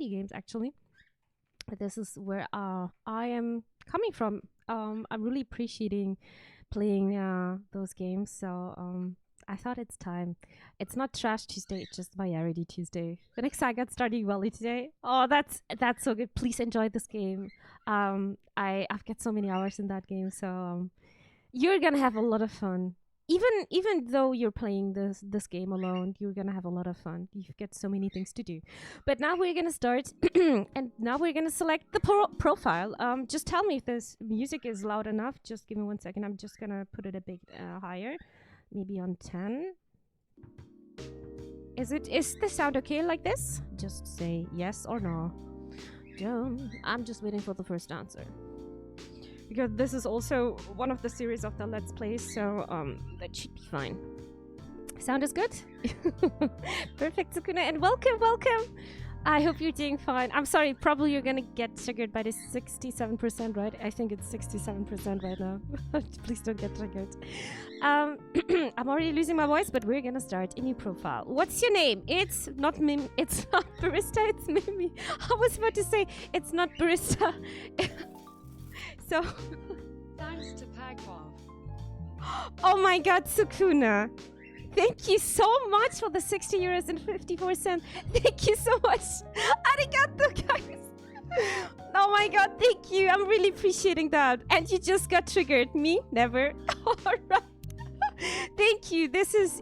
coffee games, actually. This is where I am coming from. I'm really appreciating playing those games. So I thought it's time. It's not Trash Tuesday, it's just Variety Tuesday. Phenexa got starting well today. Oh, that's so good. Please enjoy this game. I've got so many hours in that game, so you're gonna have a lot of fun. Even though you're playing this game alone, you're gonna have a lot of fun. You've got so many things to do. But now we're gonna start, and now we're gonna select the profile. Just tell me if this music is loud enough. Just give me 1 second. I'm just gonna put it a bit higher, maybe on 10. Is the sound okay like this? Just say yes or no. I'm just waiting for the first answer. Because this is also one of the series of the Let's Plays, so that should be fine. Sound is good? Perfect, Sukuna, and welcome! I hope you're doing fine. I'm sorry, probably you're gonna get triggered by the 67%, right? I think it's 67% right now. Please don't get triggered. I'm already losing my voice, but we're gonna start a new profile. What's your name? It's not Mimi. It's not Barista, it's Mimi. I was about to say, it's not Barista. So, thanks to Pagwov. Oh my god, Sukuna. Thank you so much for the 60 euros and 54 cents. Thank you so much. Arigato, guys. Oh my god, thank you. I'm really appreciating that. And you just got triggered. Me? Never. Alright. Thank you.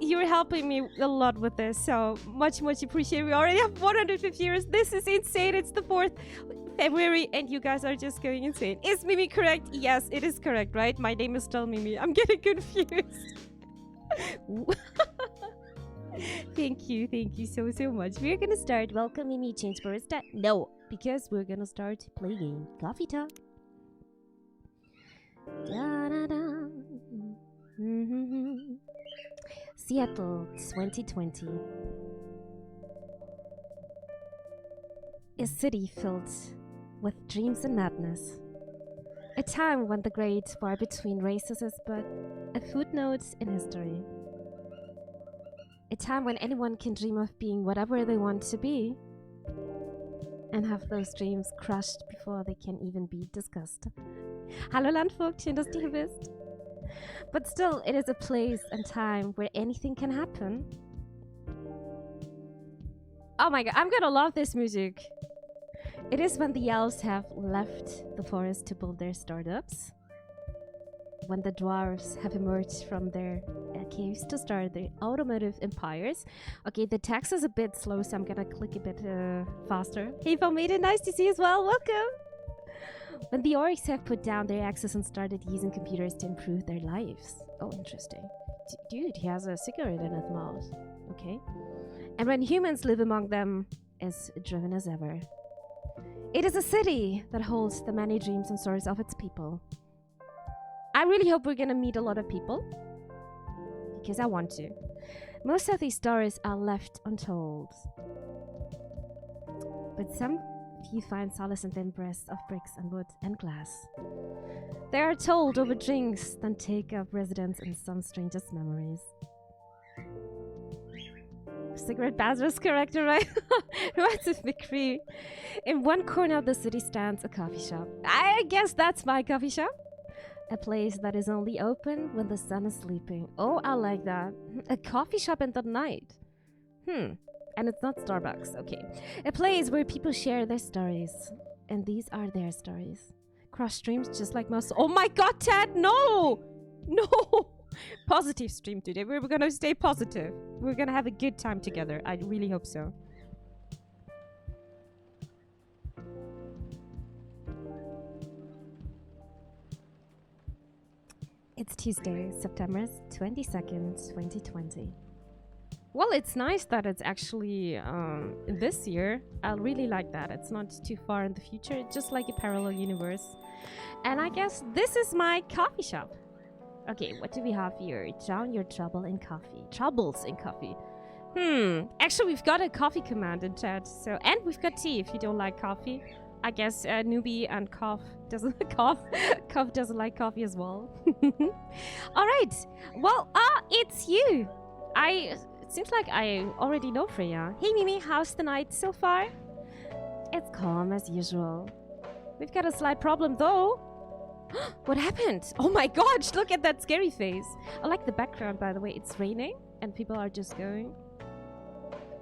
You're helping me a lot with this. So much appreciated. We already have 150 euros. This is insane. It's the 4th February and you guys are just going insane. Is Mimi correct? Yes, it is correct, right? My name is still Mimi. I'm getting confused. Thank you so much. We're gonna start. Welcome, Mimi. Change barista? No, because we're gonna start playing Coffee Talk. Da-da-da. Seattle 2020. A city filled with dreams and madness. A time when the great war between races is but a footnote in history. A time when anyone can dream of being whatever they want to be and have those dreams crushed before they can even be discussed. Hallo Landvogt, schön, dass du hier bist. But still, it is a place and time where anything can happen. Oh my god, I'm gonna love this music. It is when the elves have left the forest to build their startups. When the dwarves have emerged from their caves to start their automotive empires. Okay, the text is a bit slow, so I'm gonna click a bit faster. Hey, Maiden, nice to see you as well. Welcome! When the orcs have put down their axes and started using computers to improve their lives. Oh, interesting. Dude, he has a cigarette in his mouth. Okay. And when humans live among them, as driven as ever. It is a city that holds the many dreams and stories of its people. I really hope we're gonna meet a lot of people, because I want to. Most of these stories are left untold. But some few find solace in the embrace of bricks and wood and glass. They are told over drinks, then take up residence in some strangest memories. Cigarette Bazar's character, right? Reminds of McCree. In one corner of the city stands a coffee shop. I guess that's my coffee shop. A place that is only open when the sun is sleeping. Oh, I like that. A coffee shop in the night. And it's not Starbucks, okay. A place where people share their stories. And these are their stories. Cross streams just like most. Oh my god, Ted, no! No! Positive stream today. We're gonna stay positive. We're gonna have a good time together. I really hope so. It's Tuesday, September 22nd, 2020. Well, it's nice that it's actually this year. I really like that. It's not too far in the future. It's just like a parallel universe. And I guess this is my coffee shop. Okay, what do we have here? Drown your trouble in coffee. Troubles in coffee. Actually, we've got a coffee command in chat. So, and we've got tea if you don't like coffee. I guess newbie and cough doesn't cough doesn't like coffee as well. All right. Well, it's you. It seems like I already know Freya. Hey Mimi, how's the night so far? calm as usual. We've got a slight problem though. What happened? Oh my gosh, look at that scary face. I like the background, by the way. It's raining and people are just going.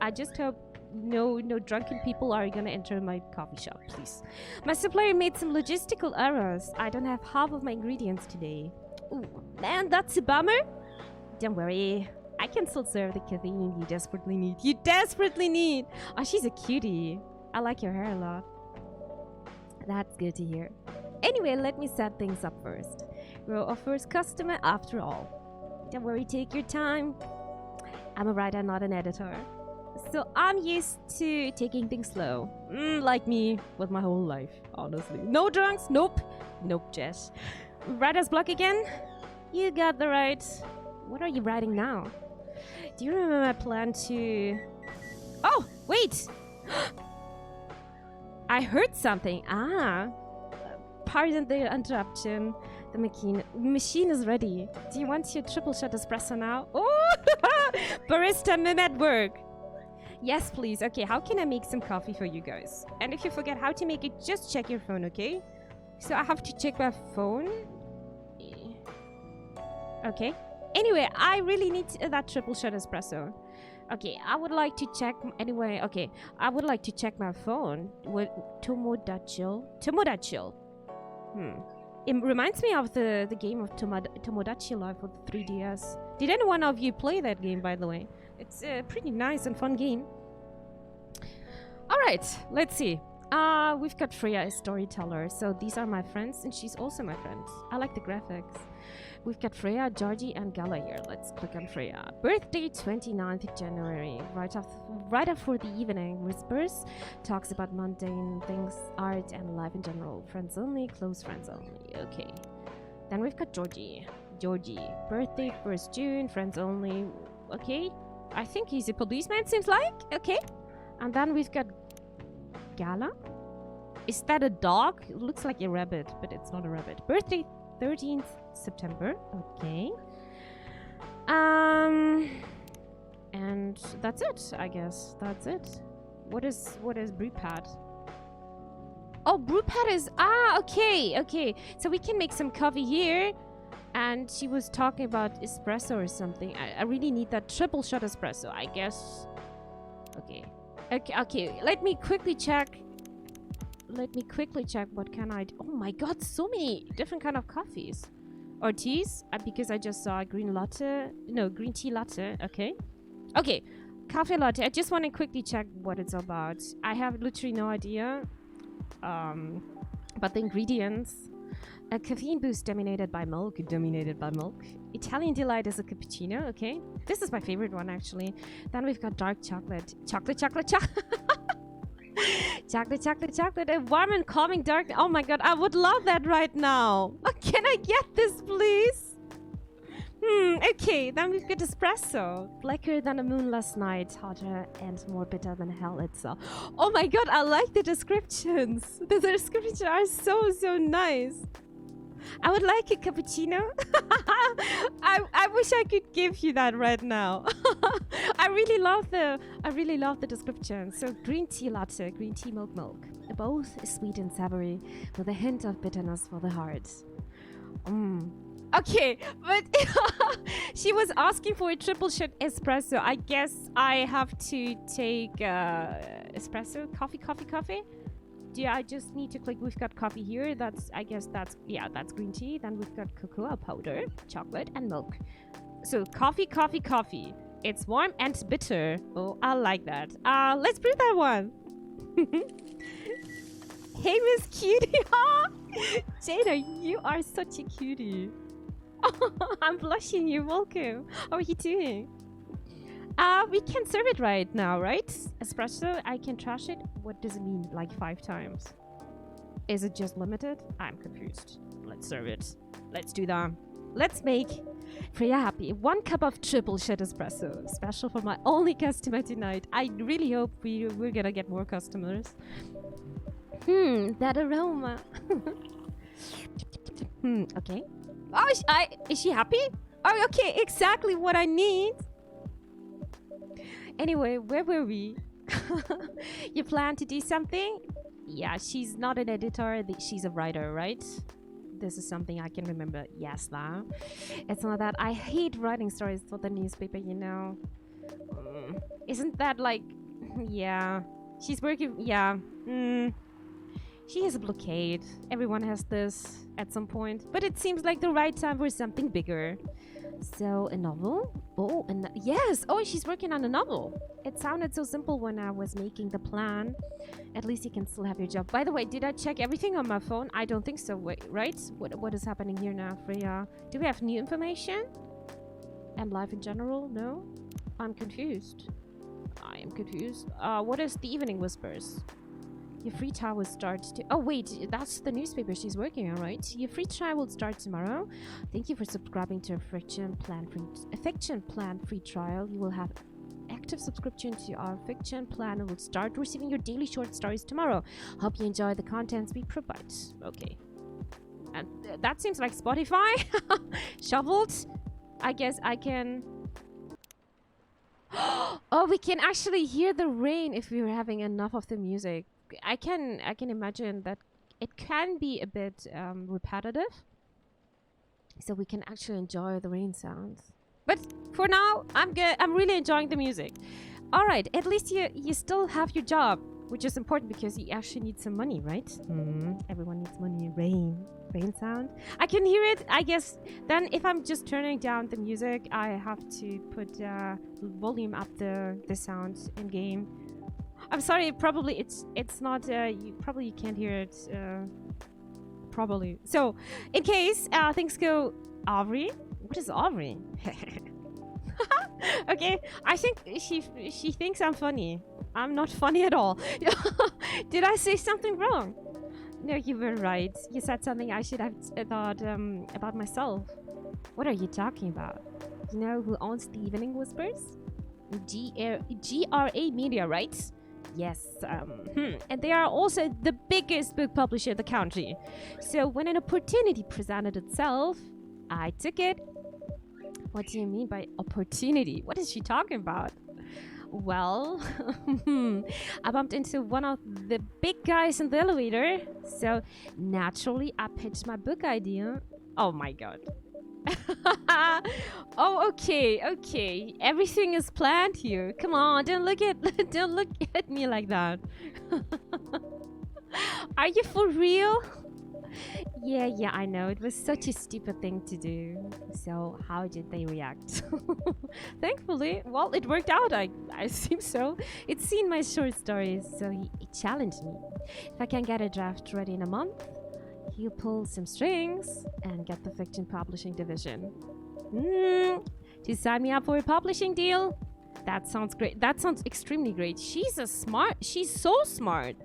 I just hope no drunken people are gonna enter my coffee shop, please. My supplier made some logistical errors. I don't have half of my ingredients today. Ooh, man, that's a bummer. Don't worry. I can still serve the caffeine you desperately need. You desperately need! Oh, she's a cutie. I like your hair a lot. That's good to hear. Anyway, let me set things up first. You're our first customer after all. Don't worry, take your time. I'm a writer, not an editor. So I'm used to taking things slow. Like me with my whole life, honestly. No drunks? Nope. Nope, Jess. Writer's block again? You got the right. What are you writing now? Do you remember my plan to... Oh, wait! I heard something. Pardon the interruption. The machine is ready. Do you want your triple shot espresso now? Oh, barista meme at work. Yes, please. Okay, how can I make some coffee for you guys? And if you forget how to make it, just check your phone, okay? So I have to check my phone. Okay. Anyway, I really need that triple shot espresso. Okay, I would like to check... Anyway, okay. I would like to check my phone with Tomodachi. It reminds me of the game of Tomodachi Life with 3DS. Did any one of you play that game, by the way? It's a pretty nice and fun game. Alright, let's see. We've got Freya, a storyteller. So these are my friends, and she's also my friend. I like the graphics. We've got Freya, Georgie, and Gala here. Let's click on Freya. Birthday 29th January. Right after the evening. Whispers. Talks about mundane things, art, and life in general. Friends only, close friends only. Okay. Then we've got Georgie. Birthday 1st June. Friends only. Okay. I think he's a policeman, seems like. Okay. And then we've got Gala. Is that a dog? It looks like a rabbit, but it's not a rabbit. Birthday 13th September. Okay. And that's it, I guess. That's it. What is Brewpad? Oh, Brewpad is... okay. So we can make some coffee here. And she was talking about espresso or something. I really need that triple shot espresso, I guess. Okay. Let me quickly check. What can I do? Oh my god, so many different kind of coffees. Or teas. Because I just saw a green tea latte. Okay. Coffee latte. I just want to quickly check what it's about. I have literally no idea. But the ingredients... A caffeine boost dominated by milk. Italian delight is a cappuccino, okay? This is my favorite one, actually. Then we've got dark chocolate. Chocolate. A warm and calming dark... Oh my god, I would love that right now. Oh, can I get this, please? Okay. Then we've got espresso. Blacker than a moonless night. Hotter and more bitter than hell itself. Oh my god, I like the descriptions. The descriptions are so nice. I would like a cappuccino. I wish I could give you that right now. I really love the description. So green tea latte, green tea milk. Both sweet and savory with a hint of bitterness for the heart. Okay, but she was asking for a triple shot espresso. I guess I have to take espresso, coffee. I just need to click. We've got coffee here. That's green tea. Then we've got cocoa powder, chocolate, and milk. So coffee. It's warm and bitter. Oh, I like that. Let's brew that one. Hey, Miss Cutie. Jada, you are such a cutie. I'm blushing. You're welcome. How are you doing? We can serve it right now, right? Espresso, I can trash it. What does it mean? Like 5 times? Is it just limited? I'm confused. Let's serve it. Let's do that. Let's make Freya happy. 1 cup of triple shot espresso. Special for my only customer tonight. I really hope we're gonna get more customers. That aroma. Okay. Oh, is she happy? Oh, okay. Exactly what I need. Anyway, where were we? You plan to do something? Yeah, she's not an editor. She's a writer, right? This is something I can remember. Yes, now. It's not that. I hate writing stories for the newspaper, you know. Isn't that like... Yeah. She's working... Yeah. She has a blockade. Everyone has this at some point. But it seems like the right time for something bigger. So, a novel? Oh, yes! Oh, she's working on a novel. It sounded so simple when I was making the plan. At least you can still have your job. By the way, did I check everything on my phone? I don't think so, wait, right? What is happening here now, Freya? Do we have new information? And life in general? No? I'm confused. I am confused. What is the Evening Whispers? Your free trial will start to... Oh, wait. That's the newspaper she's working on, right? Your free trial will start tomorrow. Thank you for subscribing to our Fiction Plan free trial. You will have active subscription to our Fiction Plan and will start receiving your daily short stories tomorrow. Hope you enjoy the contents we provide. Okay. And that seems like Spotify. Shoveled. I guess I can... Oh, we can actually hear the rain if we were having enough of the music. I can imagine that it can be a bit repetitive, so we can actually enjoy the rain sounds. But for now, I'm good. I'm really enjoying the music. All right, at least you still have your job, which is important because you actually need some money, right? Everyone needs money. Rain sound. I can hear it. I guess then if I'm just turning down the music, I have to put volume up the sound in game. I'm sorry, probably it's not, you can't hear it, probably. So, in case things go Aubrey? What is Aubrey? Okay, I think she thinks I'm funny. I'm not funny at all. Did I say something wrong? No, you were right. You said something I should have thought about myself. What are you talking about? You know who owns the Evening Whispers? GRA Media, right? Yes, and they are also the biggest book publisher in the country. So when an opportunity presented itself, I took it. What do you mean by opportunity? What is she talking about? Well, I bumped into one of the big guys in the elevator. So naturally, I pitched my book idea. Oh my god. Oh, okay. Everything is planned here. Come on, don't look at me like that. Are you for real? Yeah, I know. It was such a stupid thing to do. So, how did they react? Thankfully, well, it worked out. I assume so. It's seen my short stories, so he challenged me. If I can get a draft ready in a month, he'll pull some strings and get the fiction publishing division. To sign me up for a publishing deal? That sounds great. That sounds extremely great. She's so smart.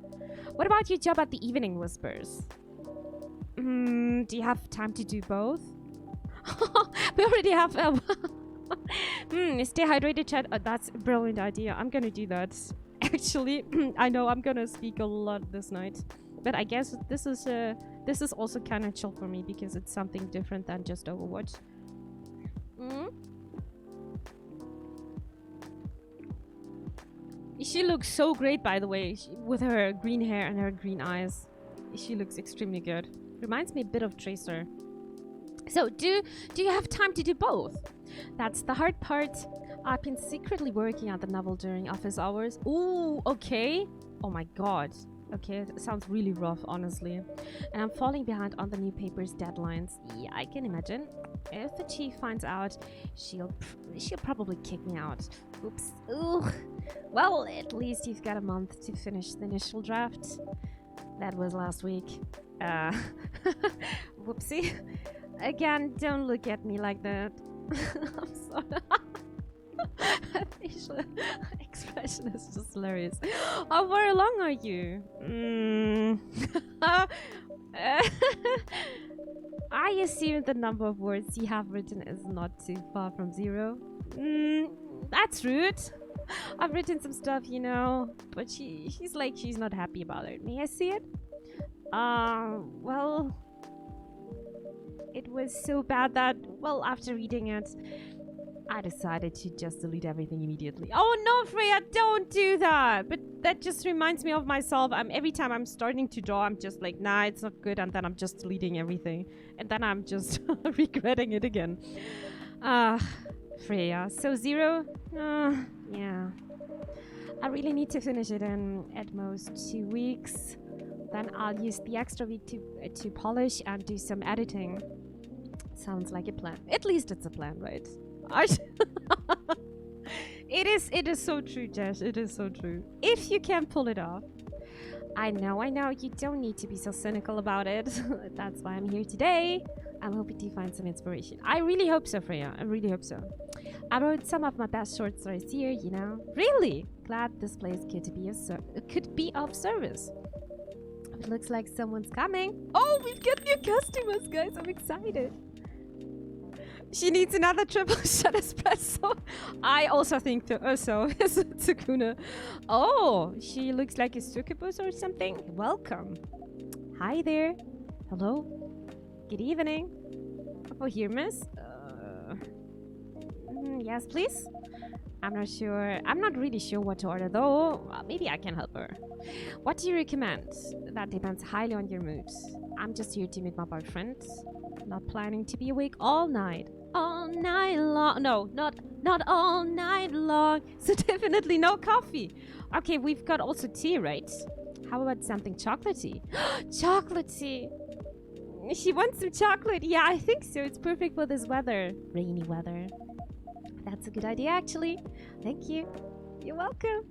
What about your job at the Evening Whispers? Do you have time to do both? We already have stay hydrated, chat. That's a brilliant idea. I'm gonna do that. Actually, I know I'm gonna speak a lot this night. But I guess this is also kind of chill for me because it's something different than just Overwatch. She looks so great, by the way, with her green hair and her green eyes. She looks extremely good. Reminds me a bit of Tracer. So, do you have time to do both? That's the hard part. I've been secretly working on the novel during office hours. Ooh, okay. Oh my god. Okay, it sounds really rough, honestly. And I'm falling behind on the new paper's deadlines. Yeah, I can imagine. If the chief finds out, she'll probably kick me out. Oops. Ooh. Well, at least you've got a month to finish the initial draft. That was last week. Whoopsie. Again, don't look at me like that. I'm sorry. Facial expression is just hilarious. How far along are you? I assume the number of words you have written is not too far from 0. That's rude. I've written some stuff, you know, but she's like, she's not happy about it. May I see it? Well, it was so bad that, well, after reading it, I decided to just delete everything immediately. Oh no, Freya, don't do that! But that just reminds me of myself. Every time I'm starting to draw, I'm just like, nah, it's not good, and then I'm just deleting everything. And then I'm just regretting it again. Freya. So 0? Yeah. I really need to finish it in at most 2 weeks. Then I'll use the extra week to polish and do some editing. Sounds like a plan. At least it's a plan, right? It is so true, Jess. It is so true. If you can pull it off. I know. You don't need to be so cynical about it. That's why I'm here today. I'm hoping to find some inspiration. I really hope so, Freya. I really hope so. I wrote some of my best short stories here, you know. Really glad this place could be of service. It looks like someone's coming. Oh, we've got new customers, guys. I'm excited. She needs another triple shot espresso. I also think so. Is Tsukuna. Oh, she looks like a succubus or something. Welcome. Hi there. Hello. Good evening. Oh, here, miss. Yes, please. I'm not sure. I'm not really sure what to order, though. Maybe I can help her. What do you recommend? That depends highly on your mood. I'm just here to meet my boyfriend. Not planning to be awake all night. All night long. No, not all night long. So definitely no coffee. Okay, we've got also tea, right? How about something chocolatey? Chocolatey. She wants some chocolate. Yeah, I think so. It's perfect for this weather. Rainy weather. That's a good idea, actually. Thank you. You're welcome.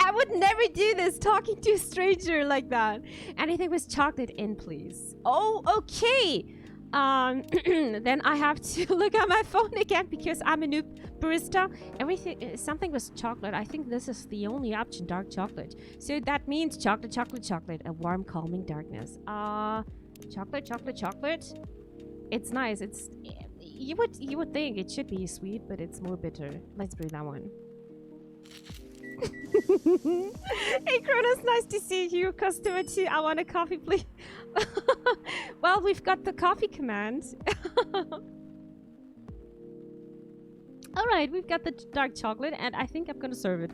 I would never do this, talking to a stranger like that. Anything with chocolate in, please. Oh, okay. Then I have to look at my phone again because I'm a new barista. Something with chocolate. I think this is the only option, dark chocolate. So that means chocolate, a warm, calming darkness. Chocolate. It's nice. You would think it should be sweet, but it's more bitter. Let's brew that one. Hey Kronos, nice to see you. Customer 2, I want a coffee, please. Well, we've got the coffee command. Alright, we've got the dark chocolate, and I think I'm gonna serve it.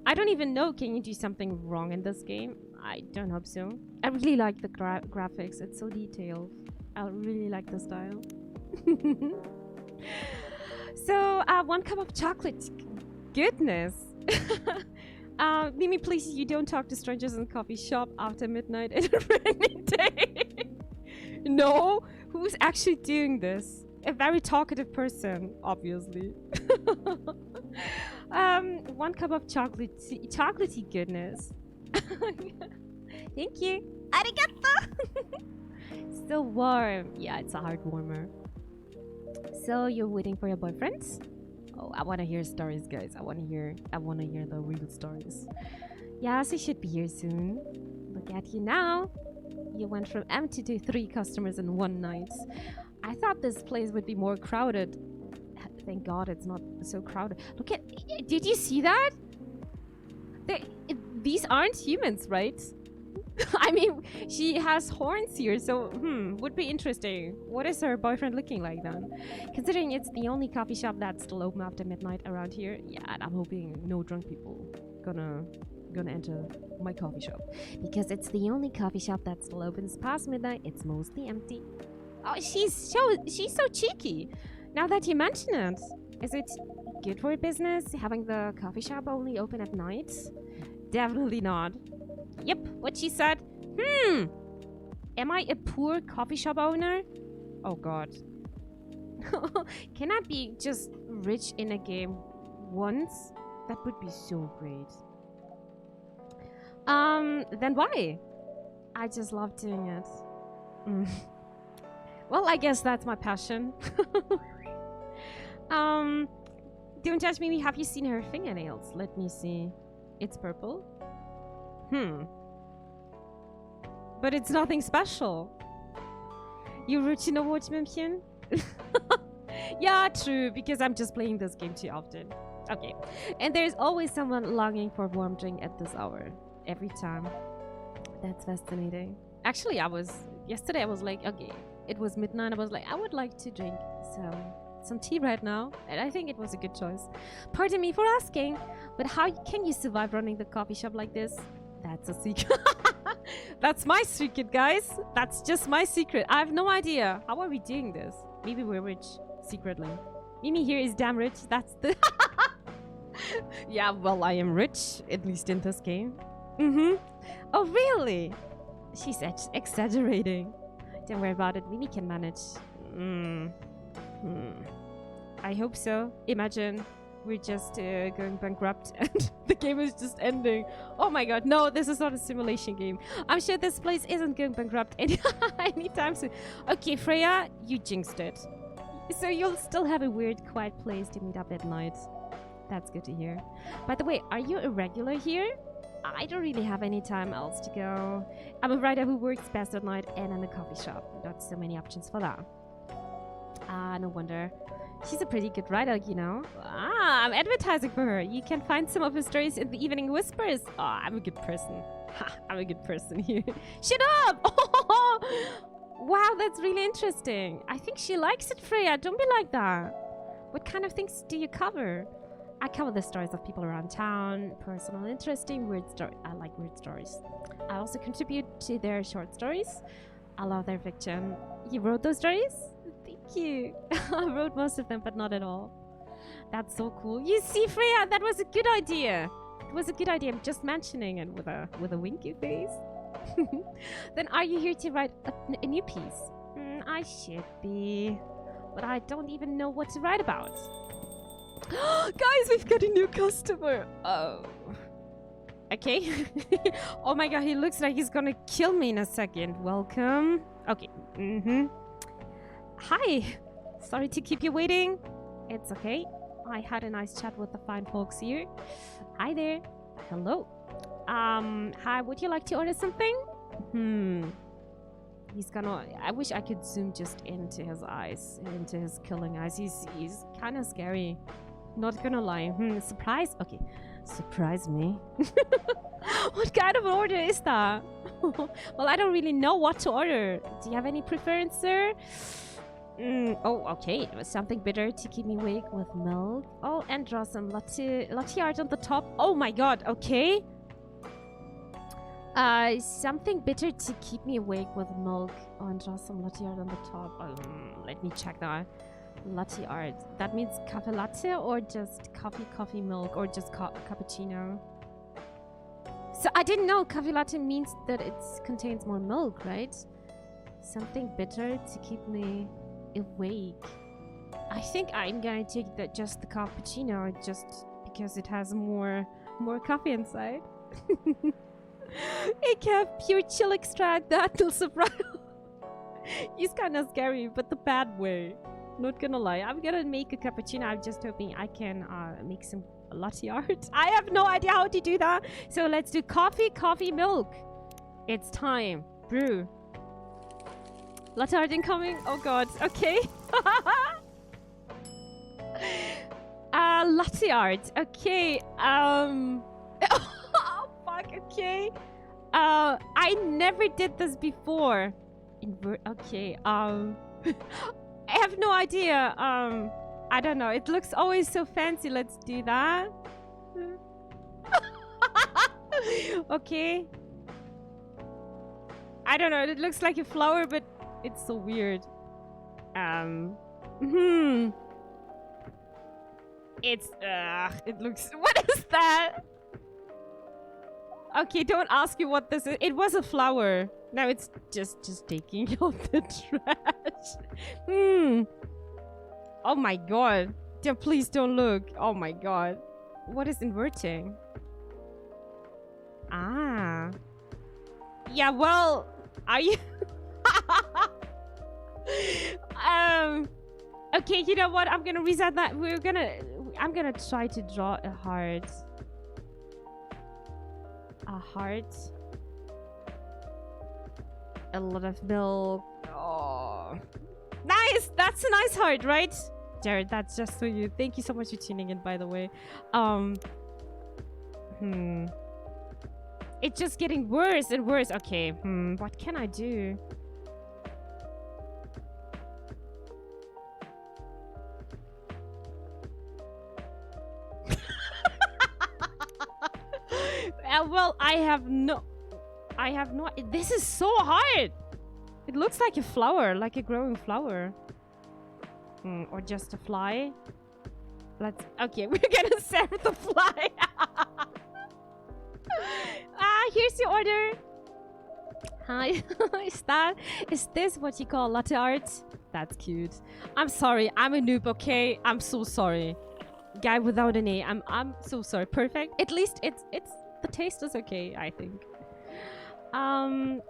I don't even know, can you do something wrong in this game? I don't hope so. I really like the graphics, it's so detailed. I really like the style. So, 1 cup of chocolate. Goodness. Mimi, please, you don't talk to strangers in a coffee shop after midnight at a rainy day. No? Who's actually doing this? A very talkative person, obviously. 1 cup of chocolatey goodness. Thank you. Arigato. Still warm. Yeah, it's a heart warmer. So you're waiting for your boyfriend? Oh, I want to hear stories, guys. I want to hear the real stories. Yes, he should be here soon. Look at you now. You went from empty to 3 customers in 1 night. I thought this place would be more crowded. Thank God it's not so crowded. Look at... Did you see that? These aren't humans, right? I mean, she has horns here, so would be interesting. What is her boyfriend looking like then? Considering it's the only coffee shop that's still open after midnight around here, yeah, and I'm hoping no drunk people gonna enter my coffee shop, because it's the only coffee shop that still opens past midnight. It's mostly empty. Oh, she's so cheeky. Now that you mention it, is it good for business having the coffee shop only open at night? Definitely not. Yep, what she said. Am I a poor coffee shop owner? Oh god. Can I be just rich in a game once? That would be so great. Then why? I just love doing it. Well, I guess that's my passion. Don't judge me. Have you seen her fingernails? Let me see. It's purple. But it's nothing special. You routine watch Mimchen? Yeah, true, because I'm just playing this game too often. Okay. And there's always someone longing for warm drink at this hour. Every time. That's fascinating. Actually, yesterday I was like, okay, it was midnight. I was like, I would like to drink some some tea right now, and I think it was a good choice. Pardon me for asking, but how can you survive running the coffee shop like this? That's a secret. That's my secret, guys. That's just my secret. I have no idea. How are we doing this? Maybe we're rich secretly. Mimi here is damn rich. That's the... Yeah, well, I am rich, at least in this game. Oh, really? She's exaggerating. Don't worry about it. Mimi can manage. I hope so. Imagine we're just going bankrupt and the game is just ending. Oh my god, no, this is not a simulation game. I'm sure this place isn't going bankrupt anytime soon. Okay, Freya, you jinxed it. So you'll still have a weird, quiet place to meet up at night. That's good to hear. By the way, are you a regular here? I don't really have any time else to go. I'm a writer who works best at night and in a coffee shop. Not so many options for that. No wonder. She's a pretty good writer, you know. I'm advertising for her. You can find some of her stories in the Evening Whispers. I'm a good person. I'm a good person here. Shut up! Wow, that's really interesting. I think she likes it, Freya. Don't be like that. What kind of things do you cover? I cover the stories of people around town, personal, interesting, weird stories. I like weird stories. I also contribute to their short stories. I love their fiction. You wrote those stories? Thank you. I wrote most of them, but not at all. That's so cool. You see, Freya, that was a good idea. It was a good idea. I'm just mentioning it with a winky face. Then are you here to write a new piece? I should be, but I don't even know what to write about. Guys, we've got a new customer. Oh. Okay. Oh my god, he looks like he's gonna kill me in a second. Welcome. Okay. Hi. Sorry to keep you waiting. It's okay. I had a nice chat with the fine folks here. Hi there. Hello. Hi, would you like to order something? He's gonna... I wish I could zoom just into his eyes, into his killing eyes. He's kind of scary. Not gonna lie. Surprise? Okay. Surprise me. What kind of order is that? Well, I don't really know what to order. Do you have any preference, sir? Oh, okay. Something bitter to keep me awake with milk. Oh, and draw some latte art on the top. Oh my god, okay. Something bitter to keep me awake with milk. Oh, and draw some latte art on the top. Let me check that. Latte art. That means cafe latte or just coffee milk or just cappuccino? So I didn't know cafe latte means that it contains more milk, right? Something bitter to keep me awake. I think I'm gonna take just the cappuccino just because it has more coffee inside. It have pure chill extract. That'll surprise. He's kind of scary, but the bad way. Not gonna lie, I'm gonna make a cappuccino. I'm just hoping I can make some latte art. I have no idea how to do that. So let's do coffee, milk. It's time. Brew. Latte art incoming. Oh god. Okay. Latte art. Okay. Oh fuck. Okay. I never did this before. Okay. I have no idea. I don't know. It looks always so fancy. Let's do that. Okay. I don't know. It looks like a flower, but it's so weird. It's it looks... What is that? Okay, don't ask me what this is. It was a flower. Now it's just taking out the trash. Oh my god. Please don't look. Oh my god. What is inverting? Ah. Yeah, well, are you... Okay, you know what? I'm gonna reset that. I'm gonna try to draw a heart. A heart. A lot of milk. Oh. Nice! That's a nice heart, right? Jared, that's just for you. Thank you so much for tuning in, by the way. It's just getting worse and worse. Okay, what can I do? Well, I have no. This is so hard. It looks like a flower, like a growing flower. Or just a fly. Okay, we're gonna serve the fly. Here's your order. Hi. Is this what you call latte art? That's cute. I'm sorry, I'm a noob, okay? I'm so sorry. Guy without an A. I'm so sorry. Perfect. At least it's the taste is okay, I think.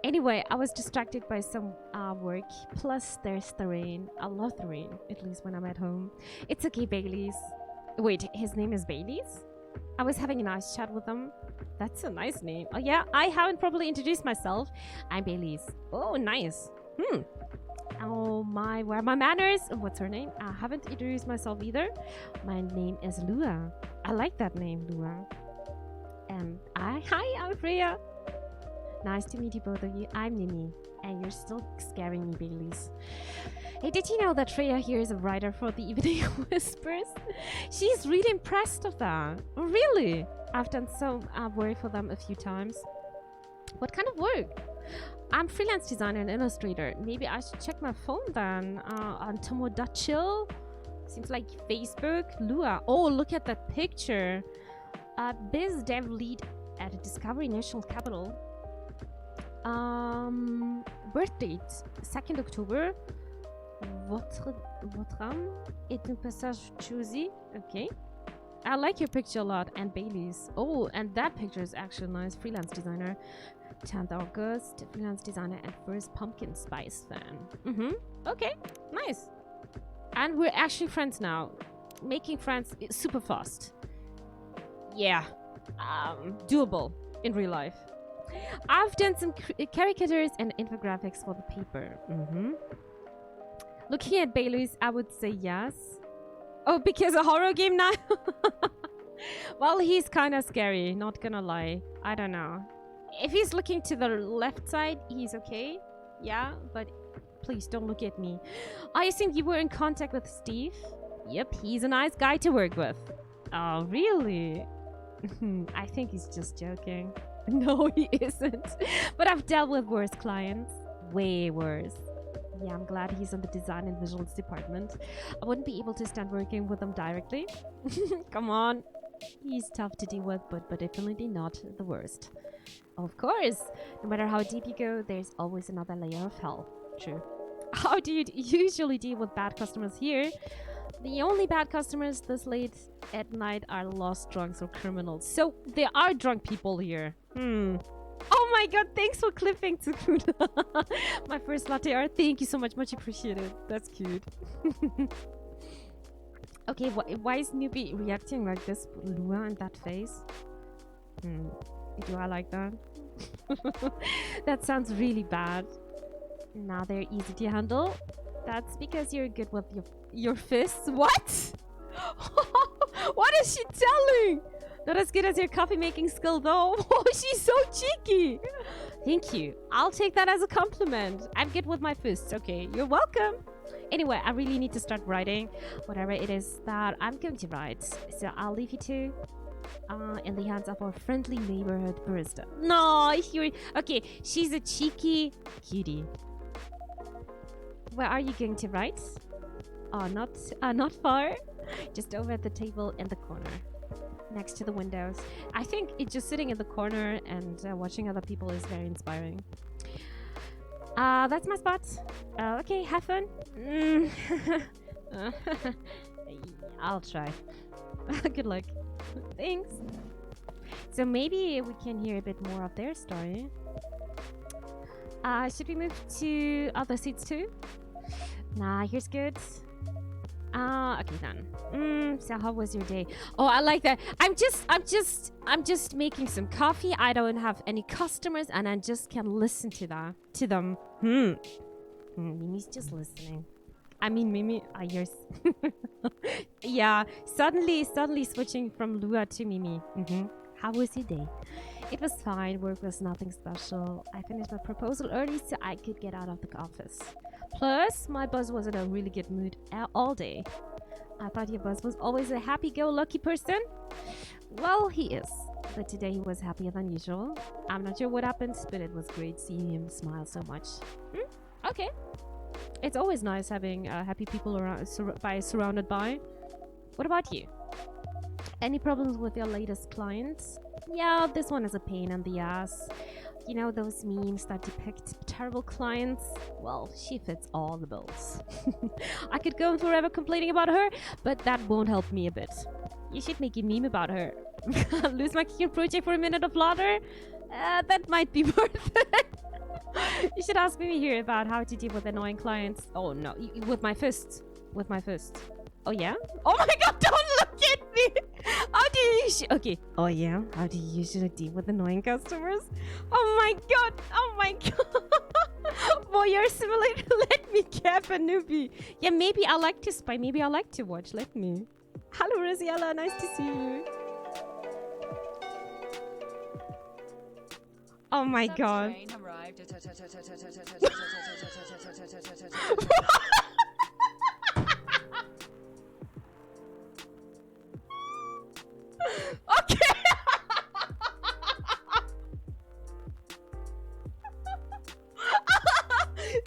Anyway, I was distracted by some work. Plus, there's the rain. I love the rain, at least when I'm at home. It's okay, Bailey's. Wait, his name is Bailey's? I was having a nice chat with him. That's a nice name. Oh yeah, I haven't properly introduced myself. I'm Bailey's. Oh, nice. Oh my, where are my manners? What's her name? I haven't introduced myself either. My name is Lua. I like that name, Lua. And hi, I'm Freya. Nice to meet you, both of you. I'm Nimi, and you're still scaring me, Baileys. Hey, did you know that Freya here is a writer for the Evening Whispers? She's really impressed of that. Really? I've done some work for them a few times. What kind of work? I'm freelance designer and illustrator. Maybe I should check my phone then. On Tomodachill? Seems like Facebook. Lua. Oh, look at that picture. Biz dev lead at Discovery National Capital. Birth date 2nd October. Votre âme est un passage choisi. Okay. I like your picture a lot. And Bailey's. Oh, and that picture is actually nice. Freelance designer. 10th August. Freelance designer and first pumpkin spice fan. Okay. Nice. And we're actually friends now. Making friends is super fast. Yeah. Doable in real life. I've done some caricatures and infographics for the paper. Looking at Bailey's, I would say yes. Oh, because a horror game now? Well, he's kind of scary, not gonna lie. I don't know. If he's looking to the left side, he's okay. Yeah, but please don't look at me. I assume you were in contact with Steve? Yep, he's a nice guy to work with. Oh, really? I think he's just joking. No, he isn't. But I've dealt with worse clients. Way worse. Yeah, I'm glad he's in the design and visuals department. I wouldn't be able to stand working with him directly. Come on. He's tough to deal with, but definitely not the worst. Of course. No matter how deep you go, there's always another layer of hell. True. How do you usually deal with bad customers here? The only bad customers this late at night are lost drunks or criminals. So there are drunk people here. Oh my god, thanks for clipping Tsukuna. My first latte art. Thank you so much. Much appreciated. That's cute. Okay, why is newbie reacting like this? Lua and that face? Do I like that? That sounds really bad. Now they're easy to handle. That's because you're good with your fists. What? What is she telling? Not as good as your coffee making skill though. Oh, she's so cheeky. Thank you. I'll take that as a compliment. I'm good with my fists. Okay, you're welcome. Anyway, I really need to start writing whatever it is that I'm going to write. So I'll leave you two in the hands of our friendly neighborhood barista. No, okay, she's a cheeky cutie. Where are you going to write? Oh, not far. Just over at the table in the corner, next to the windows. I think it's just sitting in the corner and watching other people is very inspiring. That's my spot. Okay, have fun. I'll try. Good luck. Thanks. So maybe we can hear a bit more of their story. Should we move to other seats too? Nah, here's good. Okay then. So how was your day? Oh, I like that. I'm just making some coffee. I don't have any customers and I just can listen to them. Mimi's just listening. I mean, Mimi, yours. Yeah, suddenly switching from Lua to Mimi. How was your day? It was fine. Work was nothing special. I finished my proposal early so I could get out of the office. Plus, my boss was in a really good mood all day. I thought your boss was always a happy-go-lucky person. Well, he is. but today he was happier than usual. I'm not sure what happened, but it was great seeing him smile so much. Okay. It's always nice having happy people around, surrounded by. What about you? Any problems with your latest clients? Yeah, this one is a pain in the ass. You know those memes that depict terrible clients? Well, she fits all the bills. I could go on forever complaining about her, but that won't help me a bit. You should make a meme about her. Lose my cute project for a minute of laughter? That might be worth it. You should ask me here about how to deal with annoying clients. Oh no, with my fist. With my fist. Oh yeah? Oh my god, don't look at me! How do you okay. Oh yeah? How do you usually deal with annoying customers? Oh my god! Oh my god! Voyeur simulator, let me cap a newbie. Yeah, maybe I like to spy, maybe I like to watch, let me. Hello Rosiella, nice to see you. Oh my god. Okay.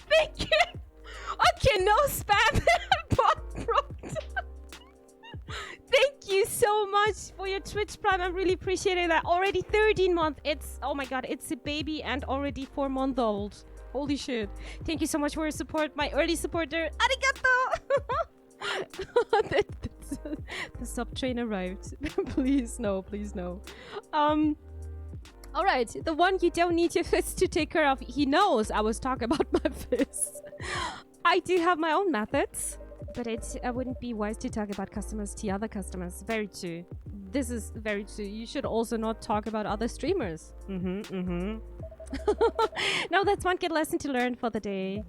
Thank you. Okay, no spam. Bot broke. Thank you so much for your Twitch Prime. I'm really appreciating that. Already 13 months. It's, oh my god, it's a baby and already 4-month old. Holy shit. Thank you so much for your support. My early supporter. Arigato. The sub train arrived. Please no, please no. Alright, the one you don't need your fist to take care of. He knows I was talking about my fist. I do have my own methods, but it wouldn't be wise to talk about customers to other customers. Very true. This is very true. You should also not talk about other streamers. No, that's one good lesson to learn for the day.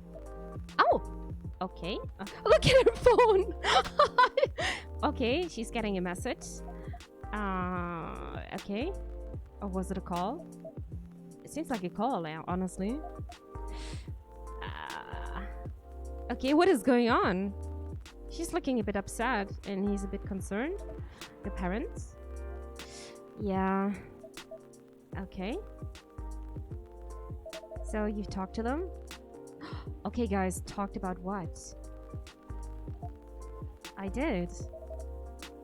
Oh, okay. Look at her phone. Okay, she's getting a message. Okay. Or was it a call? It seems like a call, honestly. Okay, what is going on? She's looking a bit upset and he's a bit concerned. The parents? Yeah. Okay. So you've talked to them? Okay, guys, talked about what? I did.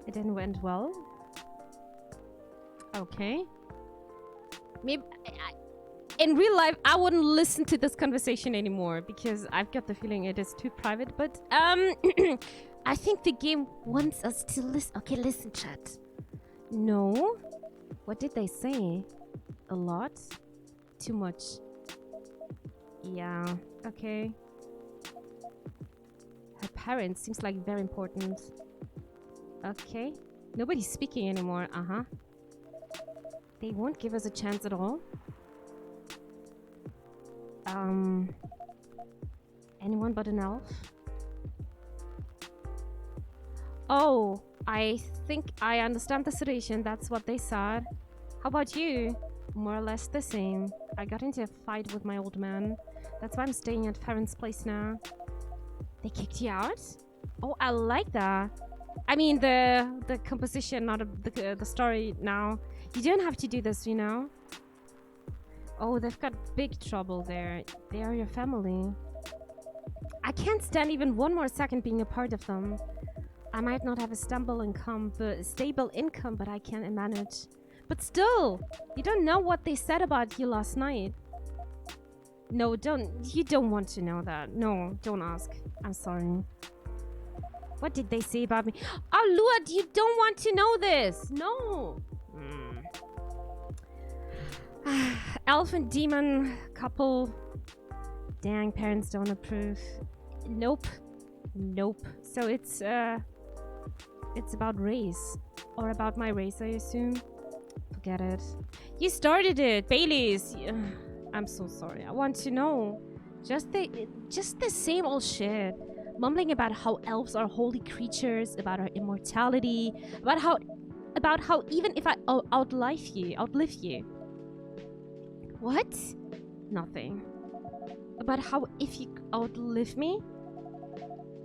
It didn't went well. Okay. Maybe in real life, I wouldn't listen to this conversation anymore because I've got the feeling it is too private. But I think the game wants us to listen. Okay, listen, chat. No. What did they say? A lot? Too much. Yeah. Okay. Her parents seems like very important. Okay. Nobody's speaking anymore. Uh-huh. They won't give us a chance at all. Anyone but an elf? Oh, I think I understand the situation. That's what they said. How about you? More or less the same. I got into a fight with my old man. That's why I'm staying at Farron's place now. They kicked you out? Oh, I like that. I mean the composition, not the story now. You don't have to do this, you know? Oh, they've got big trouble there. They are your family. I can't stand even one more second being a part of them. I might not have a stable income, but I can manage. But still, you don't know what they said about you last night. No, you don't want to know that. No, don't ask. I'm sorry. What did they say about me? Oh, Luad, you don't want to know this. No. Elf and demon couple. Dang, parents don't approve. Nope. So it's about race. Or about my race, I assume. Forget it. You started it, Bailey's. I'm so sorry. I want to know. Just the same old shit. Mumbling about how elves are holy creatures, about our immortality, about how even if I outlive you. What? Nothing. About how if you outlive me,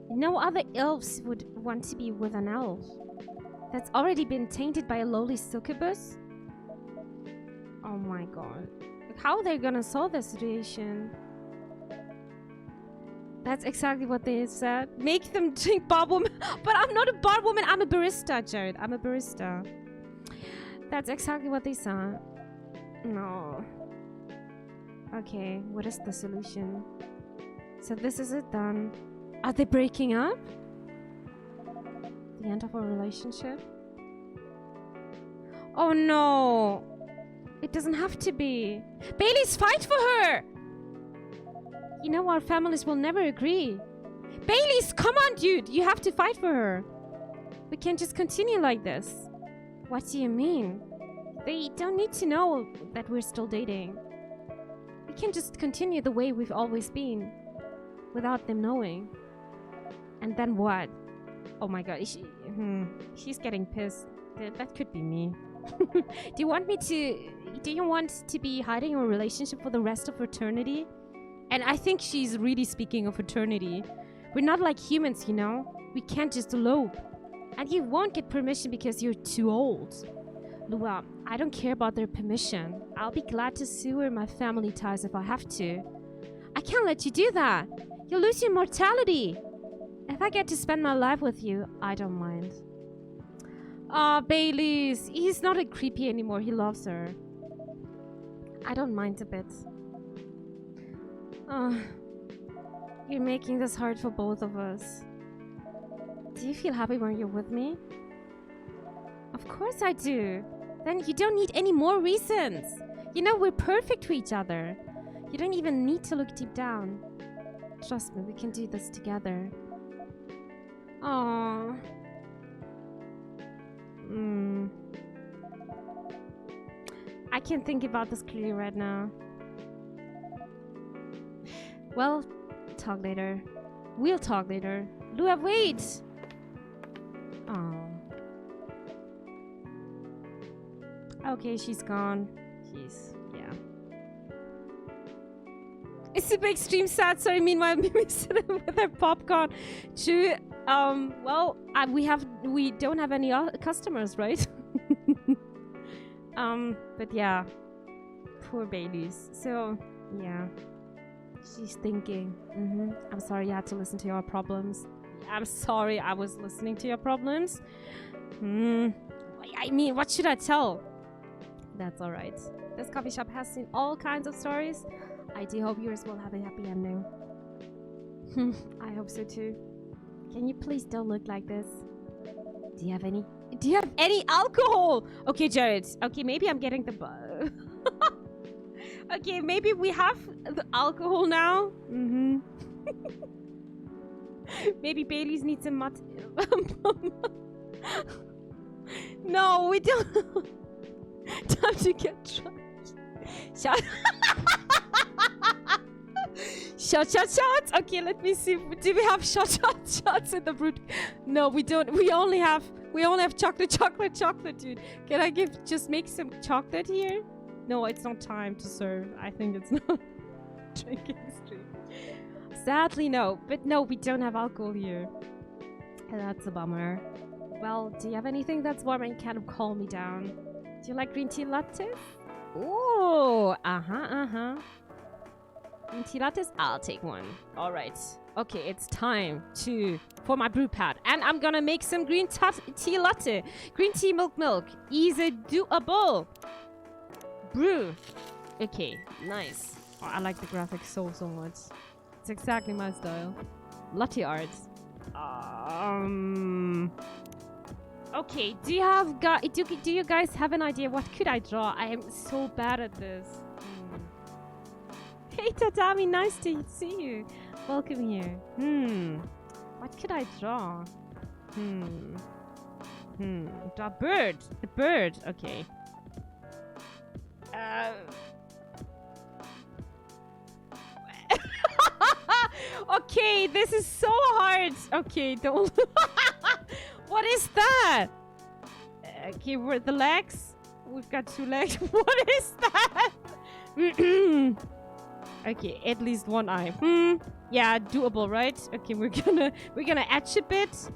no other elves would want to be with an elf that's already been tainted by a lowly succubus. my god. How are they gonna solve the situation? That's exactly what they said. Make them drink bar woman. But I'm not a bar woman. I'm a barista, Jared. I'm a barista. That's exactly what they said. No. Okay, what is the solution? So this is it done. Are they breaking up? The end of our relationship? Oh no. It doesn't have to be. Bailey's, fight for her! You know our families will never agree. Bailey's, come on, dude! You have to fight for her. We can't just continue like this. What do you mean? They don't need to know that we're still dating. We can just continue the way we've always been. Without them knowing. And then what? Oh my god, she's getting pissed. That could be me. Do you want to be hiding your relationship for the rest of eternity? And I think she's really speaking of eternity. We're not like humans, you know? We can't just elope. And you won't get permission because you're too old. Lua, I don't care about their permission. I'll be glad to sewer my family ties if I have to. I can't let you do that. You'll lose your mortality. If I get to spend my life with you, I don't mind. Ah, Bailey's. He's not a creepy anymore. He loves her. I don't mind a bit. You're making this hard for both of us. Do you feel happy when you're with me? Of course I do. Then you don't need any more reasons. You know, we're perfect for each other. You don't even need to look deep down. Trust me, we can do this together. Aww. I can't think about this clearly right now. Well, talk later. We'll talk later. Lua, wait! Oh. Okay, she's gone. Yeah. It's a big extreme sad. Sorry, meanwhile, Mimi sitting with her popcorn. True. Well, we don't have any customers, right? But yeah. Poor babies. So, yeah. She's thinking. I'm sorry you had to listen to your problems. I'm sorry I was listening to your problems. I mean, what should I tell? That's alright. This coffee shop has seen all kinds of stories. I do hope yours will have a happy ending. I hope so too. Can you please don't look like this? Do you have any alcohol? Okay, Jared. Okay, maybe I'm getting the okay, maybe we have the alcohol now. Maybe Bailey's needs a mud. No, we don't. Time to get drunk. Shots. Okay, let me see. Do we have shots in the brute? No, we don't. We only have chocolate, dude. Can I just make some chocolate here? No, it's not time to serve. I think it's not drinking stream. Sadly, no. But no, we don't have alcohol here. That's a bummer. Well, do you have anything that's warm and can calm me down? Do you like green tea lattes? Ooh, Green tea lattes? I'll take one. All right. Okay, it's time for my brew pad. And I'm gonna make some green tea latte. Green tea milk. Easy doable. Brew. Okay, nice. Oh, I like the graphics so much. It's exactly my style. Latte art. Okay, do you guys have an idea? What could I draw? I am so bad at this. Hey Tatami, nice to see you. Welcome here. What could I draw? Draw bird. The bird. Okay. Okay, this is so hard. Okay, don't. What is that? Okay, where the legs? We've got 2 legs. What is that? Okay, at least 1 eye. Yeah, doable, right? Okay, we're gonna etch a bit.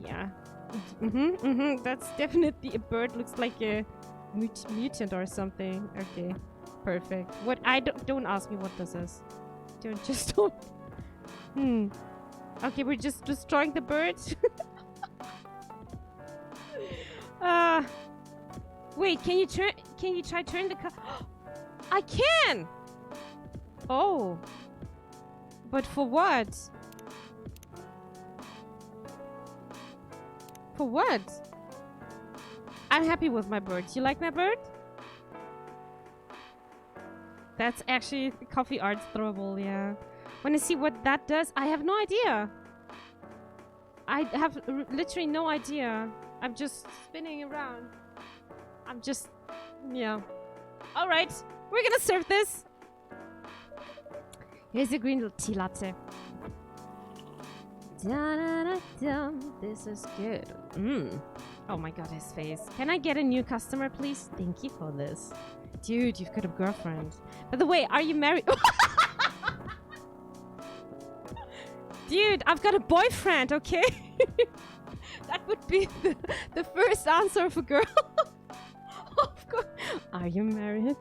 Yeah. That's definitely a bird. Looks like a mutant or something. Okay, perfect. What? Don't ask me what this is. Don't. Okay, we're just destroying the birds. Wait, can you try turn the car? I can. Oh, but for what? For what? I'm happy with my bird. You like my bird? That's actually coffee art's throwable, yeah. Wanna see what that does? I have no idea. I have literally no idea. I'm just spinning around. I'm just... yeah. Alright, we're gonna serve this. Here's a green tea latte. This is good. Oh my god, his face. Can I get a new customer, please? Thank you for this. Dude, you've got a girlfriend. By the way, are you married? Dude, I've got a boyfriend, okay? That would be the first answer of a girl. Of course. Are you married?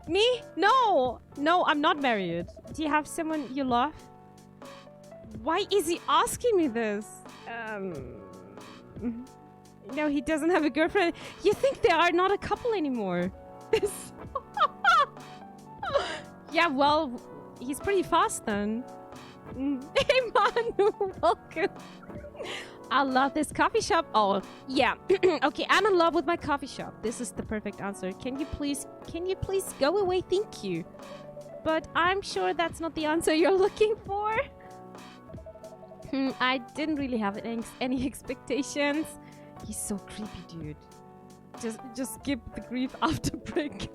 Me? No! No, I'm not married. Do you have someone you love? Why is he asking me this? No, he doesn't have a girlfriend. You think they are not a couple anymore? This. Yeah, well, he's pretty fast then. Hey, Manu, welcome. I love this coffee shop. Oh, yeah. Okay, I'm in love with my coffee shop. This is the perfect answer. Can you please go away? Thank you. But I'm sure that's not the answer you're looking for. I didn't really have any expectations. He's so creepy, dude. Just skip the grief after break.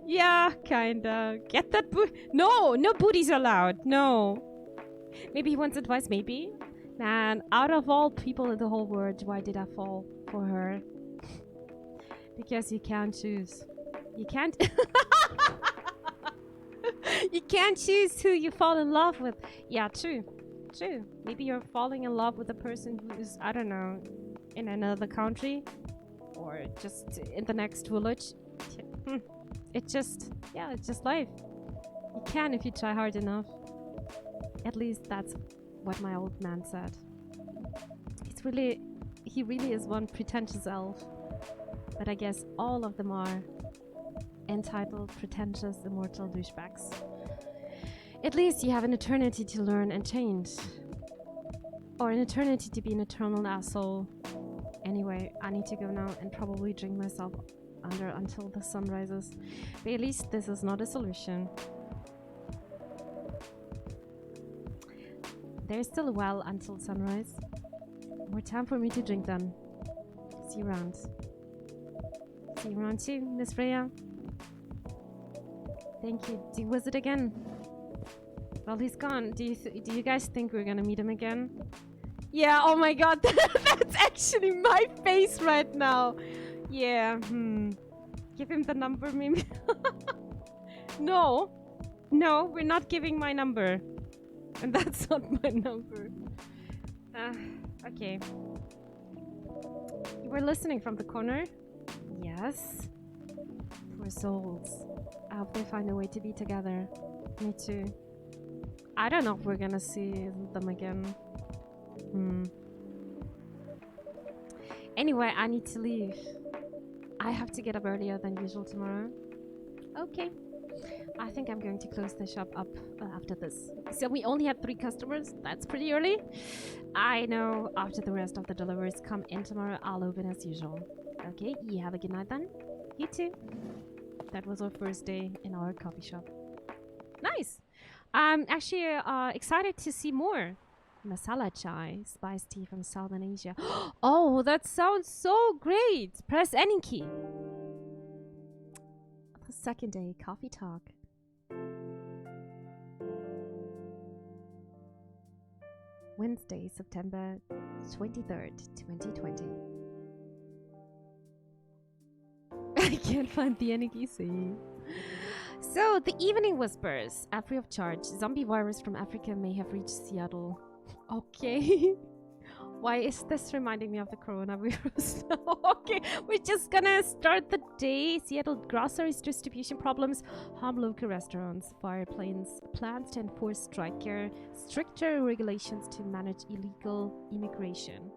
Yeah, kinda. Get that No booties allowed. No. Maybe he wants advice, maybe? Man, out of all people in the whole world, why did I fall for her? Because you can't choose. You can't... You can't choose who you fall in love with. Yeah, true. True. Maybe you're falling in love with a person who is, I don't know, in another country. Or just in the next village. It's just, yeah, it's just life. You can if you try hard enough. At least that's what my old man said. He really is one pretentious elf. But I guess all of them are entitled, pretentious, immortal douchebags. At least you have an eternity to learn and change. Or an eternity to be an eternal asshole. Anyway, I need to go now and probably drink myself under until the sun rises. But at least this is not a solution. There's still a while until sunrise. More time for me to drink then. See you around. See you around too, Miss Freya. Thank you. Do you visit again? Well, he's gone. Do you guys think we're gonna meet him again? Yeah, oh my god, that's actually my face right now. Yeah, Give him the number, maybe. No, we're not giving my number. And that's not my number. Okay. You were listening from the corner? Yes. Poor souls. I hope they find a way to be together. Me too. I don't know if we're gonna see them again. Anyway, I need to leave. I have to get up earlier than usual tomorrow. Okay. I think I'm going to close the shop up after this. So we only had 3 customers. That's pretty early. I know after the rest of the deliveries come in tomorrow, I'll open as usual. Okay, you have a good night then. You too. That was our first day in our coffee shop. Nice. I'm actually excited to see more. Masala chai, spice tea from Southern Asia. Oh, that sounds so great. Press any key. The second day coffee talk. Wednesday, September 23rd, 2020. I can't find the Enigisi. So, the evening whispers. Free of charge. Zombie virus from Africa may have reached Seattle. Okay. Why is this reminding me of the coronavirus? Okay, we're just gonna start the day. Seattle groceries distribution problems, harm local restaurants, fire plans to enforce stricter regulations to manage illegal immigration.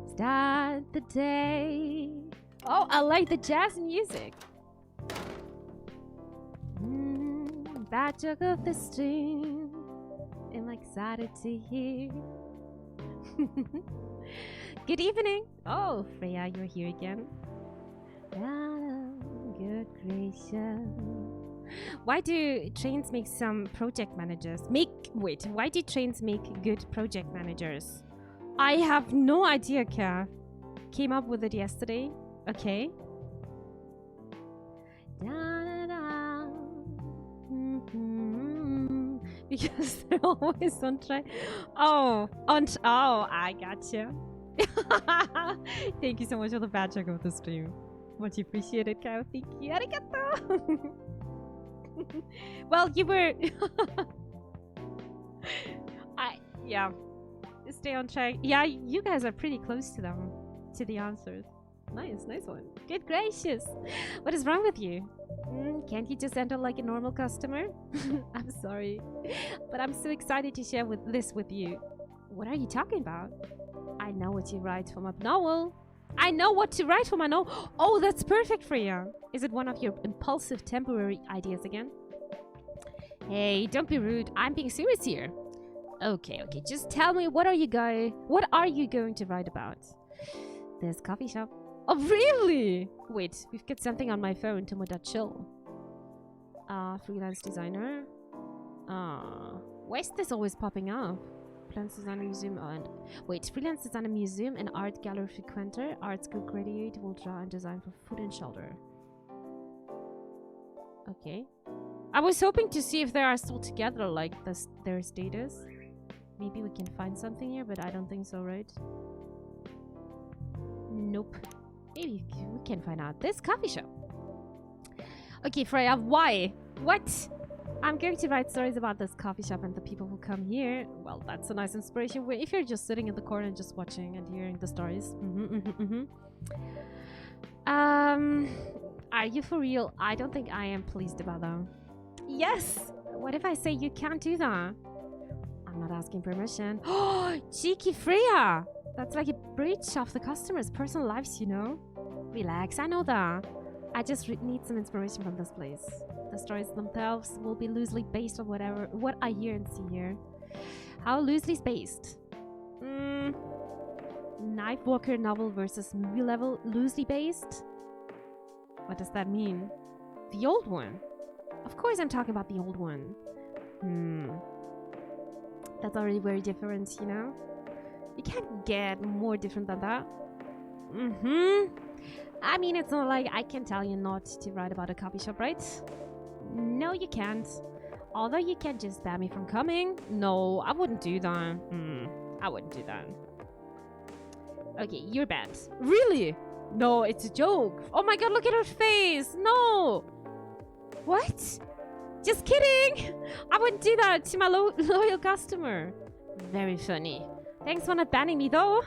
Start the day. Oh, I like the jazz music. That jug of the steam. I'm excited to hear. Good evening. Oh, Freya, you're here again. Good gracious. Why do trains make some project managers? Why do trains make good project managers? I have no idea, Kath. Came up with it yesterday. Okay. Because they're always on track. Oh, I gotcha. Thank you so much for the bad check of the stream. Much appreciated, Kyle. Thank you. Arigato. Well, you were. Yeah. Stay on track. Yeah, you guys are pretty close to them, to the answers. Nice one. Good gracious. What is wrong with you? Can't you just enter like a normal customer? I'm sorry, but I'm so excited to share this with you. What are you talking about? I know what you write for my novel. I know what to write for my novel. Oh, that's perfect for you. Is it one of your impulsive temporary ideas again? Hey, don't be rude. I'm being serious here. Okay. Just tell me, what are you going to write about? This coffee shop. Oh, really? Wait, we've got something on my phone. Tomodachi. Freelance designer. Why is this always popping up? Freelance designer museum and... Wait, freelance designer museum and art gallery frequenter. Art school graduate will draw and design for food and shelter. Okay. I was hoping to see if they are still together, like their status. Maybe we can find something here, but I don't think so, right? Nope. Maybe we can find out. This coffee shop. Okay, Freya, why? What? I'm going to write stories about this coffee shop and the people who come here. Well, that's a nice inspiration. If you're just sitting in the corner and just watching and hearing the stories. Are you for real? I don't think I am pleased about them. Yes! What if I say you can't do that? I'm not asking permission. Oh, cheeky Freya! That's like a breach of the customer's personal lives, you know? Relax, I know that. I just need some inspiration from this place. The stories themselves will be loosely based on what I hear and see here. How loosely based? Nightwalker novel versus movie level loosely based? What does that mean? The old one. Of course I'm talking about the old one. That's already very different, you know? You can't get more different than that. I mean, it's not like I can tell you not to write about a coffee shop, right? No, you can't. Although you can't just ban me from coming. No, I wouldn't do that. I wouldn't do that. Okay, you're banned. Really? No, it's a joke. Oh my god, look at her face. No. What? Just kidding. I wouldn't do that to my loyal customer. Very funny. Thanks for not banning me though.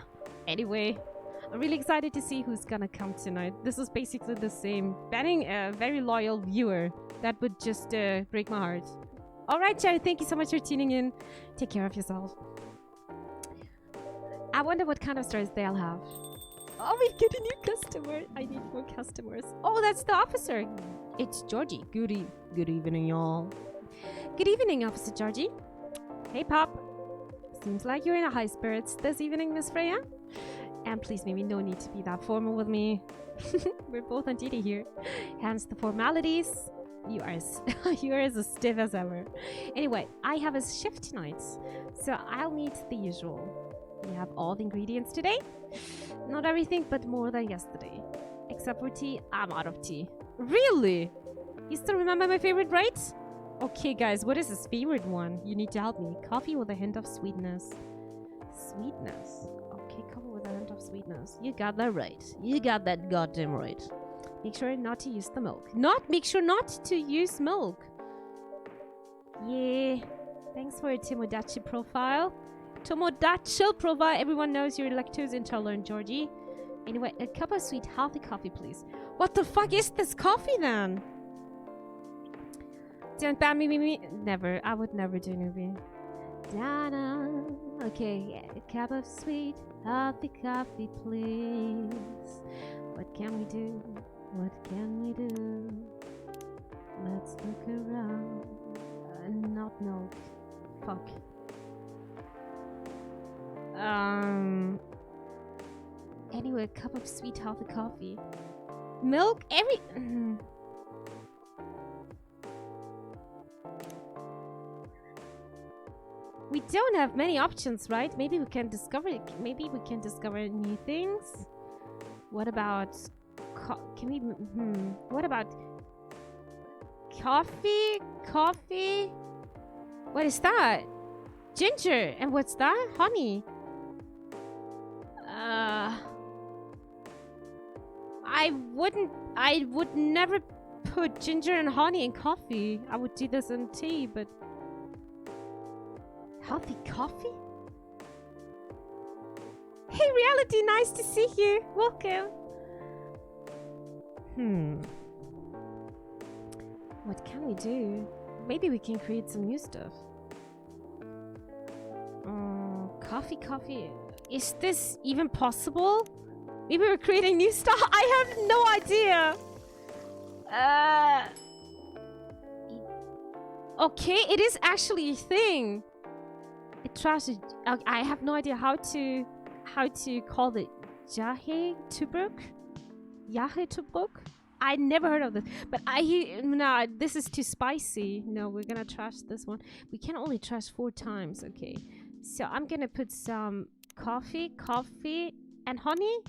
Anyway, I'm really excited to see who's gonna come tonight. This is basically the same. Banning a very loyal viewer. That would just break my heart. Alright, Cherry, thank you so much for tuning in. Take care of yourself. I wonder what kind of stories they'll have. Oh, we get a new customer. I need more customers. Oh, that's the officer. It's Georgie. Good evening, y'all. Good evening, Officer Georgie. Hey, Pop. Seems like you're in a high spirits this evening, Miss Freya. And please, maybe no need to be that formal with me. We're both on duty here. Hence the formalities. You are as stiff as ever. Anyway, I have a shift tonight, so I'll need the usual. We have all the ingredients today. Not everything, but more than yesterday. Except for tea, I'm out of tea. Really? You still remember my favorite, right? Okay, guys, what is his favorite one? You need to help me. Coffee with a hint of sweetness. Sweetness. Okay, coffee with a hint of sweetness. You got that right. You got that goddamn right. Make sure not to use the milk. Make sure not to use milk. Yeah. Thanks for your Tomodachi profile. Tomodachi everyone knows you're lactose intolerant, Georgie. Anyway, a cup of sweet, healthy coffee, please. What the fuck is this coffee then? Don't ban me. Never. I would never do Nubi. Dana. Okay, yeah, a cup of sweet, healthy coffee, please. What can we do? What can we do? Let's look around. Not milk. Fuck. Anyway, a cup of sweet, healthy coffee. Milk? We don't have many options, right? Maybe we can discover new things. What about what about coffee? Coffee? What is that? Ginger. And what's that? Honey. I would never put ginger and honey in coffee. I would do this in tea, but healthy coffee? Hey Reality, nice to see you. Welcome. What can we do? Maybe we can create some new stuff. Coffee. Is this even possible? Maybe we're creating new stuff. I have no idea. Okay, it is actually a thing. I have no idea how to call it. Jahe Tubruk? Yahe Tubruk? I never heard of this. But no, this is too spicy. No, we're gonna trash this one. We can only trash 4 times. Okay. So I'm gonna put some coffee, and honey.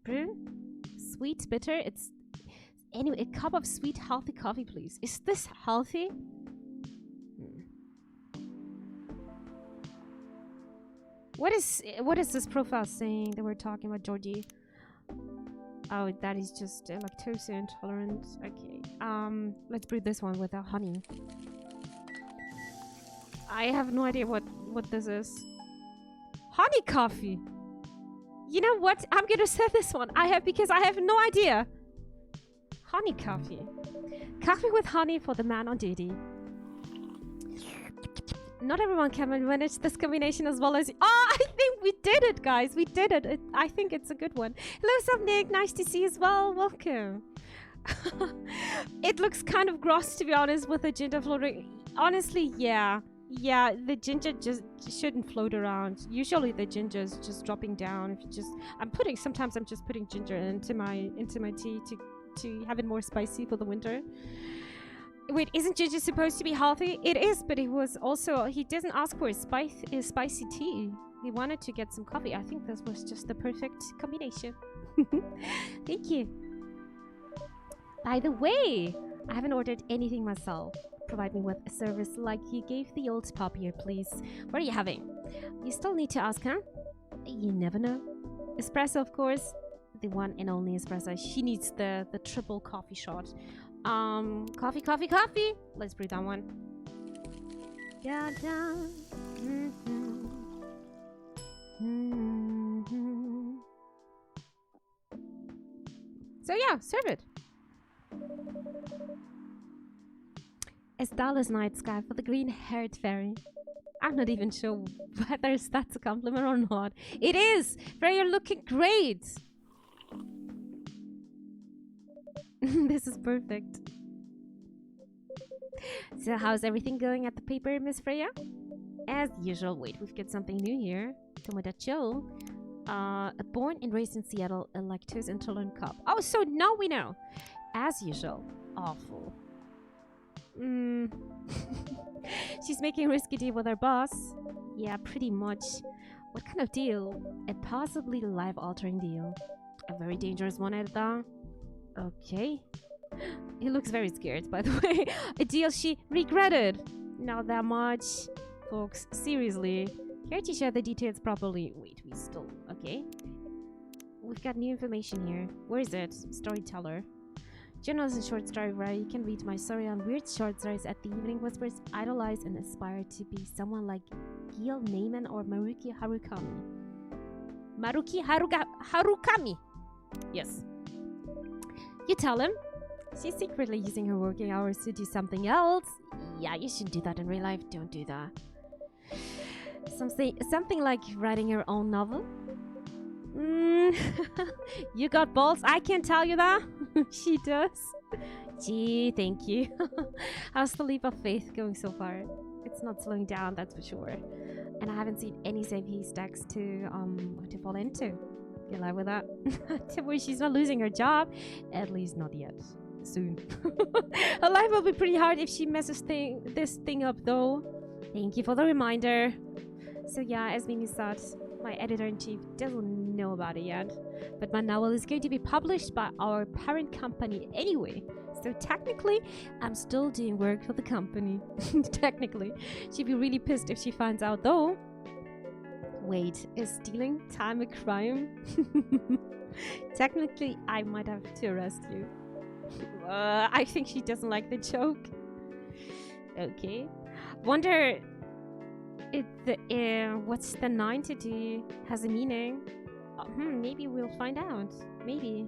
Brew. Sweet, bitter. Anyway, a cup of sweet, healthy coffee, please. Is this healthy? What is this profile saying that we're talking about, Georgie? Oh, that is just lactose intolerant. Okay. Let's brew this one without honey. I have no idea what this is. Honey coffee. You know what? I'm gonna say this one. Because I have no idea. Honey coffee. Coffee with honey for the man on duty. Not everyone can manage this combination as well as... Oh, I think we did it, guys. We did it. I think it's a good one. Hello, Sup Nick. Nice to see you as well. Welcome. It looks kind of gross, to be honest, with the ginger floating. Honestly, yeah. Yeah, the ginger just shouldn't float around. Usually the ginger is just dropping down. Sometimes I'm just putting ginger into my tea to have it more spicy for the winter. Wait, isn't ginger supposed to be healthy? It is, but he doesn't ask for a spicy tea. He wanted to get some coffee. I think this was just the perfect combination. Thank you. By the way, I haven't ordered anything myself. Provide me with a service like you gave the old pop here, please. What are you having? You still need to ask, huh? You never know. Espresso, of course. The one and only espresso. She needs the triple coffee shot. Coffee. Let's brew that one. Da, da. So yeah, serve it. A starless night sky for the green-haired fairy. I'm not even sure whether that's a compliment or not. It is! Fairy, you're looking great! This is perfect. So how's everything going at the paper, Miss Freya? As usual. Wait, we've got something new here. Tomodachi. Born and raised in Seattle, a lactose intolerant cop. Oh, so now we know. As usual. Awful. She's making a risky deal with her boss. Yeah, pretty much. What kind of deal? A possibly life-altering deal. A very dangerous one at that. Okay. He looks very scared, by the way. A deal she regretted. Not that much. Folks, seriously. Care to share the details properly? Wait, we still... Okay. We've got new information here. Where is it? Storyteller. Journals and short story writer. You can read my story on Weird Short Stories at the Evening Whispers. Idolize and aspire to be someone like Gil Neyman or Maruki Harukami. Harukami! Yes. You tell him she's secretly using her working hours to do something else. Yeah, you shouldn't do that in real life. Don't do that. Something like writing your own novel. You got balls? I can't tell you that. She does. Gee, thank you. How's the leap of faith going so far? It's not slowing down, that's for sure. And I haven't seen any save haystacks to fall into. Good luck with that. Where she's not losing her job, at least not yet. Soon. Her life will be pretty hard if she messes this thing up, though. Thank you for the reminder. So yeah, as Mimi said, my editor-in-chief doesn't know about it yet, but my novel is going to be published by our parent company anyway. So technically, I'm still doing work for the company. Technically. She'd be really pissed if she finds out, though. Wait, is stealing time a crime? Technically, I might have to arrest you. I think she doesn't like the joke. Okay. Wonder what's the 9 to do has a meaning. Maybe we'll find out. Maybe.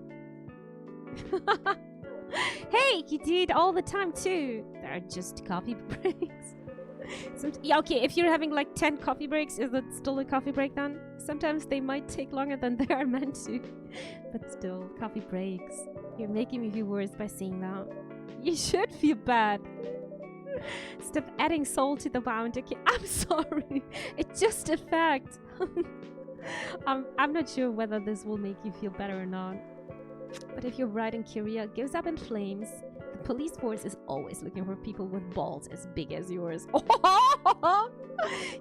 Hey, you do it all the time too. They're just coffee breaks. Yeah, okay, if you're having like 10 coffee breaks, is that still a coffee break then? Sometimes they might take longer than they are meant to. But still, coffee breaks. You're making me feel worse by saying that. You should feel bad. Stop adding salt to the wound, okay? I'm sorry. It's just a fact. I'm not sure whether this will make you feel better or not. But if your bride in Korea goes up in flames, the police force is always looking for people with balls as big as yours.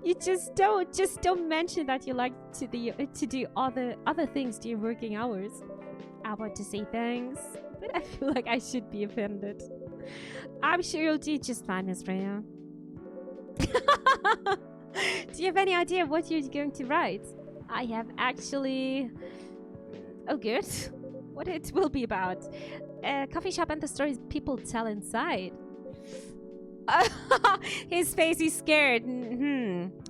You just don't mention that you like to do other things during working hours. I want to say thanks, but I feel like I should be offended. I'm sure you'll do just fine, Miss Freya. Do you have any idea what you're going to write? I have actually... Oh, good. What it will be about. A coffee shop and the stories people tell inside. His face is scared.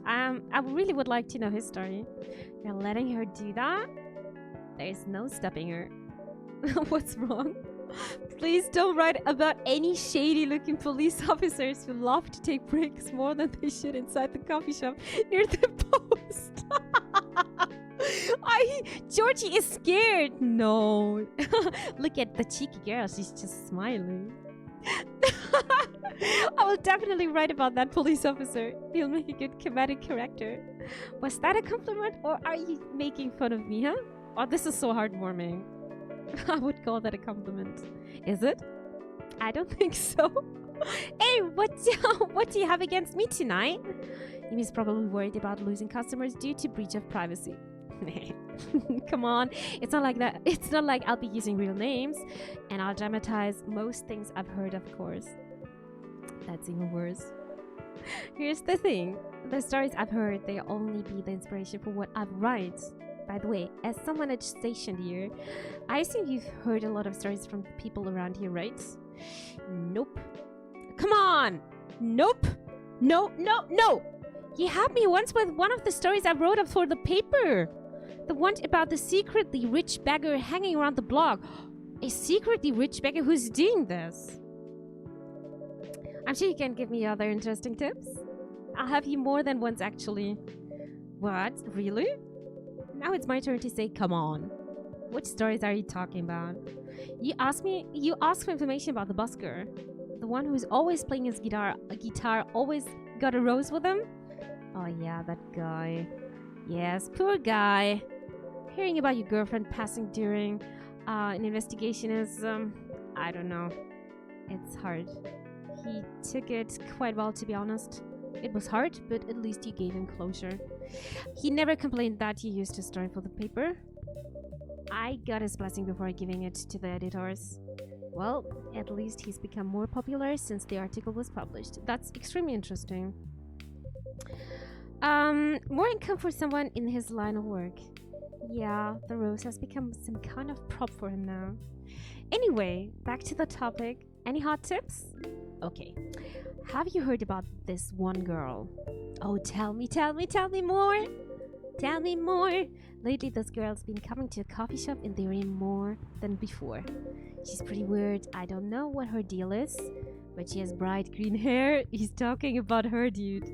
I really would like to know his story. You're letting her do that? There's no stopping her. What's wrong? Please don't write about any shady-looking police officers who love to take breaks more than they should inside the coffee shop near the post. Georgie is scared. No. Look at the cheeky girl. She's just smiling. I will definitely write about that police officer. He'll make a good comedic character. Was that a compliment or are you making fun of me, huh? Oh, this is so heartwarming. I would call that a compliment. Is it? I don't think so. Hey, what do you have against me tonight? Yimi's probably worried about losing customers due to breach of privacy. Come on, it's not like that. It's not like I'll be using real names, and I'll dramatize most things I've heard, of course. That's even worse. Here's the thing: the stories I've heard, they only be the inspiration for what I write. By the way, as someone stationed here, I assume you've heard a lot of stories from people around here, right? Nope. Come on! Nope! No! You had me once with one of the stories I wrote up for the paper. The one about the secretly rich beggar hanging around the block. A secretly rich beggar who's doing this. I'm sure you can give me other interesting tips. I'll have you more than once, actually. What? Really? Now it's my turn to say, come on. Which stories are you talking about? You asked for information about the busker. The one who's always playing his guitar, always got a rose with him? Oh yeah, that guy. Yes, poor guy. Hearing about your girlfriend passing during an investigation is, I don't know. It's hard. He took it quite well, to be honest. It was hard, but at least you gave him closure. He never complained that you used his story for the paper. I got his blessing before giving it to the editors. Well, at least he's become more popular since the article was published. That's extremely interesting. More income for someone in his line of work. Yeah, the rose has become some kind of prop for him now. Anyway, back to the topic. Any hot tips? Okay. Have you heard about this one girl? Oh, tell me more. Tell me more. Lately, this girl's been coming to a coffee shop in theory more than before. She's pretty weird. I don't know what her deal is, but she has bright green hair. He's talking about her, dude.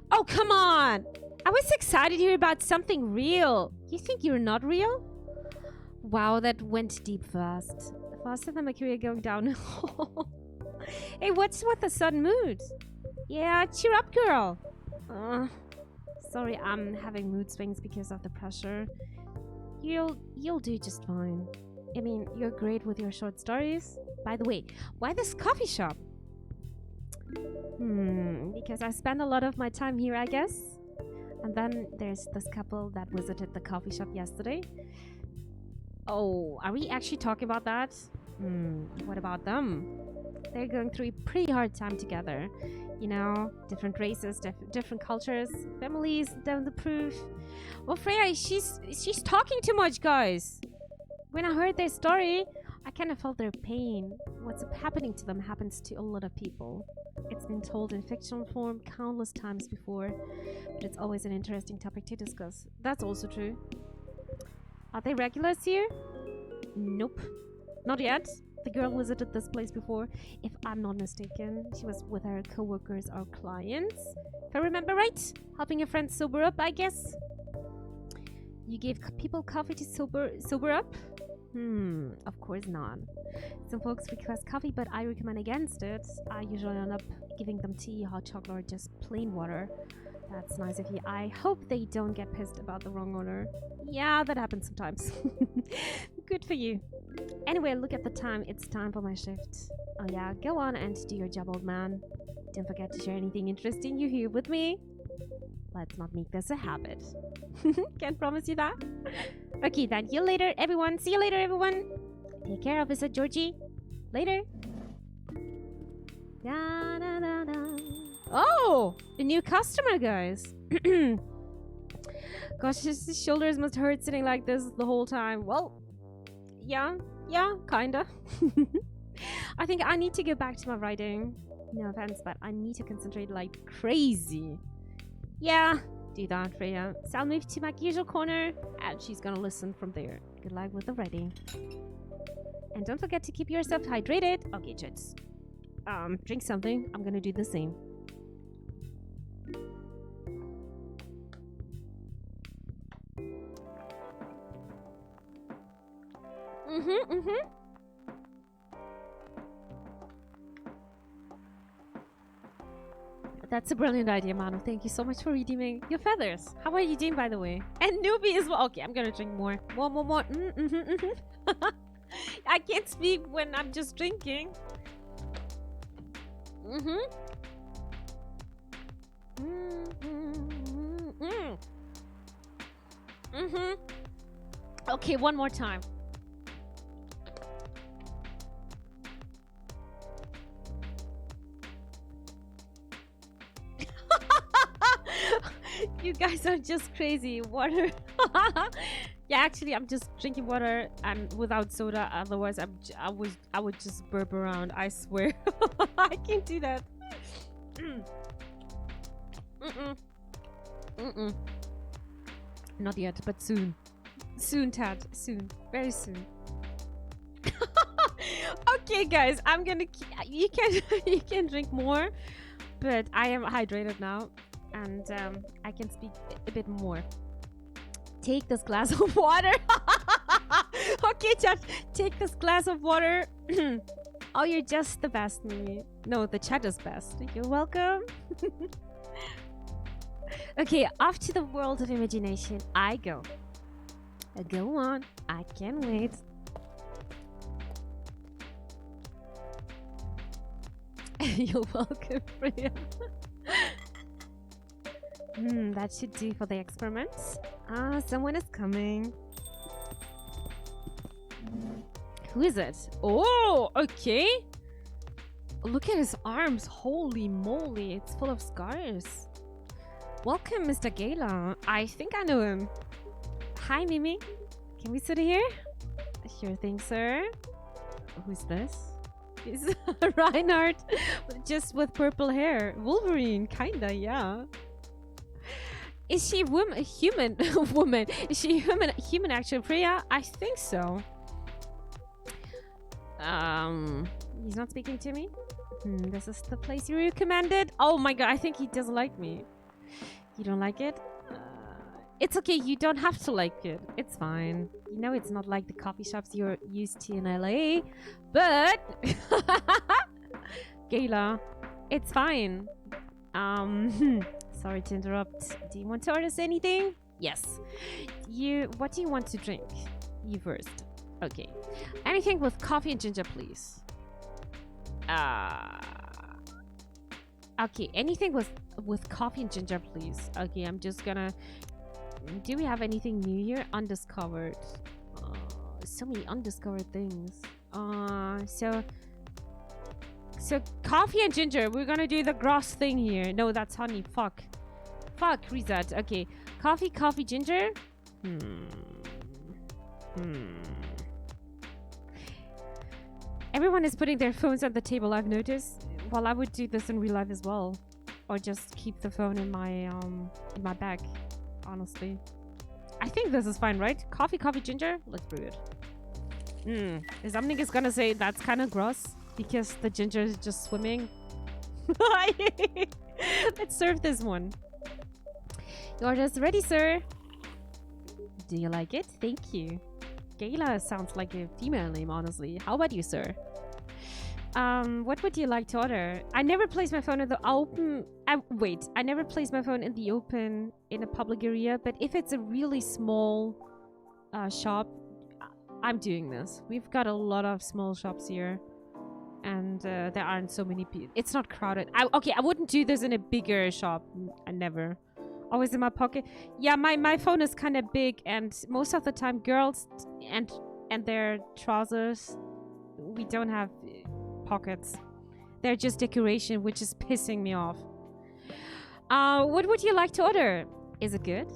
Oh, come on! I was excited to hear about something real. You think you're not real? Wow, that went deep fast. Faster than my career going downhill. Hey, what's with the sudden mood? Yeah, cheer up, girl. Sorry, I'm having mood swings because of the pressure. You'll do just fine. I mean, you're great with your short stories. By the way, why this coffee shop? Because I spend a lot of my time here, I guess. And then there's this couple that visited the coffee shop yesterday. Oh, are we actually talking about that? What about them? They're going through a pretty hard time together. You know, different races, different cultures, families, down the proof. Well, Freya, she's talking too much, guys. When I heard their story, I kind of felt their pain. What's happening to them happens to a lot of people. It's been told in fictional form countless times before, but it's always an interesting topic to discuss. That's also true. Are they regulars here? Nope. Not yet. The girl visited this place before. If I'm not mistaken, she was with her co-workers or clients. If I remember right, helping a friend sober up, I guess. You gave people coffee to sober up? Of course not. Some folks request coffee, but I recommend against it. I usually end up giving them tea, hot chocolate, or just plain water. That's nice of you. I hope they don't get pissed about the wrong order. Yeah, that happens sometimes. Good for you. Anyway, look at the time. It's time for my shift. Oh yeah, go on and do your job, old man. Don't forget to share anything interesting you hear with me. Let's not make this a habit. Can't promise you that. Okay, then. See you later, everyone. See you later, everyone. Take care, Officer Georgie. Later. Da, da, da, da. Oh, a new customer, guys. Gosh, his shoulders must hurt sitting like this the whole time. Well, yeah, kinda. I think I need to go back to my writing. No offense, but I need to concentrate like crazy. Yeah, do that, Freya. So I'll move to my usual corner, and she's gonna listen from there. Good luck with the writing. And don't forget to keep yourself hydrated. Okay, chits. Drink something. I'm gonna do the same. That's a brilliant idea, Manu. Thank you so much for redeeming your feathers. How are you doing, by the way? And newbie as well. Okay, I'm gonna drink more. More. I can't speak when I'm just drinking. Okay, one more time. You guys are just crazy. Water. Yeah, actually, I'm just drinking water and without soda. Otherwise, I would just burp around. I swear. I can't do that. Not yet, but soon. Soon, Tad. Soon. Very soon. Okay, guys. I'm gonna. You can drink more, but I am hydrated now. And I can speak a bit more. Take this glass of water. Okay, chat. Take this glass of water. Oh, you're just the best, Mimi. No, the chat is best. You're welcome. Okay, off to the world of imagination I go. Go on. I can't wait. You're welcome, Freya. That should do for the experiments. Someone is coming. Who is it? Oh, okay. Look at his arms. Holy moly, it's full of scars. Welcome, Mr. Gala. I think I know him. Hi, Mimi. Can we sit here? Sure thing, sir. Who's this? Is Reinhardt just with purple hair? Wolverine, kinda, yeah. Is she woman? Human woman? Is she human? Human actually, Priya? I think so. He's not speaking to me. This is the place you recommended. Oh my god, I think he doesn't like me. You don't like it? It's okay. You don't have to like it. It's fine. You know, it's not like the coffee shops you're used to in LA. But Gayla, it's fine. Sorry to interrupt. Do you want to order anything? Yes. What do you want to drink? You first. Okay. Anything with coffee and ginger, please. Okay. Anything with coffee and ginger, please. Okay. I'm just gonna. Do we have anything new here? Undiscovered. So many undiscovered things. So coffee and ginger. We're gonna do the gross thing here. No, that's honey. Fuck, reset. Okay. Coffee, ginger. Everyone is putting their phones on the table, I've noticed. Well, I would do this in real life as well. Or just keep the phone in my bag. Honestly, I think this is fine, right? Coffee, ginger. Let's brew it. Something is gonna say that's kind of gross because the ginger is just swimming. Let's serve this one. Your order is ready, sir. Do you like it? Thank you. Gayla sounds like a female name, honestly. How about you, sir? What would you like to order? I never place my phone in the open. I never place my phone in the open in a public area. But if it's a really small shop, I'm doing this. We've got a lot of small shops here, and there aren't so many people. It's not crowded. I wouldn't do this in a bigger shop. I never. Always in my pocket. Yeah, my phone is kind of big, and most of the time, girls and their trousers, we don't have pockets. They're just decoration, which is pissing me off. What would you like to order? Is it good?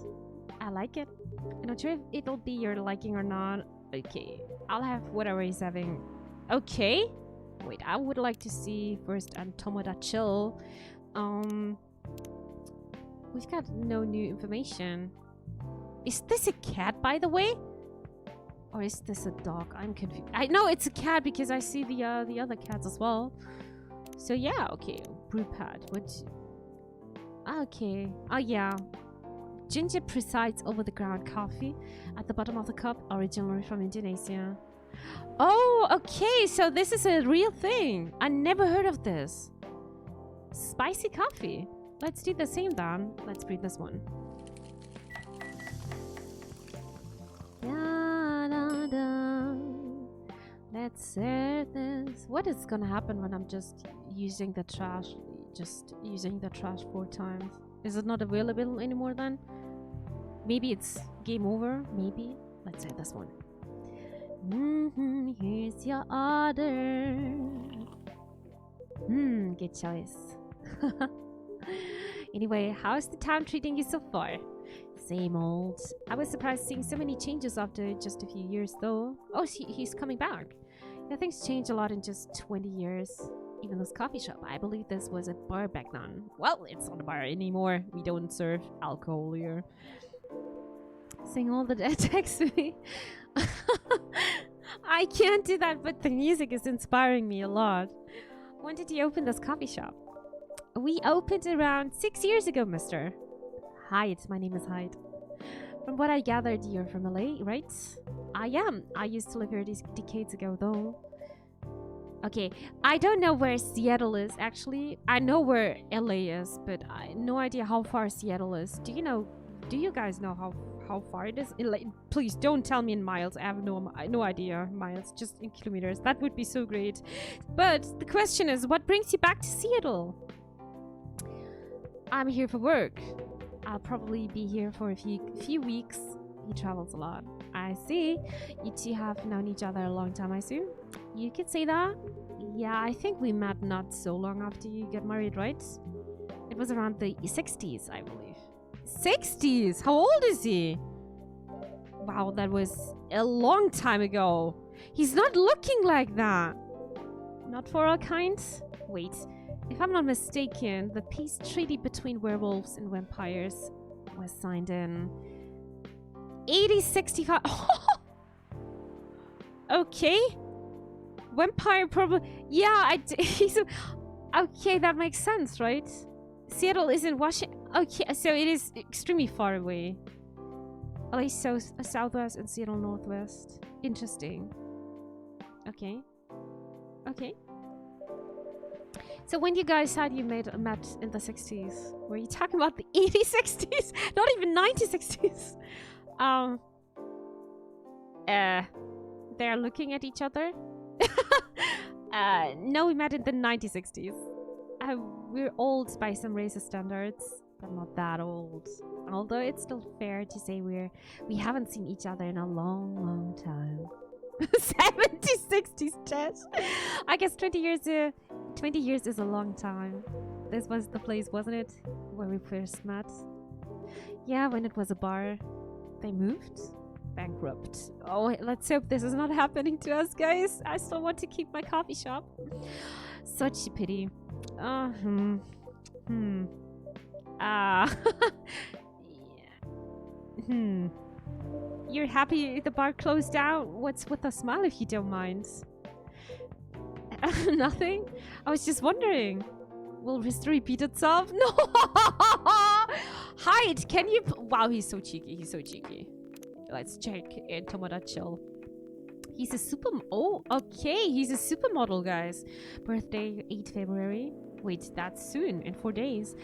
I like it. I'm not sure if it'll be your liking or not. Okay, I'll have whatever he's having. Okay. Wait, I would like to see first Tomoda Chill. We've got no new information. Is this a cat, by the way? Or is this a dog? I'm confused. I know it's a cat because I see the other cats as well. So yeah, okay. Brew pad. What? Okay. Oh yeah. Ginger presides over the ground coffee at the bottom of the cup, originally from Indonesia. Oh, okay. So this is a real thing. I never heard of this. Spicy coffee. Let's do the same then. Let's brew this one. Da, da, da. Let's serve this. What is gonna happen when I'm just using the trash? Just using the trash 4 times. Is it not available anymore then? Maybe it's game over. Maybe. Let's try this one. Here's your order. Good choice. Anyway, how's the town treating you so far? Same old. I was surprised seeing so many changes after just a few years though. Oh, he's coming back. Yeah, things changed a lot in just 20 years. Even this coffee shop, I believe this was a bar back then. Well, it's not a bar anymore. We don't serve alcohol here. Sing all the dead text me. I can't do that, but the music is inspiring me a lot. When did you open this coffee shop? We opened around 6 years ago, mister. Hyde, my name is Hyde. From what I gathered, you're from LA, right? I am. I used to live here decades ago, though. Okay, I don't know where Seattle is, actually. I know where LA is, but I have no idea how far Seattle is. Do you guys know how far it is? Please don't tell me in miles. I have no idea miles, just in kilometers. That would be so great. But the question is, what brings you back to Seattle? I'm here for work. I'll probably be here for a few weeks. He travels a lot. I see. You two have known each other a long time, I assume? You could say that. Yeah, I think we met not so long after you got married, right? It was around the 60s, I believe. 60s? How old is he? Wow, that was a long time ago. He's not looking like that. Not for all kinds? Wait, if I'm not mistaken, the peace treaty between werewolves and vampires was signed in 8065. Okay. Vampire probably. Yeah, he's. Okay, that makes sense, right? Seattle is in Washington. Okay, so it is extremely far away. LA southwest and Seattle northwest. Interesting. Okay. Okay. So when you guys said you met in the 60s, were you talking about the 80s, 60s? Not even 1960s. They're looking at each other. No, we met in the 1960s. We're old by some racist standards, but not that old. Although it's still fair to say we haven't seen each other in a long, long time. 70s, 60s, Tess. I guess 20 years is a long time. This was the place, wasn't it, where we first met? Yeah, when it was a bar. They moved? Bankrupt. Oh, let's hope this is not happening to us, guys. I still want to keep my coffee shop. Such a pity. You're happy the bar closed down? What's with the smile, if you don't mind? Nothing? I was just wondering. Will history repeat itself? No! Hide! Can you... Wow, he's so cheeky. He's so cheeky. Let's check in Tomodachi. He's a super... Oh, okay. He's a supermodel, guys. Birthday, 8 February. Wait, that's soon, in 4 days.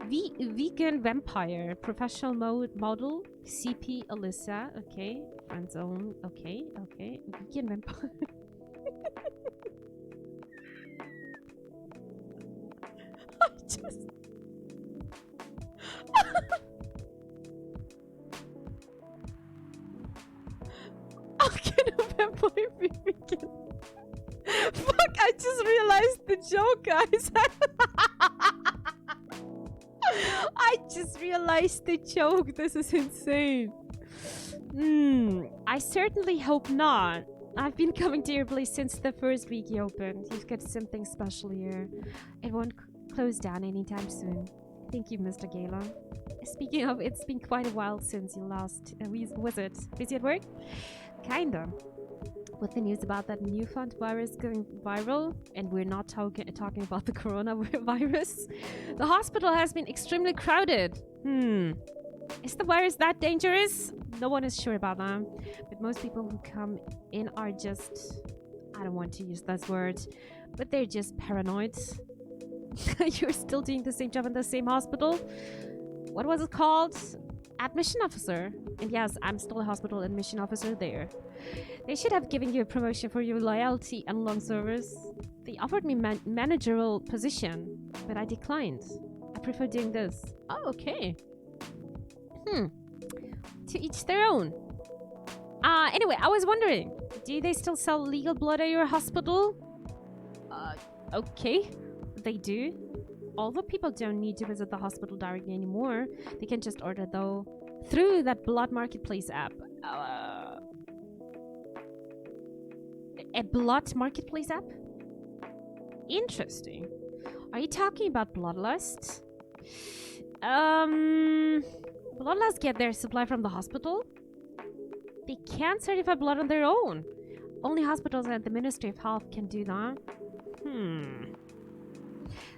Vegan vampire, professional model, CP Alyssa. Okay, friend zone. Okay, okay. Vegan vampire. I just... How can a vampire be vegan? Fuck, I just realized the joke, guys. I just realized the joke. This is insane. I certainly hope not. I've been coming to your place since the first week you opened. You've got something special here. It won't close down anytime soon. Thank you, Mr. Gala. Speaking of, it's been quite a while since you last visit. Busy at work? Kinda. With the news about that newfound virus going viral, and we're not talking about the coronavirus, the hospital has been extremely crowded. Is the virus that dangerous? No one is sure about that. But most people who come in are just... I don't want to use that word, but they're just paranoid. You're still doing the same job in the same hospital? What was it called? Admission officer. And yes, I'm still a hospital admission officer there. They should have given you a promotion for your loyalty and long service. They offered me managerial position, but I declined. I prefer doing this. Oh, okay. To each their own. Anyway, I was wondering, do they still sell legal blood at your hospital? Okay. They do. Although people don't need to visit the hospital directly anymore, they can just order though through that blood marketplace app. A blood marketplace app? Interesting. Are you talking about bloodlust? Bloodlust get their supply from the hospital? They can't certify blood on their own. Only hospitals and the Ministry of Health can do that.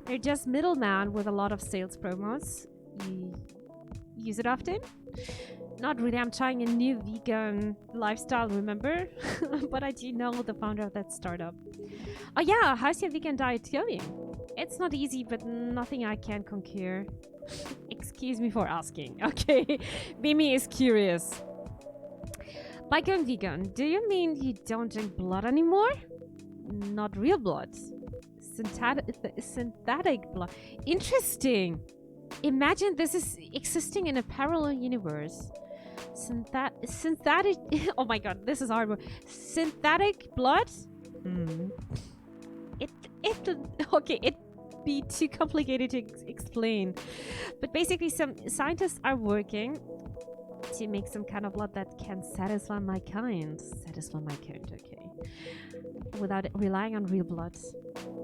They're just middleman with a lot of sales promos. You use it often? Not really, I'm trying a new vegan lifestyle, remember? But I do know the founder of that startup. Oh yeah, how's your vegan diet going? It's not easy, but nothing I can't conquer. Excuse me for asking. Okay, Mimi is curious. By going vegan, do you mean you don't drink blood anymore? Not real blood. Synthetic blood. Interesting. Imagine this is existing in a parallel universe. Synthetic. Oh my god, this is hard. Synthetic blood. Okay. It'd be too complicated to explain. But basically, some scientists are working to make some kind of blood that can satisfy my kind. Okay. without relying on real blood.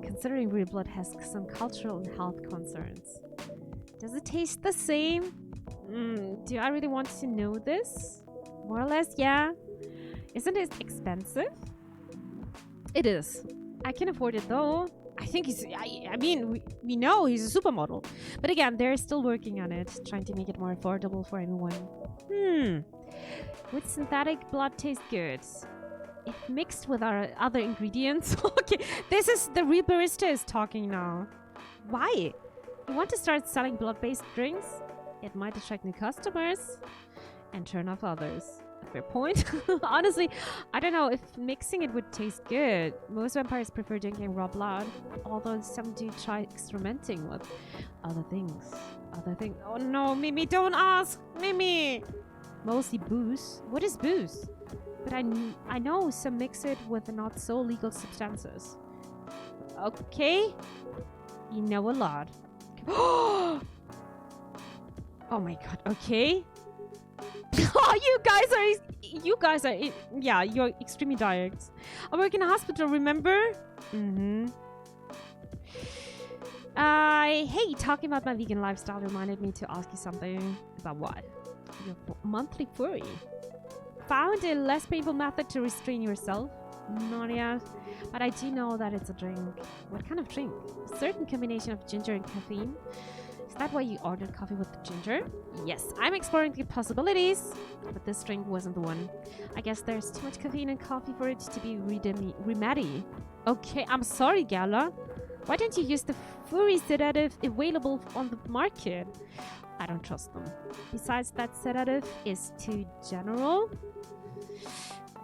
Considering real blood has some cultural and health concerns. Does it taste the same? Do I really want to know this? More or less, yeah. Isn't it expensive? It is. I can afford it though. I think we know he's a supermodel. But again, they're still working on it, trying to make it more affordable for everyone. Would synthetic blood taste good? If mixed with our other ingredients? Okay, this is the real barista is talking now. Why? You want to start selling blood-based drinks? It might attract new customers and turn off others. A fair point. Honestly, I don't know if mixing it would taste good. Most vampires prefer drinking raw blood, although some do try experimenting with other things. Oh no, Mimi, don't ask! Mimi! Mostly booze. What is booze? But I know some mix it with not so legal substances. Okay. You know a lot. Oh my god, okay. Oh, you guys are, yeah, you're extremely direct. I work in a hospital, remember? Hey, talking about my vegan lifestyle reminded me to ask you something. About what? Your monthly furry. Found a less painful method to restrain yourself? Not yet, but I do know that it's a drink. What kind of drink? A certain combination of ginger and caffeine. Is that why you ordered coffee with ginger? Yes, I'm exploring the possibilities, but this drink wasn't the one. I guess there's too much caffeine in coffee for it to be remedy. Okay, I'm sorry, Gala. Why don't you use the furry sedative available on the market? I don't trust them. Besides, that sedative is too general.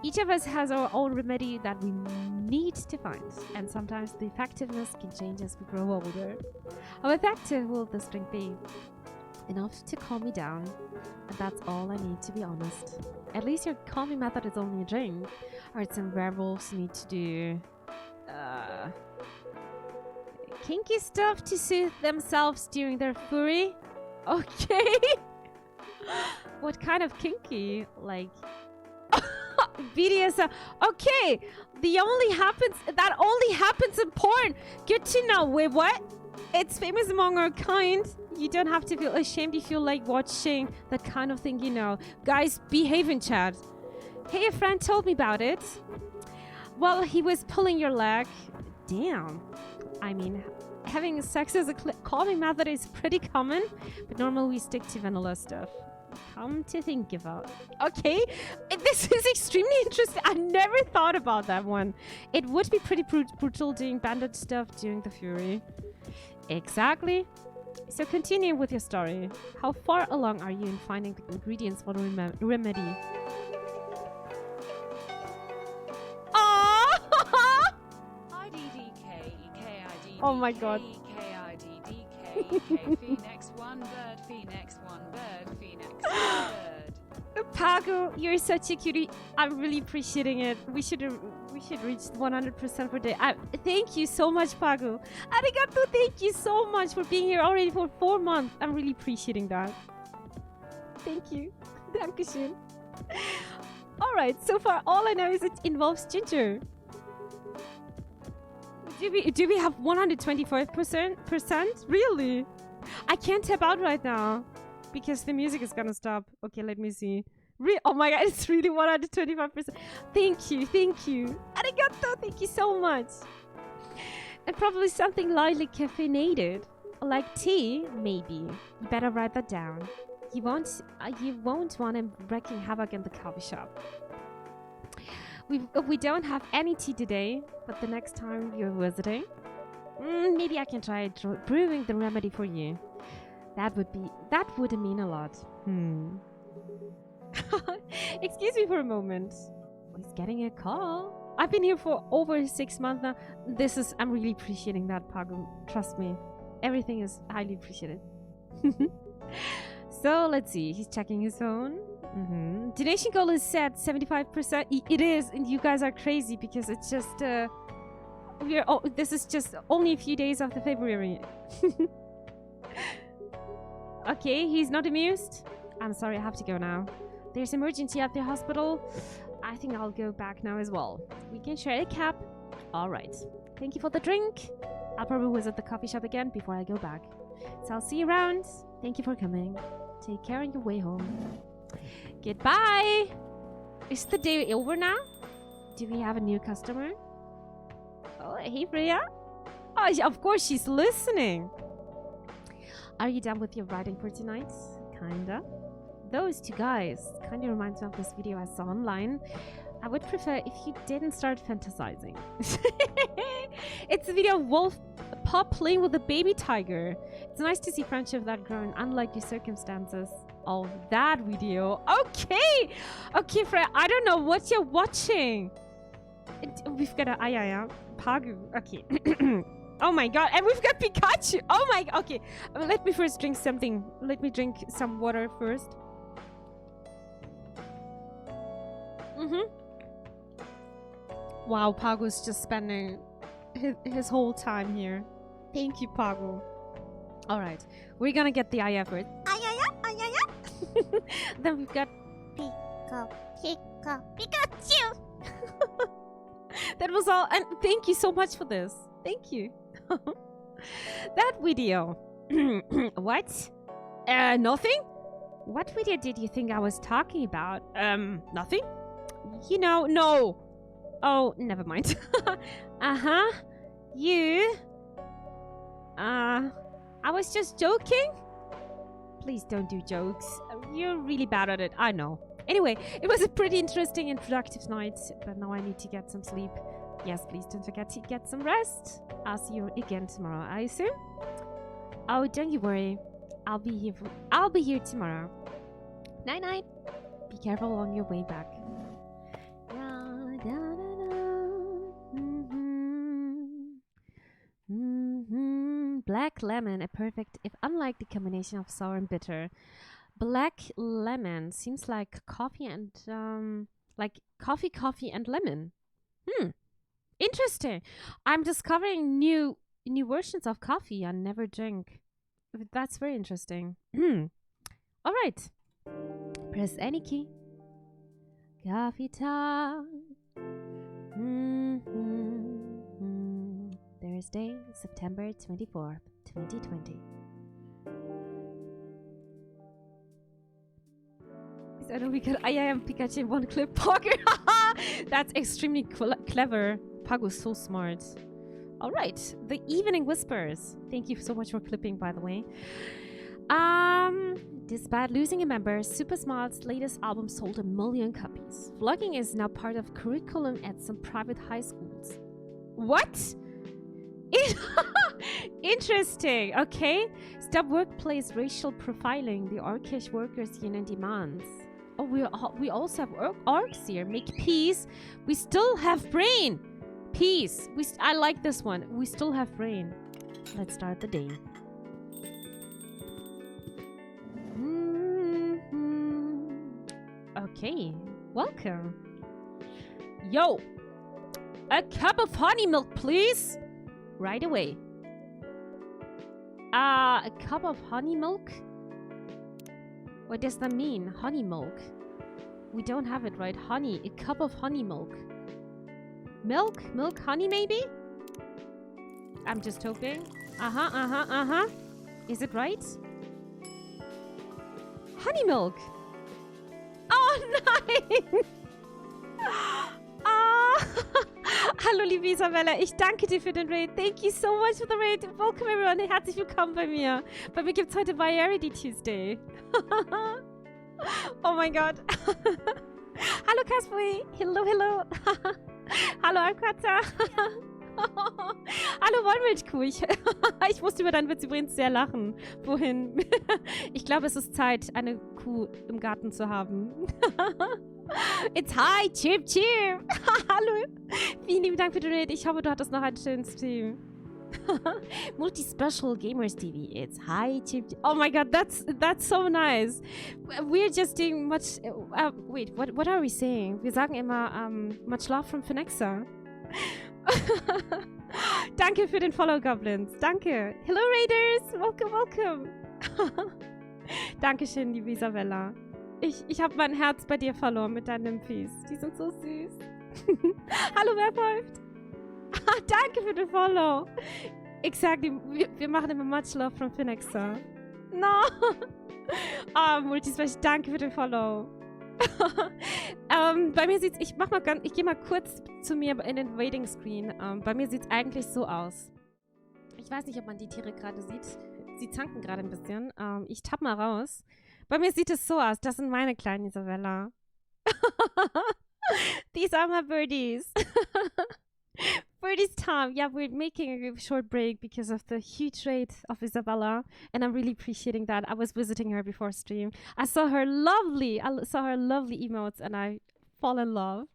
Each of us has our own remedy that we need to find, and sometimes the effectiveness can change as we grow older. How effective will this drink be? Enough to calm me down, and that's all I need, to be honest. At least your calming method is only a drink, or some werewolves need to do kinky stuff to soothe themselves during their fury. Okay. What kind of kinky? Like BDSM. Okay. That only happens in porn. Good to know. Wait, what? It's famous among our kind. You don't have to feel ashamed if you like watching that kind of thing, you know. Guys, behave in chat. Hey, a friend told me about it. Well, he was pulling your leg. Damn. I mean, having sex as a calming method is pretty common, but normally we stick to vanilla stuff. Come to think about. Okay, this is extremely interesting. I never thought about that one. It would be pretty brutal doing bandage stuff during the fury. Exactly. So continue with your story. How far along are you in finding the ingredients for the remedy? Oh my god. Phenex one bird, Phenex one bird, Phenex one bird. Pago, you're such a cutie. I'm really appreciating it. We should reach 100% per day. Thank you so much, Pago. Arigato, thank you so much for being here already for 4 months. I'm really appreciating that. Thank you. Dankeschön. Alright, so far all I know is it involves ginger. Do we have 125%? Really? I can't tap out right now because the music is gonna stop. Okay, let me see. Oh my god, it's really 125%. Thank you. Arigato, thank you so much. And probably something lightly caffeinated. Like tea, maybe. You better write that down. You won't want him wreaking havoc in the coffee shop. We don't have any tea today, but the next time you're visiting, maybe I can try brewing the remedy for you. That would mean a lot. Excuse me for a moment. He's getting a call. I've been here for over 6 months now. I'm really appreciating that, Pago. Trust me. Everything is highly appreciated. So let's see. He's checking his phone. Donation goal is set 75%. It is, and you guys are crazy because it's just this is just only a few days of the February. Okay, he's not amused. I'm sorry, I have to go now. There's emergency at the hospital. I think I'll go back now as well. We can share a cap. Alright. Thank you for the drink. I'll probably visit the coffee shop again before I go back. So I'll see you around. Thank you for coming. Take care on your way home. Goodbye! Is the day over now? Do we have a new customer? Oh, hey Freya. Oh, of course she's listening. Are you done with your writing for tonight? Kinda. Those two guys kinda reminds me of this video I saw online. I would prefer if you didn't start fantasizing. It's a video of Wolf Pup playing with a baby tiger. It's nice to see friendship that grow in unlikely circumstances. Oh, that video. Okay! Okay, Freya, I don't know what you're watching. We've got a Pagu. Okay. Oh my god, and we've got Pikachu. Oh my, okay. Let me first drink something. Let me drink some water first. Wow, Pagu's just spending his whole time here. Thank you, Pagu. Alright, we're gonna get the Aya first. Then we've got Pikachu. That was all, and thank you so much for this. Thank you. That video. What? Nothing? What video did you think I was talking about? Nothing? You know, no. Oh, never mind. Uh-huh. You? I was just joking? Please don't do jokes. You're really bad at it, I know. Anyway, it was a pretty interesting and productive night, but now I need to get some sleep. Yes, please don't forget to get some rest. I'll see you again tomorrow, I assume? Oh, don't you worry. I'll be here tomorrow. Night night. Be careful on your way back. Black lemon, a perfect, if unlikely combination of sour and bitter. Black lemon seems like coffee and like coffee and lemon. Interesting. I'm discovering new versions of coffee I never drink. That's very interesting. All right. Press any key. Coffee talk. Thursday, September 24th, 2020. I know we got I am Pikachu in one clip. Poker. That's extremely clever. Pagu's so smart. All right, the evening whispers. Thank you so much for clipping, by the way. Despite losing a member, Super Smart's latest album sold 1 million copies. Vlogging is now part of curriculum at some private high schools. What? Interesting. Okay. Stop workplace racial profiling. The Orcish Workers Union demands. Oh, we also have orcs here. Make peace. We still have brain. Peace. I like this one. We still have brain. Let's start the day. Okay. Welcome. Yo. A cup of honey milk, please. Right away. A cup of honey milk? What does that mean? Honey milk. We don't have it, right? Honey. A cup of honey milk. Milk? Milk, honey, maybe? I'm just hoping. Is it right? Honey milk. Oh, nein! Hallo, liebe Isabella. Ich danke dir für den Raid. Thank you so much for the raid. Welcome, everyone. Herzlich willkommen bei mir. Bei mir gibt es heute Variety Tuesday. Oh mein Gott. Hallo, Kasper. Hello, hello. Hallo, Alquata. Hallo, Wollmilchkuh. Ich musste über deinen Witz übrigens sehr lachen. Wohin? Ich glaube, es ist Zeit, eine Kuh im Garten zu haben. It's hi, Chip Chip. Hallo. Vielen lieben Dank für den Raid. Ich hoffe, du hattest noch einen schönen Stream. Multi-Special Gamers TV. It's hi, Chip Chip. Oh my god, that's so nice. We're just doing much... wait, what are we saying? Wir sagen immer, much love from Phenexa. Danke für den Follow, Goblins. Danke. Hello, Raiders. Welcome, welcome. Dankeschön, liebe Isabella. Ich habe mein Herz bei dir verloren mit deinen Nymphis. Die sind so süß. Hallo, wer folgt? Danke für den Follow. Exactly. Wir machen immer much love from Phenexa. No. Multispecial, danke für den Follow. Bei mir sieht's, ich gehe mal kurz zu mir in den Waiting Screen. Bei mir sieht's eigentlich so aus. Ich weiß nicht, ob man die Tiere gerade sieht. Sie zanken gerade ein bisschen. Ich tapp mal raus. Bei mir sieht es so aus. Das sind meine kleinen Isabella. These are my birdies. Birdies time. Yeah, we're making a short break because of the huge rate of Isabella. And I'm really appreciating that. I was visiting her before stream. I saw her lovely emotes and I fall in love.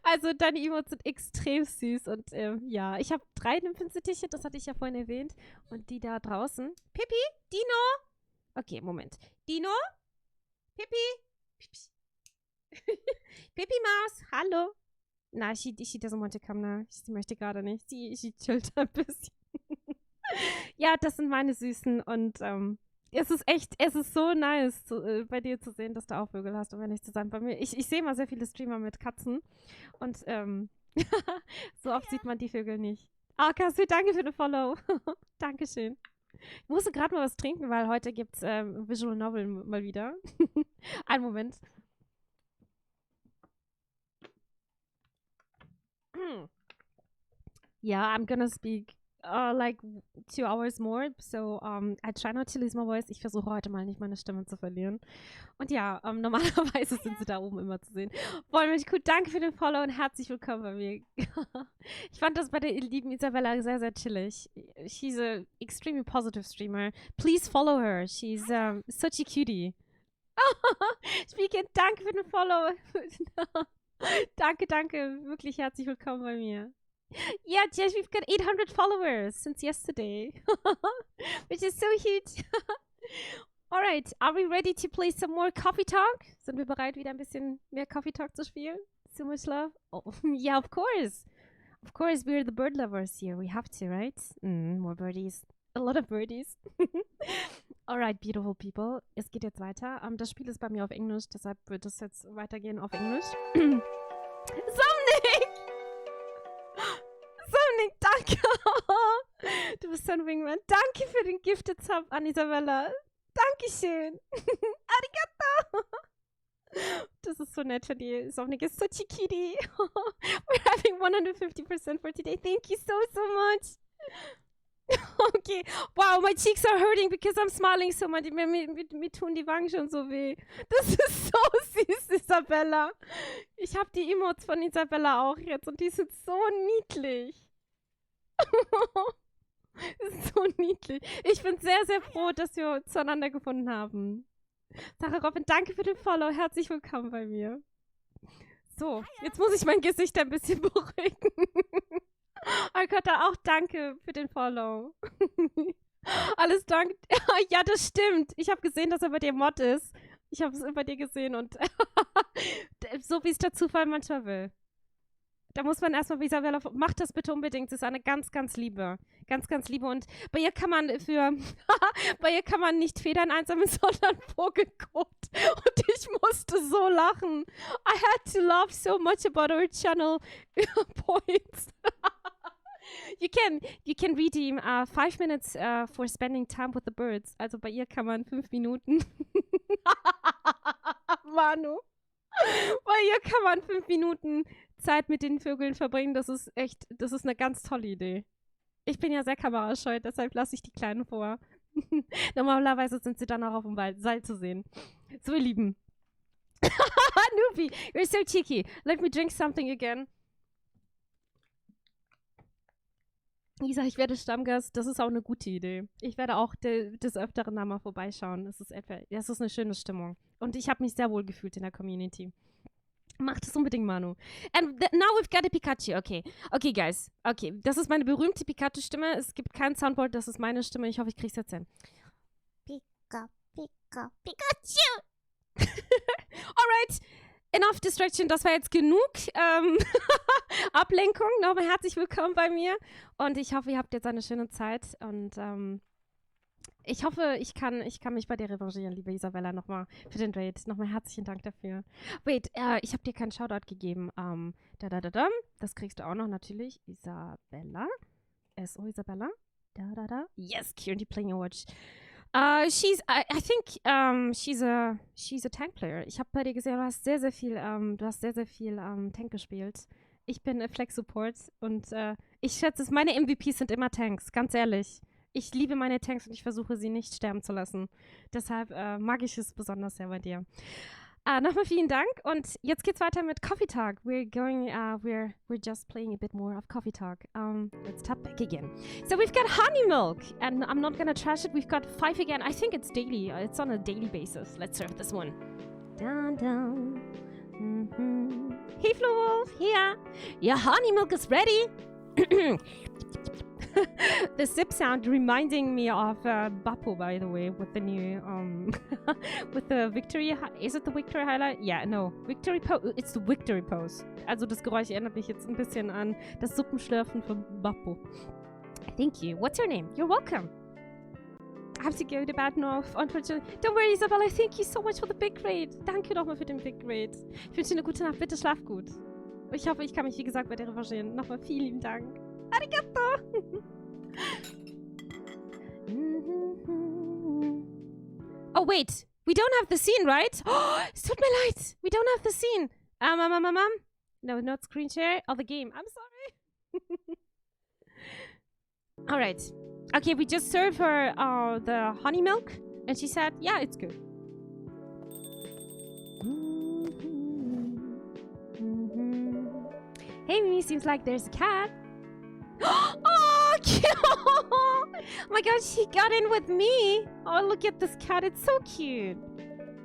Also deine Emotes sind extrem süß und ja, ich habe 3 Nymphensittiche, das hatte ich ja vorhin erwähnt. Und die da draußen. Pippi? Dino? Okay, Moment. Dino? Pippi? Pippi Maus, hallo? Na, she doesn't want to come now. Sie möchte gerade nicht. Sie chillt ein bisschen. Ja, das sind meine Süßen und es ist so nice, bei dir zu sehen, dass du auch Vögel hast, um ehrlich zu sein. Bei mir, ich sehe mal sehr viele Streamer mit Katzen und so oft sieht man die Vögel nicht. Kassu, danke für den Follow. Dankeschön. Ich musste gerade mal was trinken, weil heute gibt's Visual Novel mal wieder. Einen Moment. Yeah, I'm gonna speak like 2 hours more, so I try not to lose my voice. Ich versuche heute mal nicht meine Stimme zu verlieren. Und ja, normalerweise sind sie da oben immer zu sehen. Voll gut, danke für den Follow und herzlich willkommen bei mir. Ich fand das bei der lieben Isabella sehr, sehr chillig. She's a extremely positive streamer. Please follow her. She's such a cutie. Spielkind, danke für den Follow. Danke. Wirklich herzlich willkommen bei mir. Yeah, Jess, we've got 800 followers since yesterday. Which is so huge. Alright, are we ready to play some more Coffee Talk? Sind wir bereit, wieder ein bisschen mehr Coffee Talk zu spielen? So much love? Oh, yeah, of course. Of course, we're the bird lovers here. We have to, right? More birdies. A lot of birdies. Alright, beautiful people. Es geht jetzt weiter. Das Spiel ist bei mir auf Englisch, deshalb wird es jetzt weitergehen auf Englisch. Somnick! Somnick, danke! Du bist so ein Wingman. Danke für den Gifted Sub an Isabella. Dankeschön. Arigato! Das ist so nett für die. Somnick is such a kitty. We're having 150% for today. Thank you so much. Okay. Wow, my cheeks are hurting because I'm smiling so much. Mir tun die Wangen schon so weh. Das ist so süß, Isabella. Ich habe die Emotes von Isabella auch jetzt und die sind so niedlich. Das ist so niedlich. Ich bin sehr, sehr froh, dass wir zueinander gefunden haben. Sarah Robin, danke für den Follow. Herzlich willkommen bei mir. So, jetzt muss ich mein Gesicht ein bisschen beruhigen. Alcata, auch danke für den Follow. Alles danke. Ja, das stimmt. Ich habe gesehen, dass er bei dir Mod ist. Ich habe es bei dir gesehen und so wie es der Zufall manchmal will. Da muss man erstmal, wie Isabella, macht das bitte unbedingt. Sie ist eine ganz, ganz liebe. Ganz, ganz liebe. Und bei ihr kann man bei ihr kann man nicht Federn einsammeln, sondern Vogelkot. Und ich musste so lachen. I had to laugh so much about our channel points. You can redeem 5 minutes for spending time with the birds. Also bei ihr kann man 5 Minuten. Manu. Bei ihr kann man 5 Minuten Zeit mit den Vögeln verbringen. Das ist eine ganz tolle Idee. Ich bin ja sehr kamerascheu, deshalb lasse ich die Kleinen vor. Normalerweise sind sie dann auch auf dem Seil zu sehen. So, ihr Lieben. Nubi, you're so cheeky. Let me drink something again. Isa, ich werde Stammgast. Das ist auch eine gute Idee. Ich werde auch des Öfteren da mal vorbeischauen. Das ist eine schöne Stimmung. Und ich habe mich sehr wohl gefühlt in der Community. Macht es unbedingt, Manu. And now we've got a Pikachu. Okay. Okay, guys. Okay, das ist meine berühmte Pikachu-Stimme. Es gibt kein Soundboard, das ist meine Stimme. Ich hoffe, ich krieg's jetzt hin. Pika, Pika, Pikachu! Alright. Enough distraction. Das war jetzt genug Ablenkung. Nochmal herzlich willkommen bei mir. Und ich hoffe, ihr habt jetzt eine schöne Zeit. Und Ich hoffe, ich kann mich bei dir revanchieren, liebe Isabella, nochmal für den Raid. Nochmal herzlichen Dank dafür. Wait, ich habe dir keinen Shoutout gegeben. Das kriegst du auch noch natürlich. Isabella. S.O. Isabella. Yes, currently playing a watch. I think she's a Tank Player. Ich habe bei dir gesehen, du hast sehr, sehr viel Tank gespielt. Ich bin Flex Support und ich schätze es, meine MVPs sind immer Tanks, ganz ehrlich. Ich liebe meine Tanks und ich versuche sie nicht sterben zu lassen. Deshalb mag ich es besonders sehr bei dir. Nochmal vielen Dank und jetzt geht's weiter mit Coffee Talk. We're just playing a bit more of Coffee Talk. Let's tap back again. So we've got honey milk and I'm not gonna trash it. We've got 5 again. I think it's daily. It's on a daily basis. Let's serve this one. Down, down. Hey Flo Wolf, here. Your honey milk is ready. The sip sound reminding me of Bappo, by the way, with the new with the victory. Is it the victory highlight? Yeah, no, victory pose. It's the victory pose. Also das Geräusch erinnert mich jetzt ein bisschen an das Suppenschlürfen von Bappo. Thank you. What's your name? You're welcome. I have to go to bed now, unfortunately. Don't worry, Isabella. Thank you so much for the big raid. Danke nochmal für den big raid. Ich wünsche dir eine gute Nacht. Bitte schlaf gut. Ich hoffe, ich kann mich, wie gesagt, bei dir revanchieren. Nochmal vielen lieben Dank. Arigato! Oh, wait. We don't have the scene, right? Oh, es tut mir leid. We don't have the scene. No, not screen share of the game. I'm sorry. All right. Okay, we just served her the honey milk, and she said, yeah, it's good. Hey, Mimi, seems like there's a cat. Oh, cute! Oh my god, she got in with me. Oh, look at this cat. It's so cute.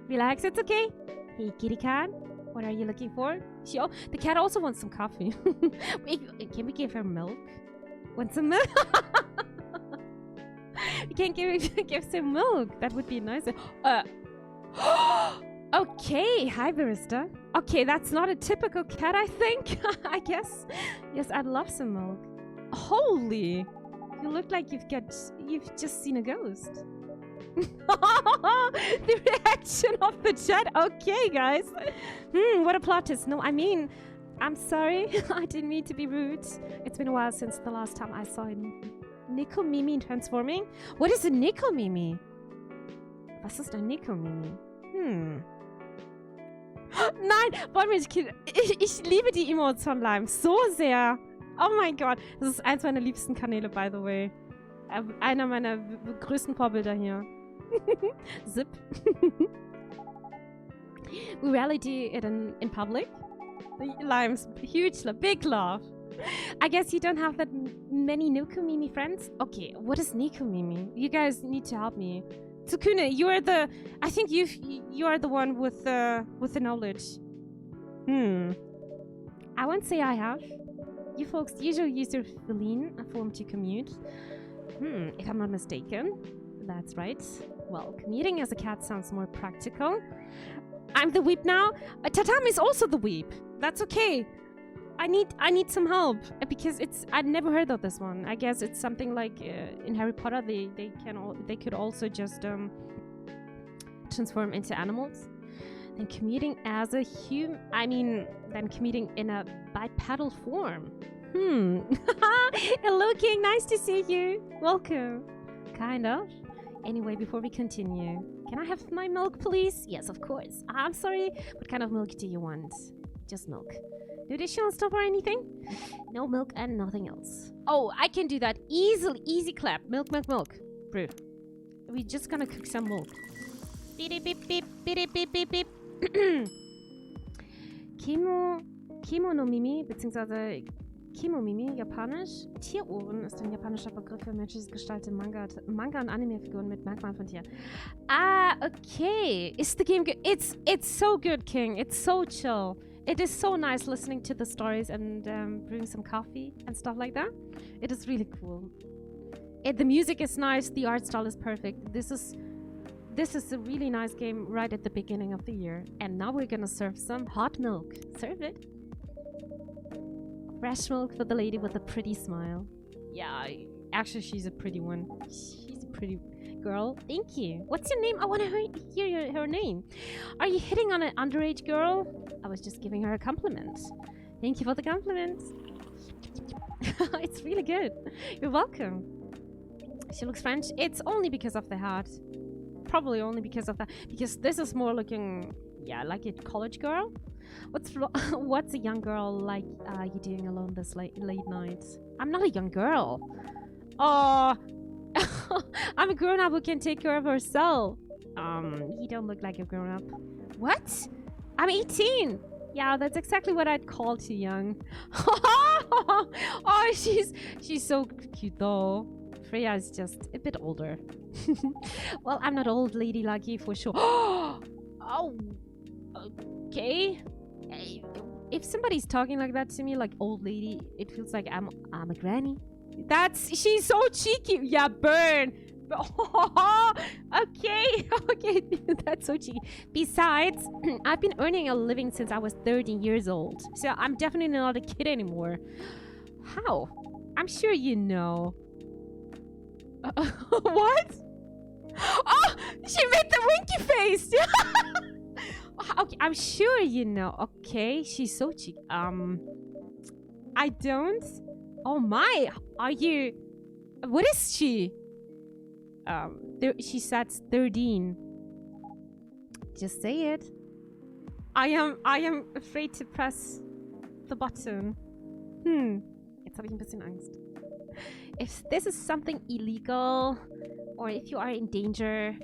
Relax, it's okay. Hey, kitty cat. What are you looking for? The cat also wants some coffee. Wait, can we give her milk? Want some milk? We can't give some milk. That would be nice. Okay, hi barista. Okay, that's not a typical cat, I think. I guess. Yes, I'd love some milk. Holy! You look like you've just seen a ghost. The reaction of the chat. Okay, guys. What a plot twist. No, I mean, I'm sorry. I didn't mean to be rude. It's been a while since the last time I saw Nico Mimi transforming. What is a Nico Mimi? Was ist ein Nico Mimi? Nein, wollen wir nicht killen. Ich liebe die Emotes von Lime so sehr. Oh mein Gott. Das ist eins meiner liebsten Kanäle, by the way. Einer meiner größten Vorbilder hier. Zip. We rarely do it in public. Lime's huge, big love. I guess you don't have that many Nico-Mimi friends? Okay, what is Nico-Mimi? You guys need to help me. Tsukune, I think you are the one with the knowledge. I won't say I have. You folks usually use your feline form to commute. If I'm not mistaken. That's right. Well, commuting as a cat sounds more practical. I'm the weep now. Tatami is also the weep. That's okay. I need some help because I'd never heard of this one. I guess it's something like in Harry Potter they could also just transform into animals. Then commuting as a then commuting in a bipedal form. Hello, King. Nice to see you. Welcome. Kind of. Anyway, before we continue, can I have my milk, please? Yes, of course. I'm sorry. What kind of milk do you want? Just milk. No additional stuff or anything? No milk and nothing else. Oh, I can do that easily. Easy clap. Milk, milk, milk. Brew. We're just gonna cook some milk. Beep, beep, beep, beep, beep, beep, beep. Kimo no Mimi, beziehungsweise Kimo-Mimi, japanisch. Tierohren ist ein japanischer Begriff für menschliche Gestalt in Manga und Anime-Figuren mit Merkmalen von Tieren. Ah, okay. Is the game good? It's so good, King. It's so chill. It is so nice listening to the stories and brewing some coffee and stuff like that. It is really cool. The music is nice. The art style is perfect. This is a really nice game right at the beginning of the year. And now we're gonna serve some hot milk. Serve it. Fresh milk for the lady with a pretty smile. Yeah, actually she's a pretty one. She's a pretty girl. Thank you. What's your name? I want to hear her name. Are you hitting on an underage girl? I was just giving her a compliment. Thank you for the compliment. It's really good. You're welcome. She looks French. It's only because of the hat. Probably only because of that. Because this is more looking, yeah, like a college girl. What's a young girl like you doing alone this late night? I'm not a young girl. Oh, I'm a grown up who can take care of herself. You don't look like a grown up. What? I'm 18. Yeah, that's exactly what I'd call too young. Oh, she's so cute though. Freya is just a bit older. Well, I'm not old lady lucky for sure. Oh, okay. If somebody's talking like that to me, like old lady, it feels like I'm a granny. She's so cheeky. Yeah, burn. Okay, okay, that's so cheeky. Besides, I've been earning a living since I was 13 years old, so I'm definitely not a kid anymore. How? I'm sure you know. What? Oh, she made the winky face. Okay, I'm sure you know. Okay, she's so cheeky. I don't. Oh my, are you? What is she? She said 13. Just say it. I am afraid to press the button. Jetzt habe ich ein bisschen Angst. If this is something illegal, or if you are in danger,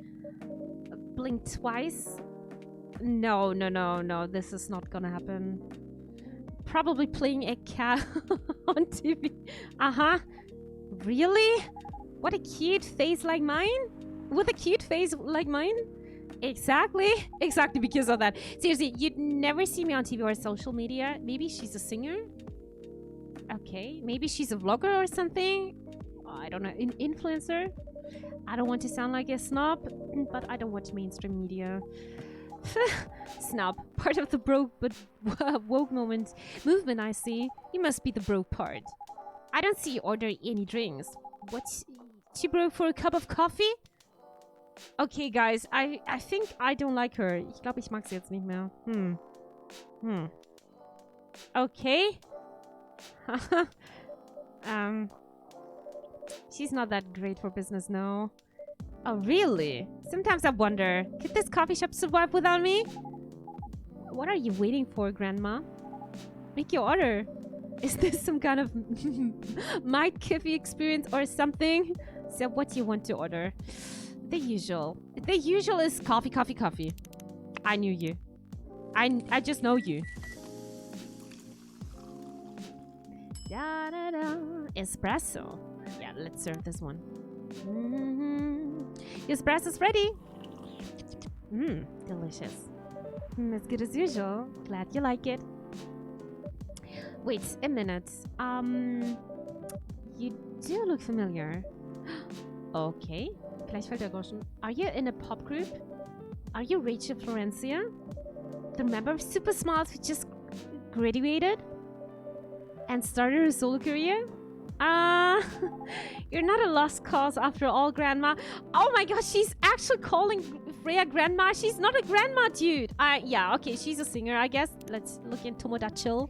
blink twice. No, this is not gonna happen. Probably playing a cat on TV. Really? What a cute face like mine? With a cute face like mine? Exactly because of that. Seriously, you'd never see me on TV or social media. Maybe she's a singer? Okay, maybe she's a vlogger or something? I don't know, an influencer? I don't want to sound like a snob, but I don't watch mainstream media. Snob, part of the broke but woke movement, I see. You must be the broke part. I don't see you order any drinks. What? She broke for a cup of coffee? Okay, guys, I think I don't like her. Ich glaube, ich mag sie jetzt nicht mehr. Okay. She's not that great for business, no. Oh, really? Sometimes I wonder, could this coffee shop survive without me? What are you waiting for, Grandma? Make your order. Is this some kind of my coffee experience or something? So what do you want to order? The usual. The usual is coffee, coffee, coffee. I knew you. I just know you. Da, da, da. Espresso. Yeah, let's serve this one. Espresso's ready. Delicious. As good as usual. Glad you like it. Wait a minute. You do look familiar. Okay. Gleich fällt der Groschen. Are you in a pop group? Are you Rachel Florencia? The member of Super Smiles who just graduated? And started a solo career? You're not a lost cause after all, Grandma. Oh my gosh, she's actually calling Freya Grandma. She's not a grandma, dude. Yeah, okay, she's a singer, I guess. Let's look in Tomodachi.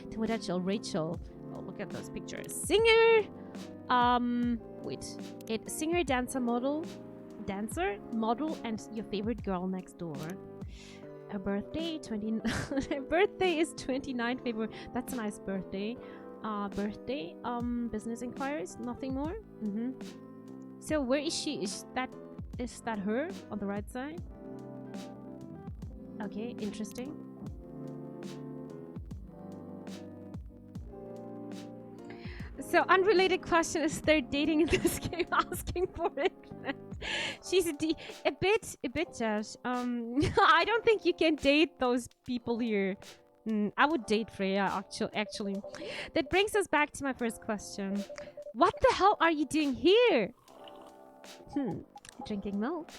Tomodachi, Rachel. Oh, look at those pictures. Singer. Wait. Singer, dancer, model, and your favorite girl next door. Her birthday, her birthday is 29th February. That's a nice birthday. Business inquiries, nothing more. So where is she? Is that her on the right side? Okay, interesting. So unrelated question: is there dating in this game? Asking for it. She's a bit Josh. I don't think you can date those people here. I would date Freya, actually. That brings us back to my first question. What the hell are you doing here? Drinking milk.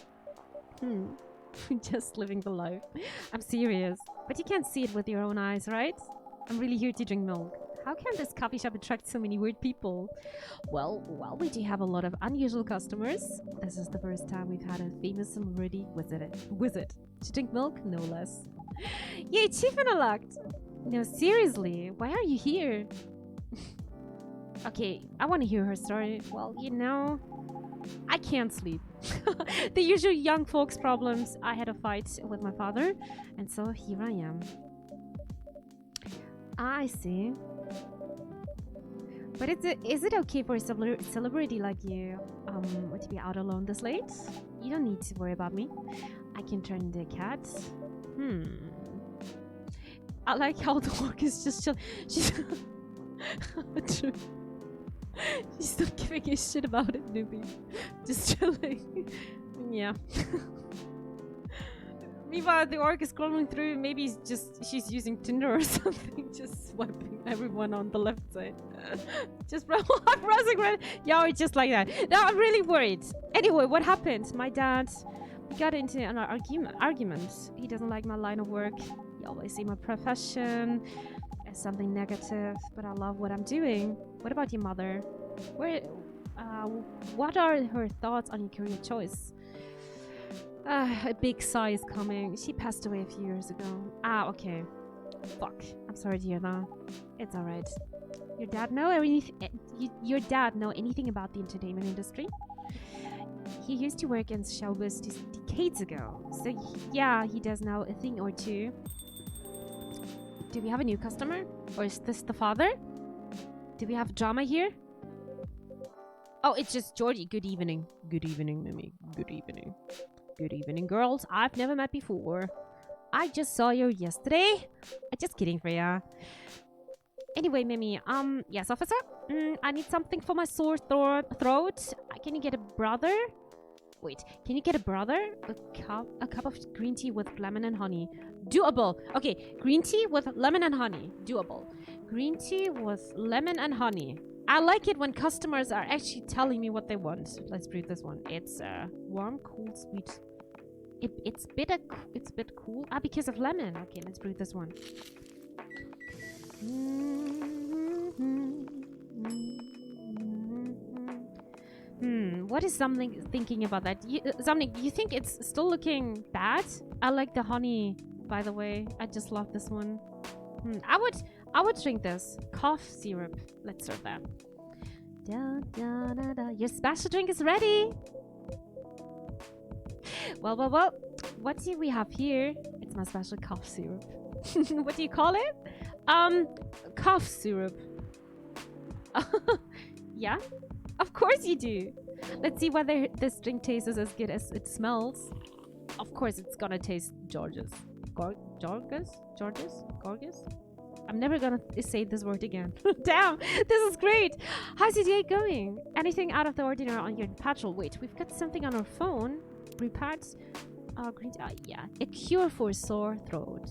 Just living the life. I'm serious. But you can't see it with your own eyes, right? I'm really here to drink milk. How can this coffee shop attract so many weird people? Well, we do have a lot of unusual customers. This is the first time we've had a famous celebrity visit to drink milk, no less. Yay, achievement unlocked! No, seriously, why are you here? Okay, I want to hear her story. Well, you know, I can't sleep. The usual young folks problems. I had a fight with my father, and so here I am. I see. But is it okay for a celebrity like you to be out alone this late? You don't need to worry about me. I can turn into a cat. I like how the orc is just chill. She's true. She's not giving a shit about it, newbie. Just chilling. Yeah. Meanwhile, the orc is scrolling through. Maybe she's using Tinder or something. Just swiping everyone on the left side. Just browsing right. Yeah, it's just like that. No, I'm really worried. Anyway, what happened? My dad, we got into an argument. He doesn't like my line of work. He always see my profession as something negative, but I love what I'm doing. What about your mother? What are her thoughts on your career choice? A big sigh is coming. She passed away a few years ago. Okay. Fuck. I'm sorry to hear that. It's alright. Your dad know anything about the entertainment industry? He used to work in showbiz decades ago. So yeah, he does know a thing or two. Do we have a new customer? Or is this the father? Do we have drama here? Oh, it's just Georgie. Good evening. Good evening, Mimi. Good evening. Good evening, girls. I've never met before. I just saw you yesterday. Just kidding, Freya. Anyway, Mimi, yes, officer? I need something for my sore throat. Can you get a brother? Wait, can you get a brother? A cup of green tea with lemon and honey. Doable. Okay, green tea with lemon and honey. Doable. Green tea with lemon and honey. I like it when customers are actually telling me what they want. Let's brew this one. It's warm, cool, sweet. It's a bit cool. Because of lemon. Okay, let's brew this one. What is something thinking about that? Something, you think it's still looking bad? I like the honey, by the way. I just love this one. I would drink this. Cough syrup. Let's serve that. Da, da, da, da. Your special drink is ready. Well. What do we have here? It's my special cough syrup. What do you call it? Cough syrup. Yeah? Of course you do. Let's see whether this drink tastes as good as it smells. Of course it's gonna taste George's. Gorgeous? I'm never gonna say this word again. Damn, this is great. How's your day going? Anything out of the ordinary on your patrol? Wait, we've got something on our phone. Brew pads. Green tea. Yeah. A cure for sore throat.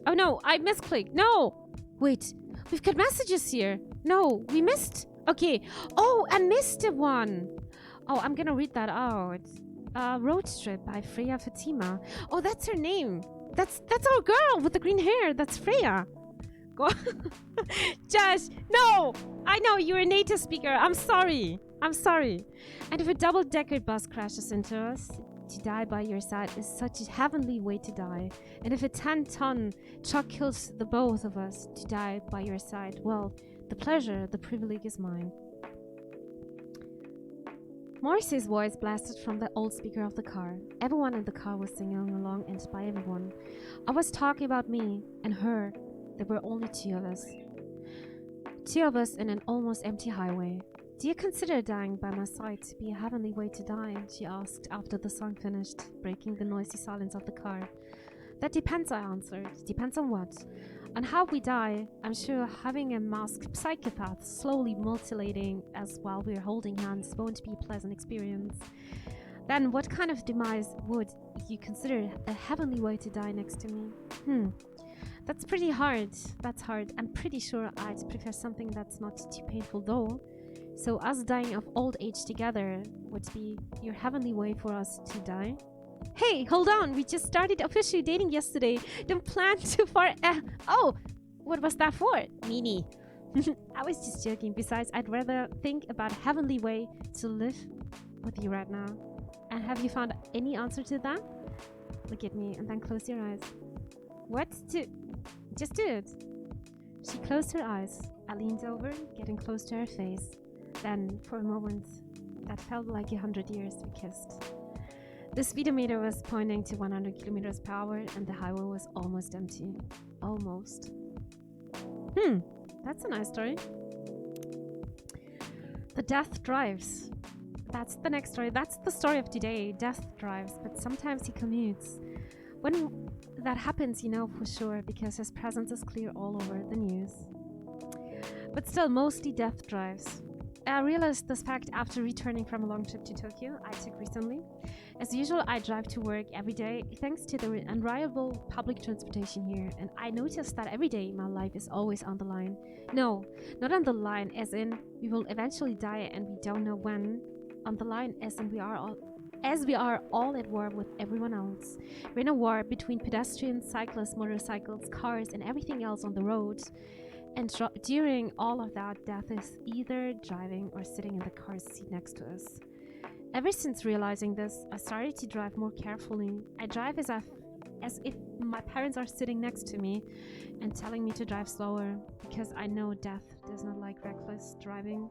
Oh no, I misclicked. No! Wait, we've got messages here. No, we missed. Okay. Oh, I missed one. Oh, I'm gonna read that out. Road Trip by Freya Fatima. Oh, that's her name. That's our girl with the green hair. That's Freya. Go Josh, no! I know, you're a native speaker. I'm sorry. And if a double-decker bus crashes into us, to die by your side is such a heavenly way to die. And if a 10-ton truck kills the both of us, to die by your side, well, the pleasure, the privilege is mine. Morrissey's voice blasted from the old speaker of the car. Everyone in the car was singing along, and by everyone, I was talking about me and her. There were only two of us. Two of us in an almost empty highway. Do you consider dying by my side to be a heavenly way to die? She asked after the song finished, breaking the noisy silence of the car. That depends, I answered. Depends on what? On how we die. I'm sure having a masked psychopath slowly mutilating us while we're holding hands won't be a pleasant experience. Then what kind of demise would you consider a heavenly way to die next to me? That's pretty hard. That's hard. I'm pretty sure I'd prefer something that's not too painful though. So us dying of old age together would be your heavenly way for us to die? Hey, hold on. We just started officially dating yesterday. Don't plan too far. Oh, what was that for? Meanie. I was just joking. Besides, I'd rather think about a heavenly way to live with you right now. And have you found any answer to that? Look at me and then close your eyes. What to... Just do it. She closed her eyes. I leaned over, getting close to her face. Then, for a moment, that felt like 100 years we kissed. The speedometer was pointing to 100 kilometers per hour and the highway was almost empty. Almost. That's a nice story. The death drives. That's the next story. That's the story of today. Death drives, but sometimes he commutes. When that happens, you know for sure, because his presence is clear all over the news. But still, mostly death drives. I realized this fact after returning from a long trip to Tokyo I took recently. As usual, I drive to work every day thanks to the unreliable public transportation here, and I noticed that every day my life is always on the line. No, not on the line as in we will eventually die and we don't know when. On the line as in we are all at war with everyone else. We're in a war between pedestrians, cyclists, motorcycles, cars, and everything else on the road. And during all of that, death is either driving or sitting in the car seat next to us. Ever since realizing this, I started to drive more carefully. I drive as if my parents are sitting next to me and telling me to drive slower, because I know death does not like reckless driving,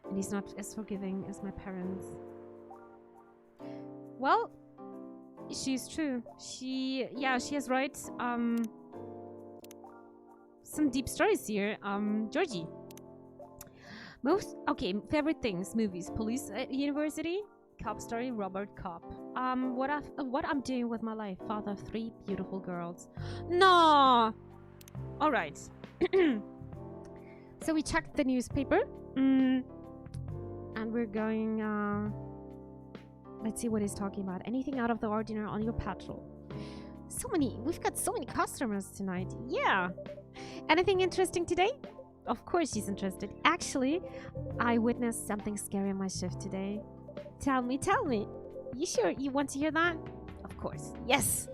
and he's not as forgiving as my parents. Well, she's true. She has right. Some deep stories here. Georgie. Favorite things: movies, police, university, cop story, Robert Cop. What I'm doing with my life: father of 3 beautiful girls. No. All right. So we checked the newspaper, and we're going. Let's see what he's talking about. Anything out of the ordinary on your patrol? We've got so many customers tonight. Yeah. Anything interesting today? Of course she's interested. Actually, I witnessed something scary on my shift today. Tell me. You sure you want to hear that? Of course. Yes.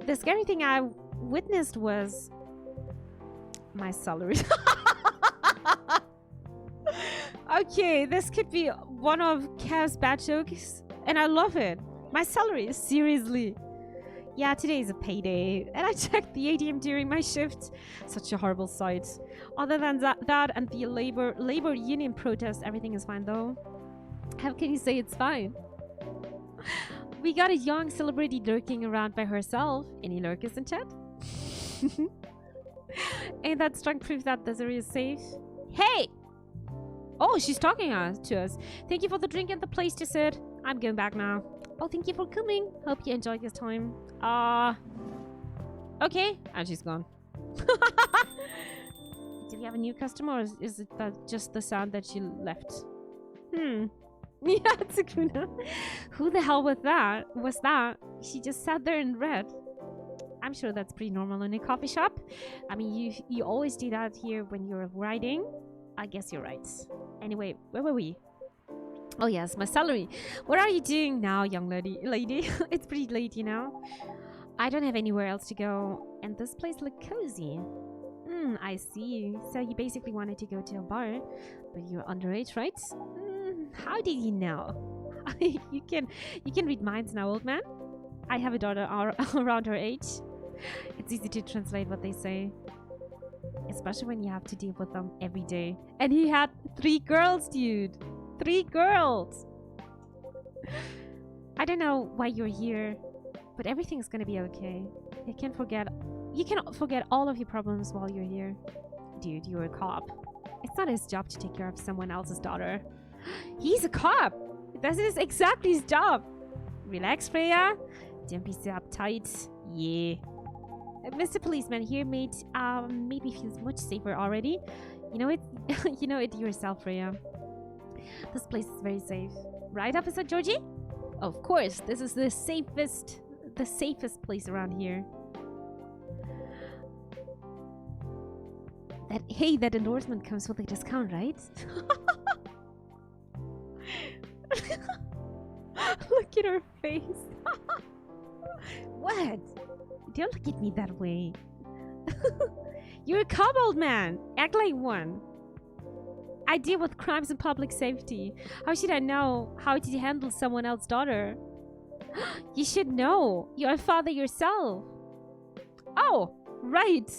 The scary thing I witnessed was my salary. Okay, this could be one of Kev's bad jokes, and I love it. My salary, seriously. Yeah, today is a payday, and I checked the ATM during my shift. Such a horrible sight. Other than that and the labor union protest, everything is fine though. How can you say it's fine? We got a young celebrity lurking around by herself. Any lurkers in chat? Ain't that strong proof that Desiree is safe? Hey! Oh, she's talking to us. Thank you for the drink and the place to sit. I'm going back now. Oh, thank you for coming. Hope you enjoyed your time. Okay. And she's gone. Did we have a new customer, or is it just the sound that she left? Yeah, Tsukuna. Who the hell was that? She just sat there and read. I'm sure that's pretty normal in a coffee shop. I mean, you always do that here when you're writing. I guess you're right. Anyway, where were we? Oh yes, my salary. What are you doing now, young lady? It's pretty late, you know. I don't have anywhere else to go, and this place looks cozy. I see. So you basically wanted to go to a bar, but you're underage, right? How did you know? You can read minds now, old man. I have a daughter around her age. It's easy to translate what they say, especially when you have to deal with them every day. And he had 3 girls, dude. 3 girls. I don't know why you're here, but everything's gonna be okay. You can forget all of your problems while you're here. Dude, you're a cop. It's not his job to take care of someone else's daughter. He's a cop. That is exactly his job. Relax, Freya. Don't be so uptight. Yeah. Mr. Policeman here made me feel much safer already. You know it yourself, Freya. This place is very safe. Right, Officer Georgie? Of course, this is the safest place around here. That endorsement comes with a discount, right? Look Look at her face. What? Don't look at me that way. You're a kobold man. Act like one. I deal with crimes and public safety. How should I know how to handle someone else's daughter? You should know. You're a father yourself. Oh, right.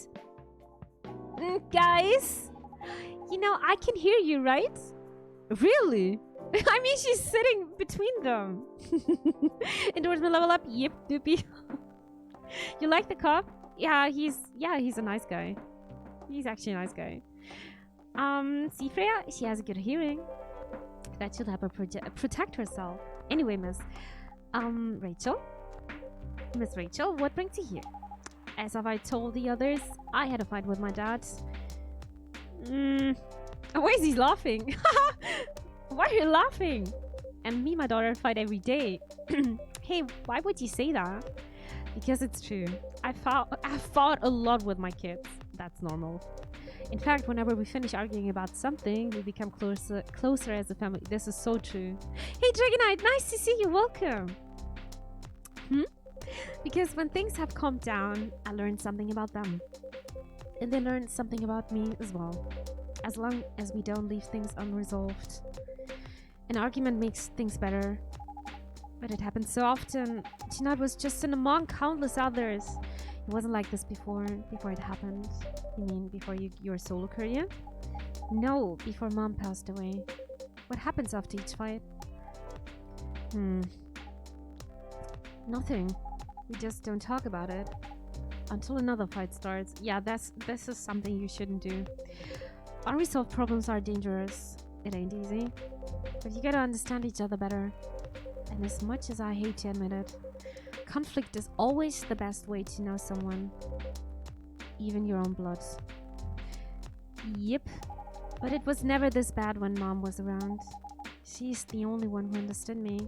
Guys, you know, I can hear you, right? Really? I mean, she's sitting between them. Endorsement level up? Yep, doopy. You like the cop? Yeah, he's a nice guy. He's actually a nice guy. See, Freya, she has a good hearing. That should help her protect herself. Anyway, Rachel. Miss Rachel, what brings you here? As have I told the others, I had a fight with my dad. Why is he laughing? Why are you laughing? And me and my daughter fight every day. Hey, why would you say that? Because it's true. I've fought a lot with my kids. That's normal. In fact, whenever we finish arguing about something, we become closer as a family. This is so true. Hey, Dragonite, nice to see you. Welcome. Because when things have calmed down, I learned something about them. And they learned something about me as well. As long as we don't leave things unresolved. An argument makes things better. But it happens so often. Tonight was just an among countless others. It wasn't like this before it happened. You mean before your solo career? No, before Mom passed away. What happens after each fight? Nothing. We just don't talk about it. Until another fight starts. Yeah, this is something you shouldn't do. Unresolved problems are dangerous. It ain't easy. But you gotta understand each other better. And as much as I hate to admit it, conflict is always the best way to know someone. Even your own blood. Yep. But it was never this bad when Mom was around. She's the only one who understood me.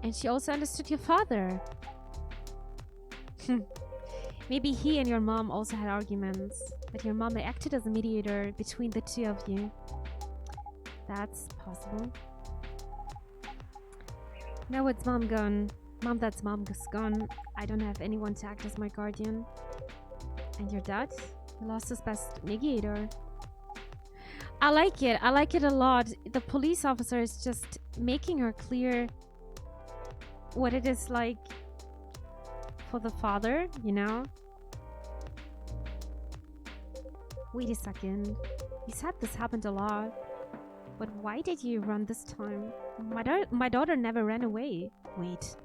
And she also understood your father. Maybe he and your mom also had arguments, but your mom acted as a mediator between the two of you. That's possible. Now it's Mom gone. That's Mom is gone. I don't have anyone to act as my guardian. And your dad? He lost his best mediator. I like it. I like it a lot. The police officer is just making her clear what it is like for the father, you know? Wait a second. You said this happened a lot. But why did you run this time? My daughter never ran away. Wait.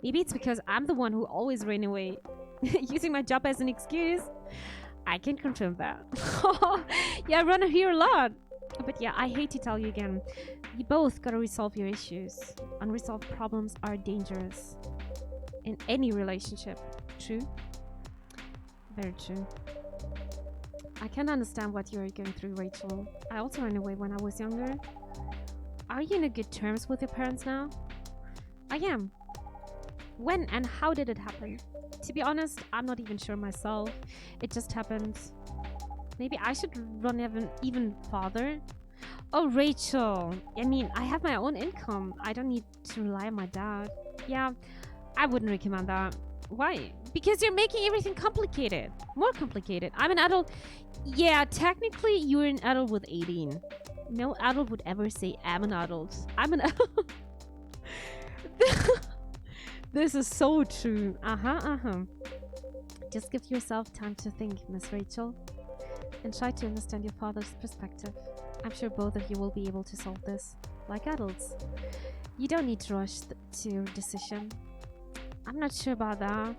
Maybe it's because I'm the one who always ran away. Using my job as an excuse? I can confirm that. Yeah, I run here a lot. But yeah, I hate to tell you again. You both gotta resolve your issues. Unresolved problems are dangerous. In any relationship. True? Very true. I can understand what you're going through, Rachel. I also ran away when I was younger. Are you in good terms with your parents now? I am. When and how did it happen? To be honest, I'm not even sure myself. It just happened. Maybe I should run even farther? Oh, Rachel. I mean, I have my own income. I don't need to rely on my dad. Yeah, I wouldn't recommend that. Why? Because you're making everything complicated. More complicated. I'm an adult. Yeah, technically you're an adult with 18. No adult would ever say I'm an adult. I'm an adult. This is so true. Just give yourself time to think, Miss Rachel. And try to understand your father's perspective. I'm sure both of you will be able to solve this. Like adults. You don't need to rush to your decision. I'm not sure about that.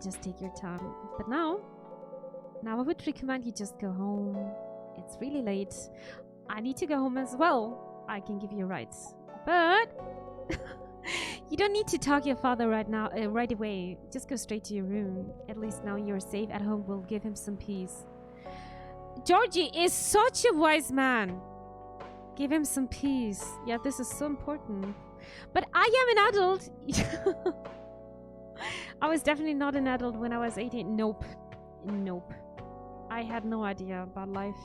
Just take your time. But now I would recommend you just go home. It's really late. I need to go home as well. I can give you rights. But you don't need to talk to your father right away. Just go straight to your room. At least now you're safe at home. Will give him some peace. Georgie is such a wise man. Give him some peace. Yeah, this is so important. But I am an adult. I was definitely not an adult when I was 18. Nope. I had no idea about life.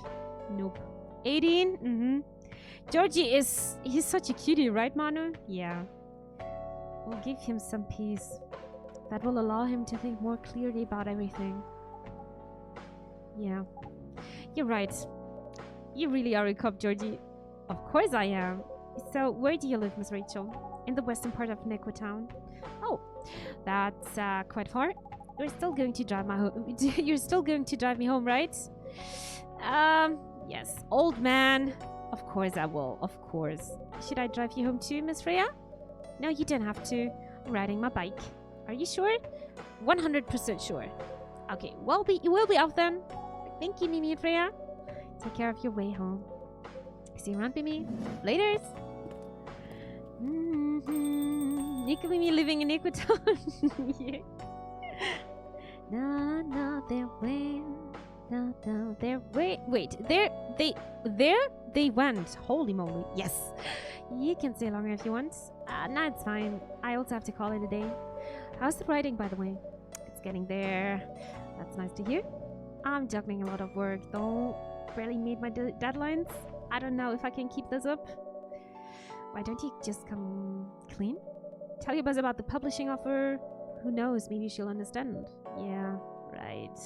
Nope. 18? Georgie he's such a cutie, right, Manu? Yeah. We'll give him some peace. That will allow him to think more clearly about everything. Yeah. You're right. You really are a cop, Georgie. Of course I am. So, where do you live, Miss Rachel? In the western part of Nequa Town. Oh, that's quite far. You're still going to drive You're still going to drive me home, right? Yes, old man. Of course I will. Of course. Should I drive you home too, Miss Freya? No, you don't have to. I'm riding my bike. Are you sure? 100% sure. Okay, we'll be off then. Thank you, Mimi and Freya. Take care of your way home. See you around, Mimi. Laters. Nico Mimi living in Equatown. Yeah. No, they're where? No, they're wait, they went. Holy moly! Yes, you can stay longer if you want. No, it's fine. I also have to call it a day. How's the writing, by the way? It's getting there. That's nice to hear. I'm juggling a lot of work, though. Barely made my deadlines. I don't know if I can keep this up. Why don't you just come clean? Tell your boss about the publishing offer. Who knows? Maybe she'll understand. Yeah, right.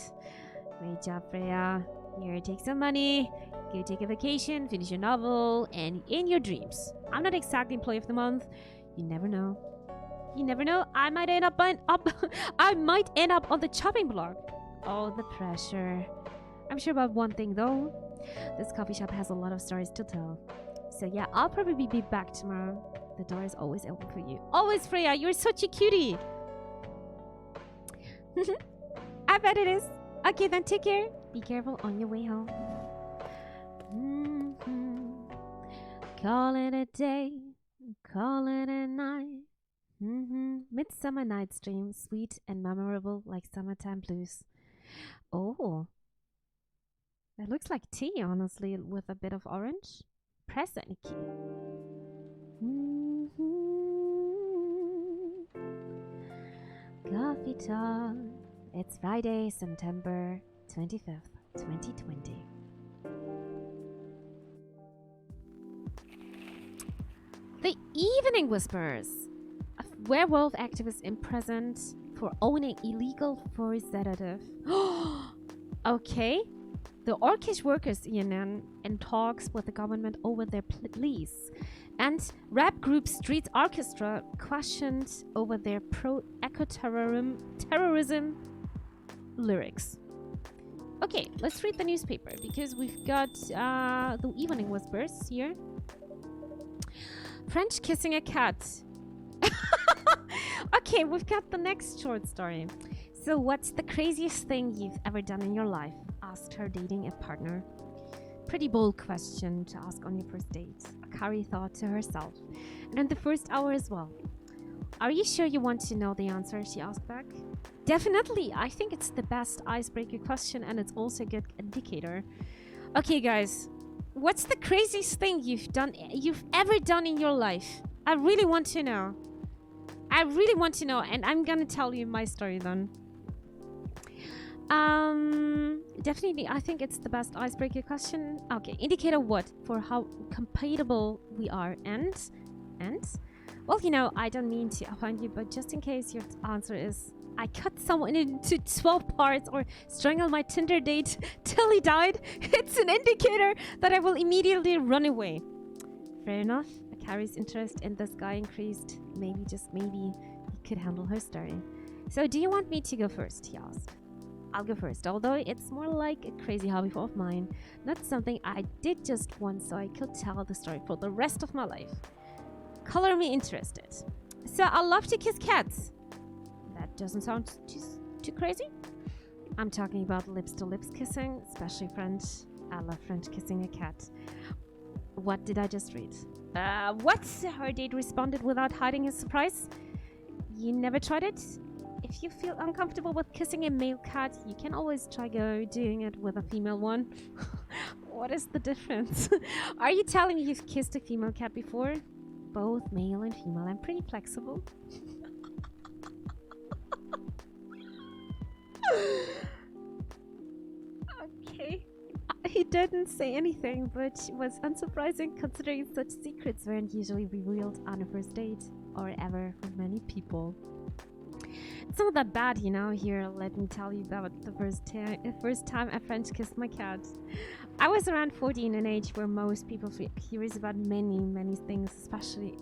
Great job, Freya. Here, take some money. Go take a vacation, finish your novel, and in your dreams. I'm not exactly employee of the month. You never know. You never know. I might end up on the chopping block. Oh, the pressure. I'm sure about one thing though. This coffee shop has a lot of stories to tell. So yeah, I'll probably be back tomorrow. The door is always open for you. Always, Freya. You're such a cutie. I bet it is. Okay, then take care. Be careful on your way home. Call it a day. Call it a night. Midsummer Night's Dream, sweet and memorable like summertime blues. Oh, that looks like tea, honestly, with a bit of orange. Press any key. Coffee talk. It's Friday, September 25th, 2020. The Evening Whispers. A werewolf activist imprisoned for owning illegal forest sedative. Okay. The Orcish Workers Union in talks with the government over their lease. And rap group Street Orchestra questioned over their pro-eco-terrorism lyrics. Okay, let's read the newspaper because we've got the Evening Whispers here. French kissing a cat. Okay, we've got the next short story. So, what's the craziest thing you've ever done in your life? Asked her dating a partner. Pretty bold question to ask on your first date. Akari thought to herself. And in the first hour as well. Are you sure you want to know the answer? She asked back. Definitely. I think it's the best icebreaker question and it's also a good indicator. Okay, guys. What's the craziest thing you've ever done in your life? I really want to know. And I'm gonna tell you my story then. Definitely, I think it's the best icebreaker question. Okay, indicator what? For how compatible we are and? Well, I don't mean to offend you, but just in case your answer is I cut someone into 12 parts or strangled my Tinder date till he died, it's an indicator that I will immediately run away. Fair enough. Akari's interest in this guy increased. Maybe, just maybe, he could handle her story. So, do you want me to go first? He asked. I'll go first, although it's more like a crazy hobby of mine. Not something I did just once so I could tell the story for the rest of my life. Color me interested. So, I love to kiss cats. That doesn't sound too crazy. I'm talking about lips-to-lips kissing, especially French. I love French kissing a cat. What did I just read? What? Her date responded without hiding his surprise. You never tried it? If you feel uncomfortable with kissing a male cat, you can always try doing it with a female one. What is the difference? Are you telling me you've kissed a female cat before? Both male and female. I'm pretty flexible. Okay. He didn't say anything, which was unsurprising considering such secrets weren't usually revealed on a first date or ever for many people. It's not that bad, you know. Here, let me tell you about the first time I French kissed my cat. I was around 14, an age where most people feel curious about many things, especially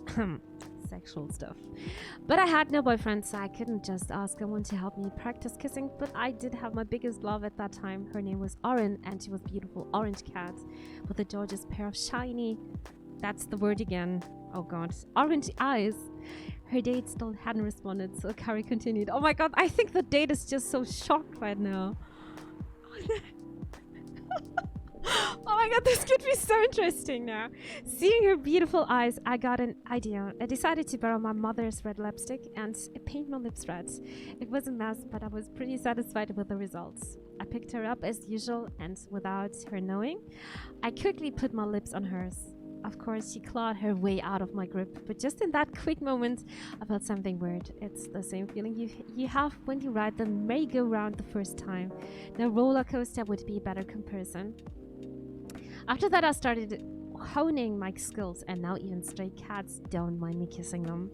sexual stuff. But I had no boyfriend, so I couldn't just ask someone to help me practice kissing. But I did have my biggest love at that time. Her name was Oren, and she was a beautiful orange cat with a gorgeous pair of shiny, that's the word again, oh god, orange eyes. Her date still hadn't responded, so Kari continued. Oh my god, I think the date is just so shocked right now. Oh my god, this could be so interesting now. Seeing her beautiful eyes, I got an idea. I decided to borrow my mother's red lipstick and paint my lips red. It was a mess, but I was pretty satisfied with the results. I picked her up as usual, and without her knowing, I quickly put my lips on hers. Of course, she clawed her way out of my grip, but just in that quick moment, I felt something weird. It's the same feeling you have when you ride the merry-go-round the first time. No roller coaster would be a better comparison. After that, I started honing my skills, and now even stray cats don't mind me kissing them.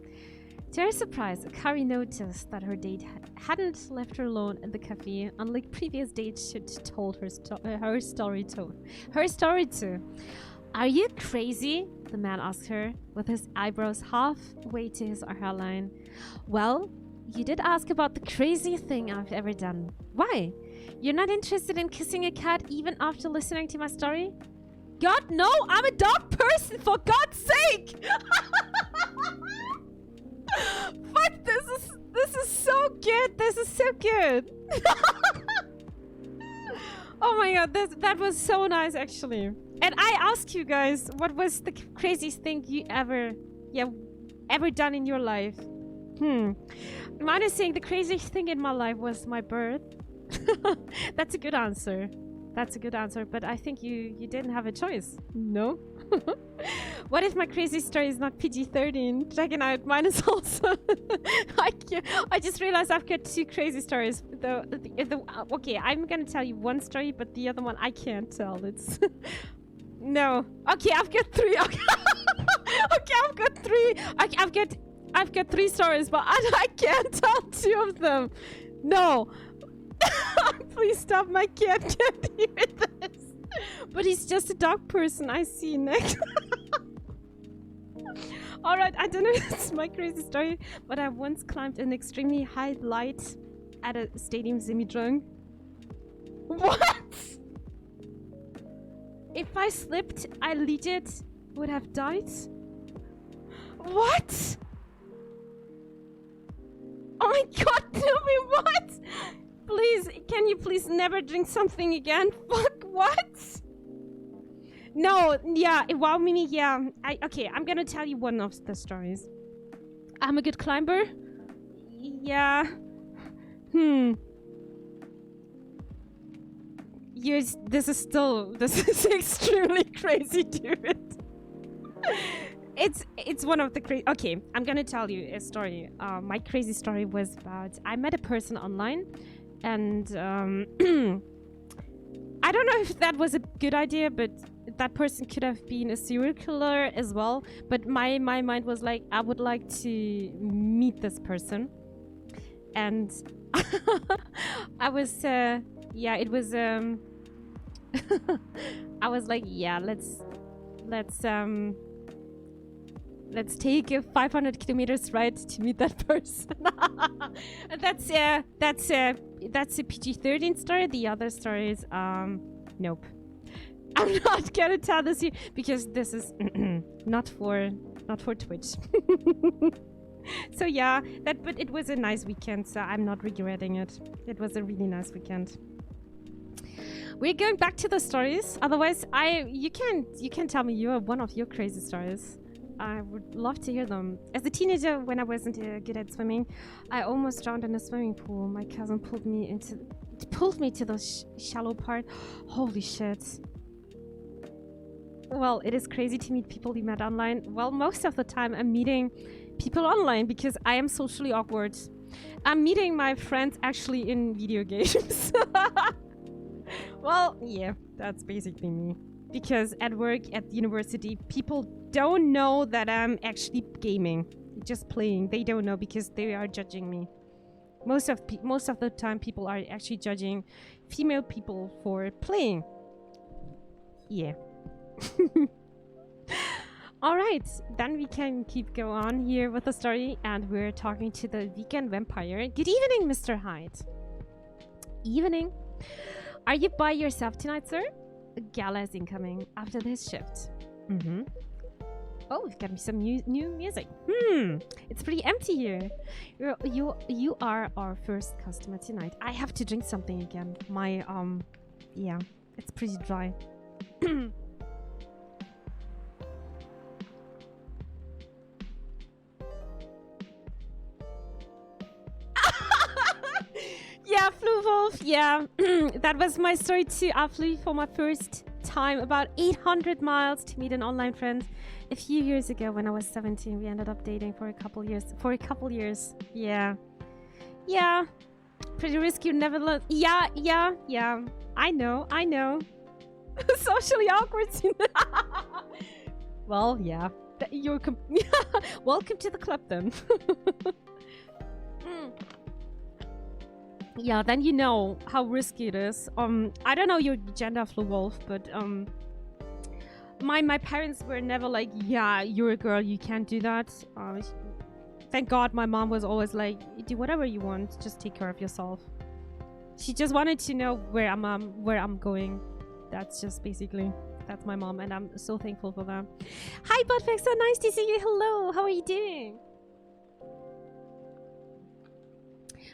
To her surprise, Kari noticed that her date hadn't left her alone in the cafe, unlike previous dates she'd told her story to. Are you crazy? The man asked her, with his eyebrows halfway to his hairline. Well, you did ask about the craziest thing I've ever done. Why? You're not interested in kissing a cat even after listening to my story? God, no! I'm a dog person, for God's sake! Fuck, this is so good! This is so good! Oh my god, that was so nice, actually. And I asked you guys, what was the craziest thing you ever done in your life? Mine is saying the craziest thing in my life was my birth. That's a good answer. That's a good answer, but I think you didn't have a choice. No? What if my crazy story is not PG-13? Checking out, mine is also... I just realized I've got two crazy stories. Okay, I'm gonna tell you one story, but the other one I can't tell. It's... No. Okay, I've got three. Okay, okay, I've got three. I've got three stories, but I can't tell two of them. No. Please stop, my cat can't hear this. But he's just a dog person, I see. Next. Alright, I don't know if this is my crazy story, but I once climbed an extremely high light at a stadium semi-drunk. What? If I slipped, I legit would have died? What? Oh my god, tell me what? Please, can you please never drink something again? Fuck, what? No, yeah, wow, Mimi, yeah. Okay, I'm gonna tell you one of the stories. I'm a good climber. Yeah. This is extremely crazy, dude. It's one of the crazy... Okay, I'm gonna tell you a story. My crazy story was about... I met a person online, and I don't know if that was a good idea, but that person could have been a serial killer as well. But my mind was like, I would like to meet this person. And I was... yeah, it was... I was like, yeah, let's take a 500 kilometers ride to meet that person. That's a PG-13 story. The other stories, nope. I'm not gonna tell this here because this is not for Twitch. So yeah, but it was a nice weekend, so I'm not regretting it. It was a really nice weekend. We're going back to the stories. Otherwise, you can tell me one of your crazy stories. I would love to hear them. As a teenager, when I wasn't good at swimming, I almost drowned in a swimming pool. My cousin pulled me to the shallow part. Holy shit. Well, it is crazy to meet people you met online. Well, most of the time I'm meeting people online because I am socially awkward. I'm meeting my friends actually in video games. Well, yeah, that's basically me. Because at work, at university, people don't know that I'm actually gaming, just playing. They don't know because they are judging me. Most of the time, people are actually judging female people for playing. Yeah. All right, then we can keep go on here with the story, and we're talking to the vegan vampire. Good evening, Mr. Hyde. Evening. Are you by yourself tonight, sir? A gala is incoming after this shift. Mm-hmm. Oh, we've got some new music. It's pretty empty here. You are our first customer tonight. I have to drink something again. My yeah, it's pretty dry. Yeah, flew wolf. Yeah, that was my story too. I flew for my first time about 800 miles to meet an online friend. A few years ago, when I was 17, we ended up dating for a couple years. Yeah, yeah, pretty risky. Never learned. Yeah. I know. Socially awkward. Well, yeah. You're welcome to the club then. Yeah, then you know how risky it is. I don't know your gender, Flo Wolf, but my parents were never like, yeah, you're a girl, you can't do that. Thank God my mom was always like, do whatever you want, just take care of yourself. She just wanted to know where I'm going. That's my mom, and I'm so thankful for that. Hi, Budfix, so nice to see you. Hello, how are you doing?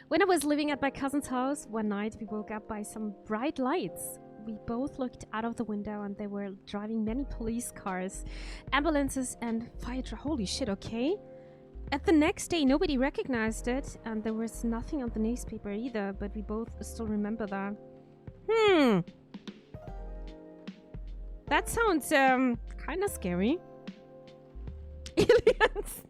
When I was living at my cousin's house, one night we woke up by some bright lights. We both looked out of the window and they were driving many police cars, ambulances and fire trucks. Holy shit, okay? At the next day, nobody recognized it and there was nothing on the newspaper either, but we both still remember that. That sounds kind of scary. Aliens.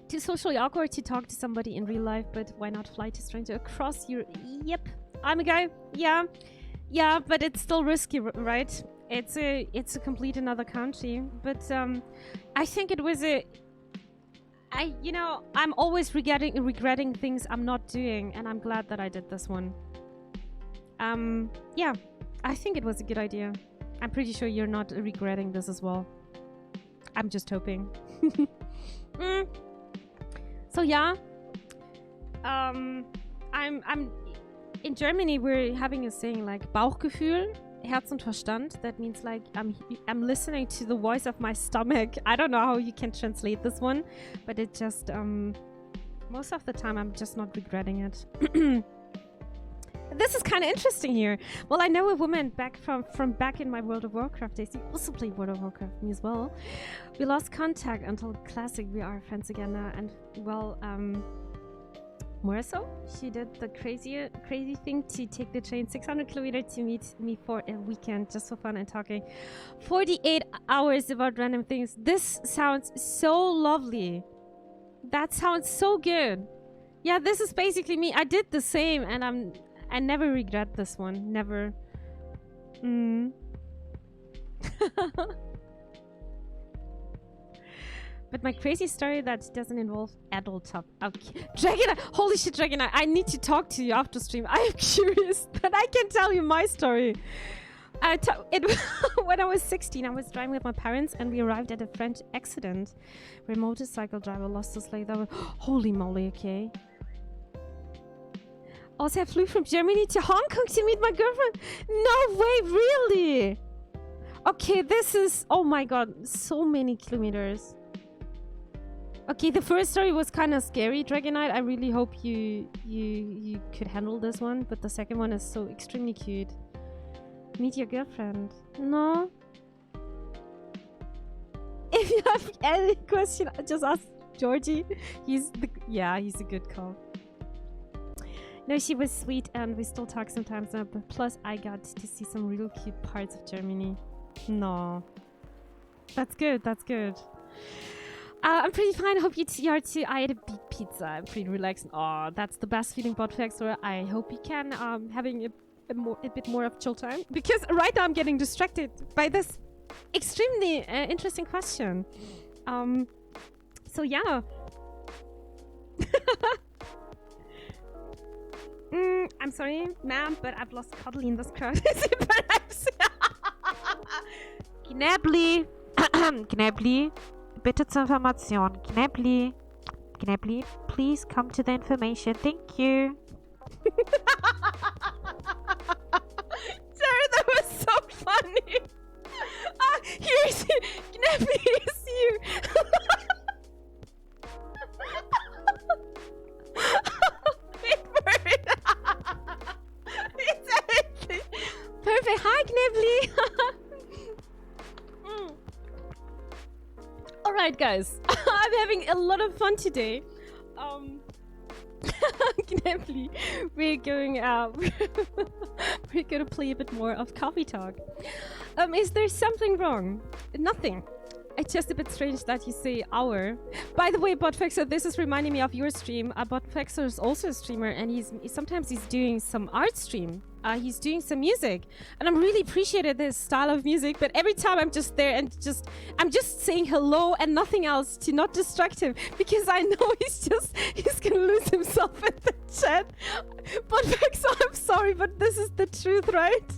Too socially awkward to talk to somebody in real life, but why not fly to stranger across your... Yep, I'm a guy. Yeah, but it's still risky, right? It's a complete another country, but I think it was I'm always regretting things I'm not doing, and I'm glad that I did this one. Yeah, I think it was a good idea. I'm pretty sure you're not regretting this as well. I'm just hoping. So yeah, I'm in Germany. We're having a saying like Bauchgefühl, Herz und Verstand. That means like I'm listening to the voice of my stomach. I don't know how you can translate this one, but it just most of the time I'm just not regretting it. This is kind of interesting here. Well, I know a woman back from back in my World of Warcraft days. You also played World of Warcraft, me as well. We lost contact until Classic. We are friends again now. And, well, more so, she did the crazy thing to take the train 600 kilometers to meet me for a weekend, just for fun and talking 48 hours about random things. This sounds so lovely. That sounds so good. Yeah, this is basically me. I did the same, and I never regret this one. Never. But my crazy story that doesn't involve adult top. Okay. Dragonite! Holy shit, Dragonite! I need to talk to you after stream. I am curious that I can tell you my story. When I was 16, I was driving with my parents and we arrived at a French accident where a motorcycle driver lost his leg. Holy moly, okay. Also, I flew from Germany to Hong Kong to meet my girlfriend. No way, really? Okay, this is... Oh my god, so many kilometers. Okay, the first story was kind of scary, Dragonite. I really hope you could handle this one. But the second one is so extremely cute. Meet your girlfriend. No? If you have any question, just ask Georgie. He's a good call. No, she was sweet and we still talk sometimes now, but plus I got to see some real cute parts of Germany. No. That's good, that's good. I'm pretty fine. Hope you are too. I ate a big pizza. I'm pretty relaxed. Oh, that's the best feeling, Podfexer. I hope you can having a bit more of chill time, because right now I'm getting distracted by this extremely interesting question. So yeah. I'm sorry, ma'am, but I've lost cuddly in this crowd. Perhaps. Knäppli, Knäppli, bitte zur Information. Knäppli, Knäppli, please come to the information. Thank you. Sarah, that was so funny. Here's Knäppli, it's you. Perfect. Hi, Knäppli. Alright, guys. I'm having a lot of fun today. Knäppli, we're going we're gonna play a bit more of coffee talk. Is there something wrong? Nothing. It's just a bit strange that you say our. By the way, Botfexer, this is reminding me of your stream. Botfexer is also a streamer, and sometimes he's doing some art stream. He's doing some music, and I'm really appreciated this style of music. But every time I'm just there and I'm just saying hello and nothing else to not distract him, because I know he's gonna lose himself in the chat. Botfexer, I'm sorry, but this is the truth, right?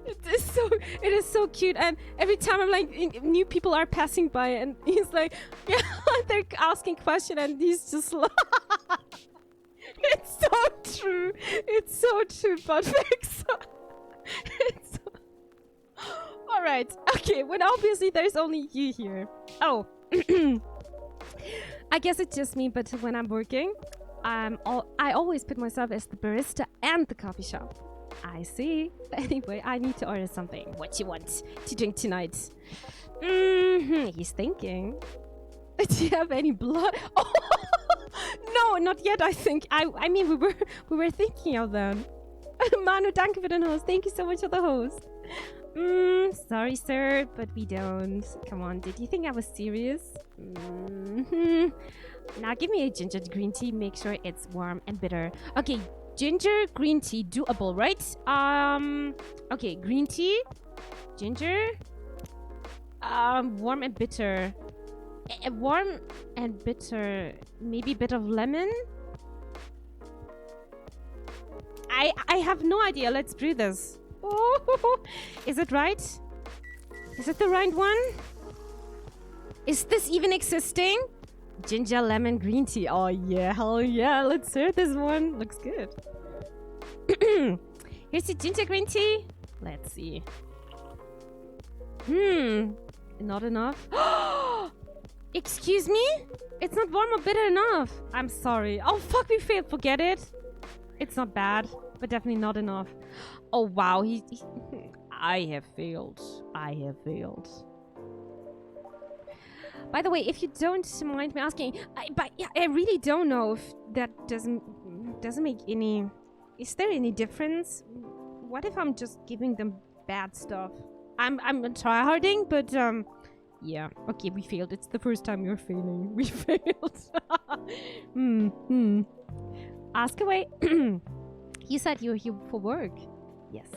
It is so cute, and every time I'm like, new people are passing by, and he's like, yeah, they're asking question, and he's just like, it's so true, Podfix. All right, okay. When obviously there's only you here. Oh, I guess it's just me, but when I'm working, I always put myself as the barista and the coffee shop. I see. Anyway, I need to order something. What you want to drink tonight? He's thinking. Do you have any blood? Oh, no, not yet. I think. I mean, we were thinking of that. Manu, danke für den host. Thank you so much for the host. Sorry, sir, but we don't. Come on, did you think I was serious? Now give me a ginger green tea. Make sure it's warm and bitter. Okay. Ginger, green tea, doable, right? Okay, green tea, ginger, warm and bitter. Warm and bitter, maybe a bit of lemon? I have no idea. Let's brew this. Oh, is it right? Is it the right one? Is this even existing? Ginger, lemon, green tea. Oh yeah, hell yeah. Let's hear this one. Looks good. Here's the ginger green tea. Let's see. Not enough. Excuse me? It's not warm or bitter enough. I'm sorry. Oh fuck, we failed. Forget it. It's not bad, but definitely not enough. Oh wow, I have failed. I have failed. By the way, if you don't mind me asking, I really don't know if that doesn't make any. Is there any difference? What if I'm just giving them bad stuff? I'm tryharding, but yeah. Okay, we failed. It's the first time you're failing. We failed. Ask away. You said you're here for work. Yes.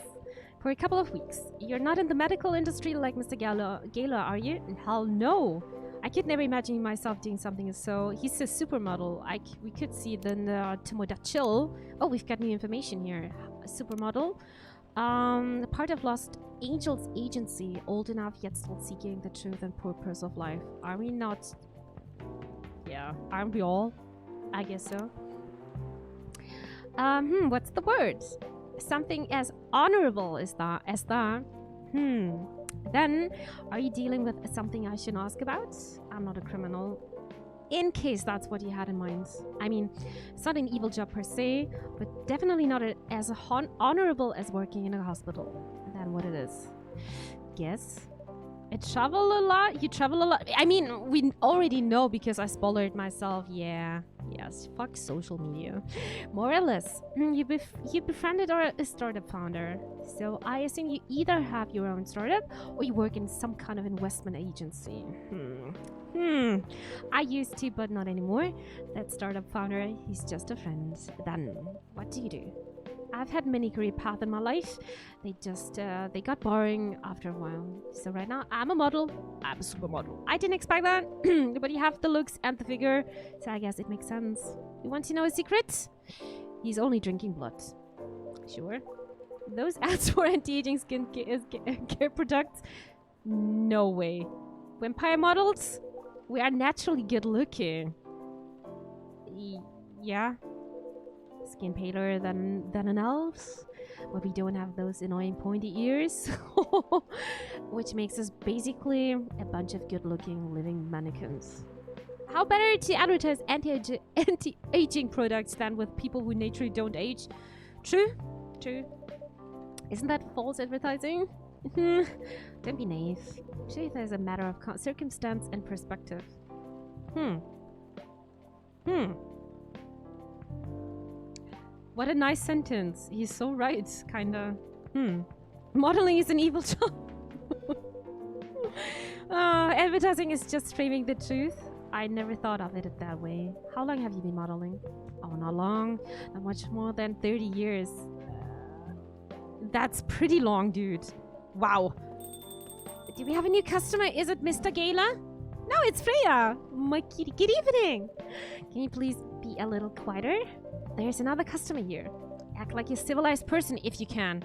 For a couple of weeks. You're not in the medical industry like Mr. Gala, are you? Hell no. I could never imagine myself doing something so. He's a supermodel. We could see the Tomodachil. Oh, we've got new information here. A supermodel. Part of Lost Angels Agency. Old enough yet still seeking the truth and purpose of life. Are we not? Yeah. Aren't we all? I guess so. What's the word? Something as honorable as that. Then, are you dealing with something I should ask about? I'm not a criminal. In case that's what you had in mind. I mean, it's not an evil job per se, but definitely not as honorable as working in a hospital. Than what it is. Guess? I travel a lot? You travel a lot? I mean, we already know because I spoiled myself. Yeah. Yes, fuck social media. More or less, you befriended a startup founder. So I assume you either have your own startup or you work in some kind of investment agency. I used to, but not anymore. That startup founder, he's just a friend. Then, what do you do? I've had many career paths in my life. They got boring after a while. So right now, I'm a model. I'm a supermodel. I didn't expect that, but you have the looks and the figure, so I guess it makes sense. You want to know a secret? He's only drinking blood. Sure. Those ads for anti-aging skin care products? No way. Vampire models? We are naturally good looking. Yeah. Skin paler than an elf's, but we don't have those annoying pointy ears, which makes us basically a bunch of good-looking living mannequins. How better to advertise anti-aging products than with people who naturally don't age? True. Isn't that false advertising? Don't be naive. Truth is a matter of circumstance and perspective. What a nice sentence. He's so right, kinda. Modeling is an evil job. Advertising is just framing the truth. I never thought of it that way. How long have you been modeling? Oh, not long. Not much more than 30 years. That's pretty long, dude. Wow. Do we have a new customer? Is it Mr. Gala? No, it's Freya. My kitty. Good evening. Can you please be a little quieter? There's another customer here. Act like a civilized person if you can.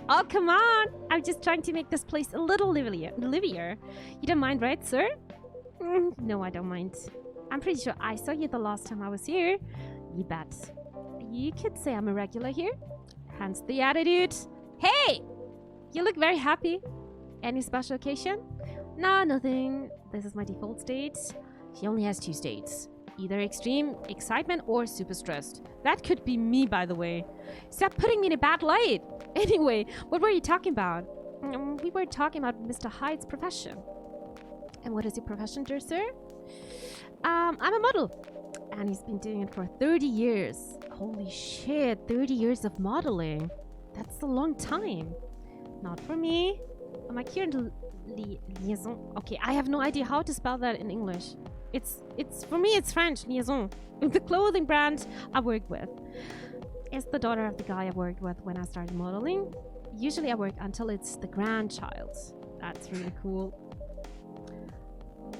Oh, come on. I'm just trying to make this place a little livier. You don't mind, right, sir? No, I don't mind. I'm pretty sure I saw you the last time I was here. You bet. You could say I'm a regular here. Hence the attitude. Hey! You look very happy. Any special occasion? No, nothing. This is my default state. She only has 2 states. Either extreme excitement or super stressed. That could be me, by the way. Stop putting me in a bad light. Anyway, what were you talking about? We were talking about Mr. Hyde's profession. And what is your profession, dear sir? I'm a model. And he's been doing it for 30 years. Holy shit, 30 years of modeling. That's a long time. Not for me. My current liaison. Okay, I have no idea how to spell that in English. It's for me, it's French, liaison. The clothing brand I work with. It's the daughter of the guy I worked with when I started modeling. Usually I work until it's the grandchild. That's really cool.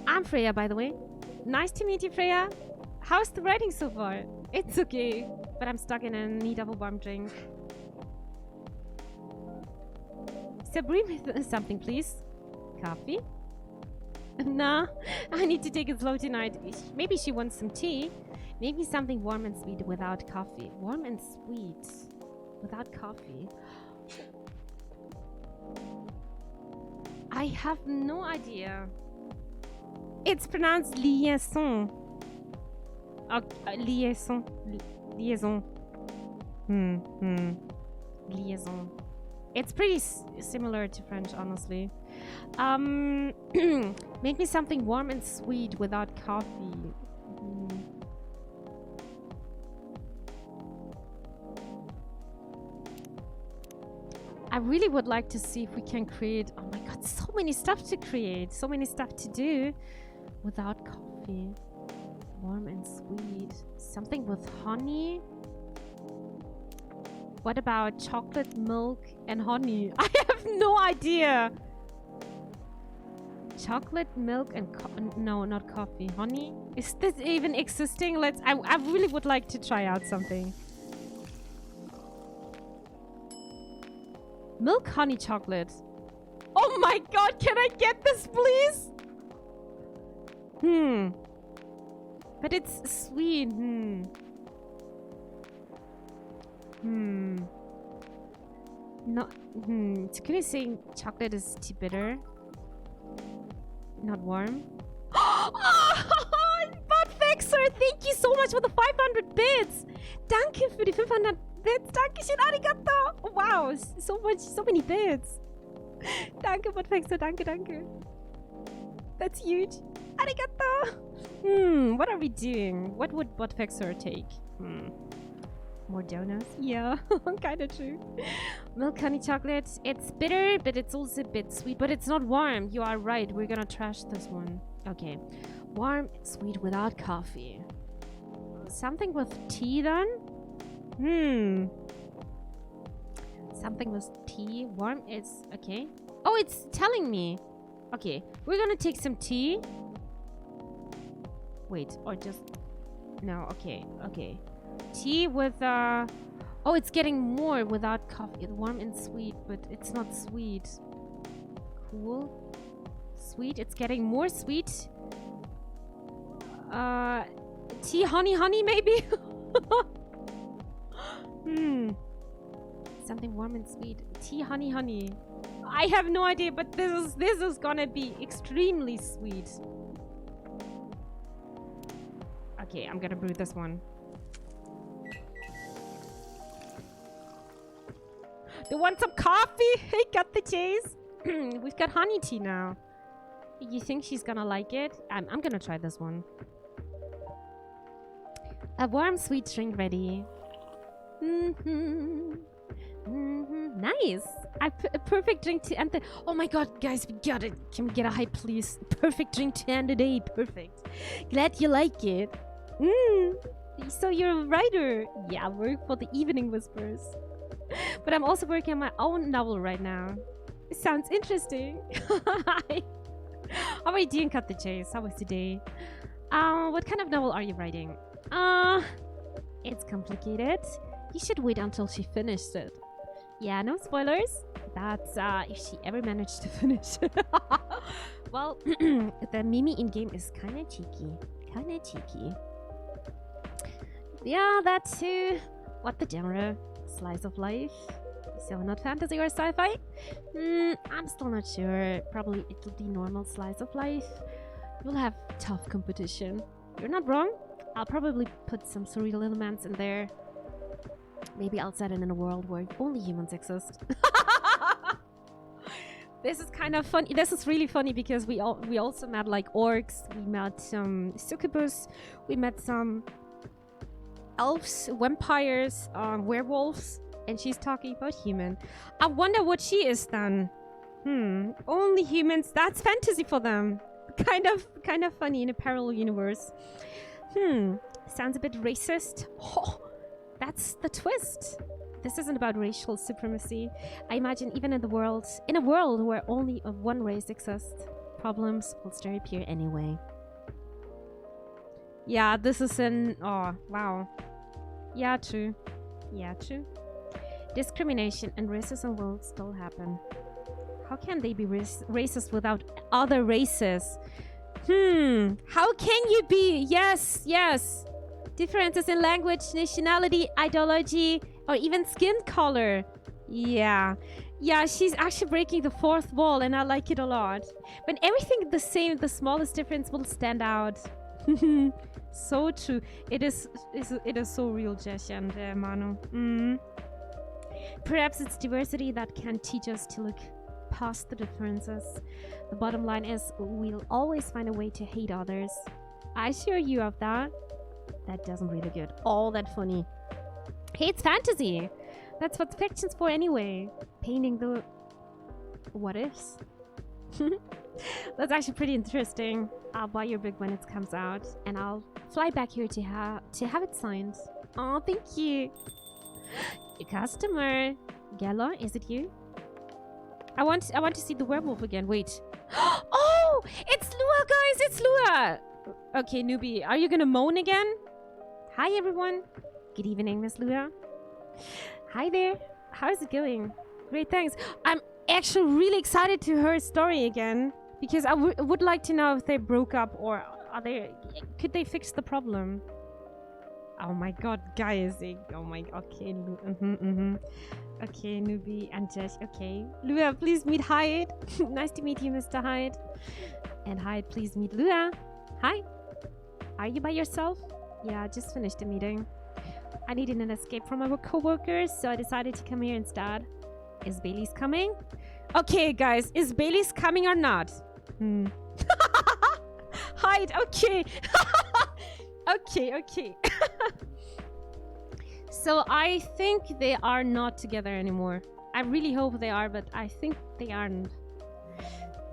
I'm Freya, by the way. Nice to meet you, Freya. How's the writing so far? It's okay, but I'm stuck in a need of a warm drink. So bring me something, please. Coffee? Nah, I need to take it slow tonight. Maybe she wants some tea. Maybe something warm and sweet without coffee. Warm and sweet without coffee. I have no idea. It's pronounced liaison. Liaison. Liaison. Liaison. It's pretty similar to French, honestly. Make me something warm and sweet without coffee. I really would like to see if we can create... Oh my god, so many stuff to create. So many stuff to do without coffee. Warm and sweet. Something with honey. What about chocolate, milk, and honey? I have no idea. Chocolate, milk, and no, not coffee. Honey? Is this even existing? I really would like to try out something. Milk, honey, chocolate. Oh my god, can I get this, please? But it's sweet. Not. It's gonna say chocolate is too bitter. Not warm. Botfixer, thank you so much for the 500 bits. Danke für die 500 bits. Dankeschön, arigato. Wow, so many bits. Danke, Botfixer, danke. That's huge. Arigato. What are we doing? What would Botfexer take? More donuts? Yeah, kind of true. Milk honey chocolate. It's bitter, but it's also a bit sweet. But it's not warm. You are right. We're gonna trash this one. Okay. Warm and sweet without coffee. Something with tea then? Something with tea. Warm is... Okay. Oh, it's telling me. Okay. We're gonna take some tea. Wait. Or just... No. Okay. Okay. Tea with oh, it's getting more without coffee. Warm and sweet, but it's not sweet. Cool. Sweet. It's getting more sweet. Tea, honey, maybe. Something warm and sweet. Tea, honey. I have no idea, but this is gonna be extremely sweet. Okay, I'm gonna brew this one. You want some coffee? Hey, got the cheese. We've got honey tea now. You think she's gonna like it? I'm gonna try this one. A warm, sweet drink ready. Nice. A perfect drink to end the... Oh my god, guys, we got it. Can we get a hype, please? Perfect drink to end the day. Perfect. Glad you like it. So you're a writer. Yeah, I work for the Evening Whispers. But I'm also working on my own novel right now. It sounds interesting. Hi. How are you doing, Cut the Chase? How was today? What kind of novel are you writing? It's complicated. You should wait until she finished it. Yeah, no spoilers. That's if she ever managed to finish it. Well, the Mimi in-game is kinda cheeky. Yeah, that too. What the genre? Slice of life? So not fantasy or sci-fi? I'm still not sure. Probably it'll be normal slice of life. You'll have tough competition. You're not wrong. I'll probably put some surreal elements in there. Maybe I'll set it in a world where only humans exist. This is kind of funny. This is really funny because we also met like orcs. We met some succubus. We met some elves, vampires, werewolves, and she's talking about human. I wonder what she is then. Only humans. That's fantasy for them. Kind of funny in a parallel universe. Sounds a bit racist. Oh, that's the twist. This isn't about racial supremacy. I imagine even in a world where only one race exists, problems will still appear anyway. Yeah, this is an... Oh, wow. Yeah, true. Discrimination and racism will still happen. How can they be racist without other races? How can you be? Yes. Differences in language, nationality, ideology, or even skin color. Yeah, she's actually breaking the fourth wall, and I like it a lot. When everything is the same, the smallest difference will stand out. So true. It is so real, Jesse and Manu. Perhaps it's diversity that can teach us to look past the differences. The bottom line is we'll always find a way to hate others. I assure you of that. That doesn't really get all that funny. Hey, it's fantasy. That's what fiction's for anyway. Painting the what ifs. That's actually pretty interesting. I'll buy your book when it comes out, and I'll fly back here to have it signed. Oh, thank you. Your customer. Gala, is it you? I want to see the werewolf again. Wait. Oh, it's Lua, guys. It's Lua. Okay, newbie, are you gonna moan again? Hi, everyone. Good evening, Miss Lua. Hi there. How's it going? Great, thanks. I'm actually really excited to hear her story again because I would like to know if they broke up or could they fix the problem? Oh my god, guys. Oh my, okay. Okay, newbie and Jess. Okay. Lua, please meet Hyde. Nice to meet you, Mr. Hyde. And Hyde, please meet Lua. Hi. Are you by yourself? Yeah, I just finished the meeting. I needed an escape from our co-workers, so I decided to come here instead. Is Bailey's coming? Okay, guys, is Bailey's coming or not? Hide. Okay. Okay. So I think they are not together anymore. I really hope they are, but I think they aren't.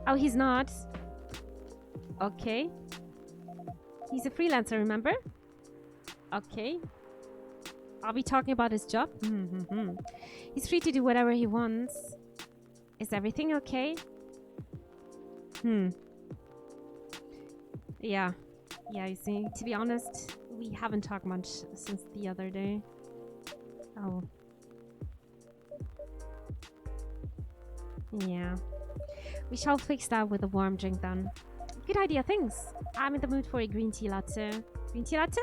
Oh, he's not. Okay. He's a freelancer, remember? Okay. Are we talking about his job? He's free to do whatever he wants. Is everything okay? Yeah. Yeah, you see, to be honest, we haven't talked much since the other day. Oh. Yeah. We shall fix that with a warm drink then. Good idea, thanks. I'm in the mood for a green tea latte. Green tea latte?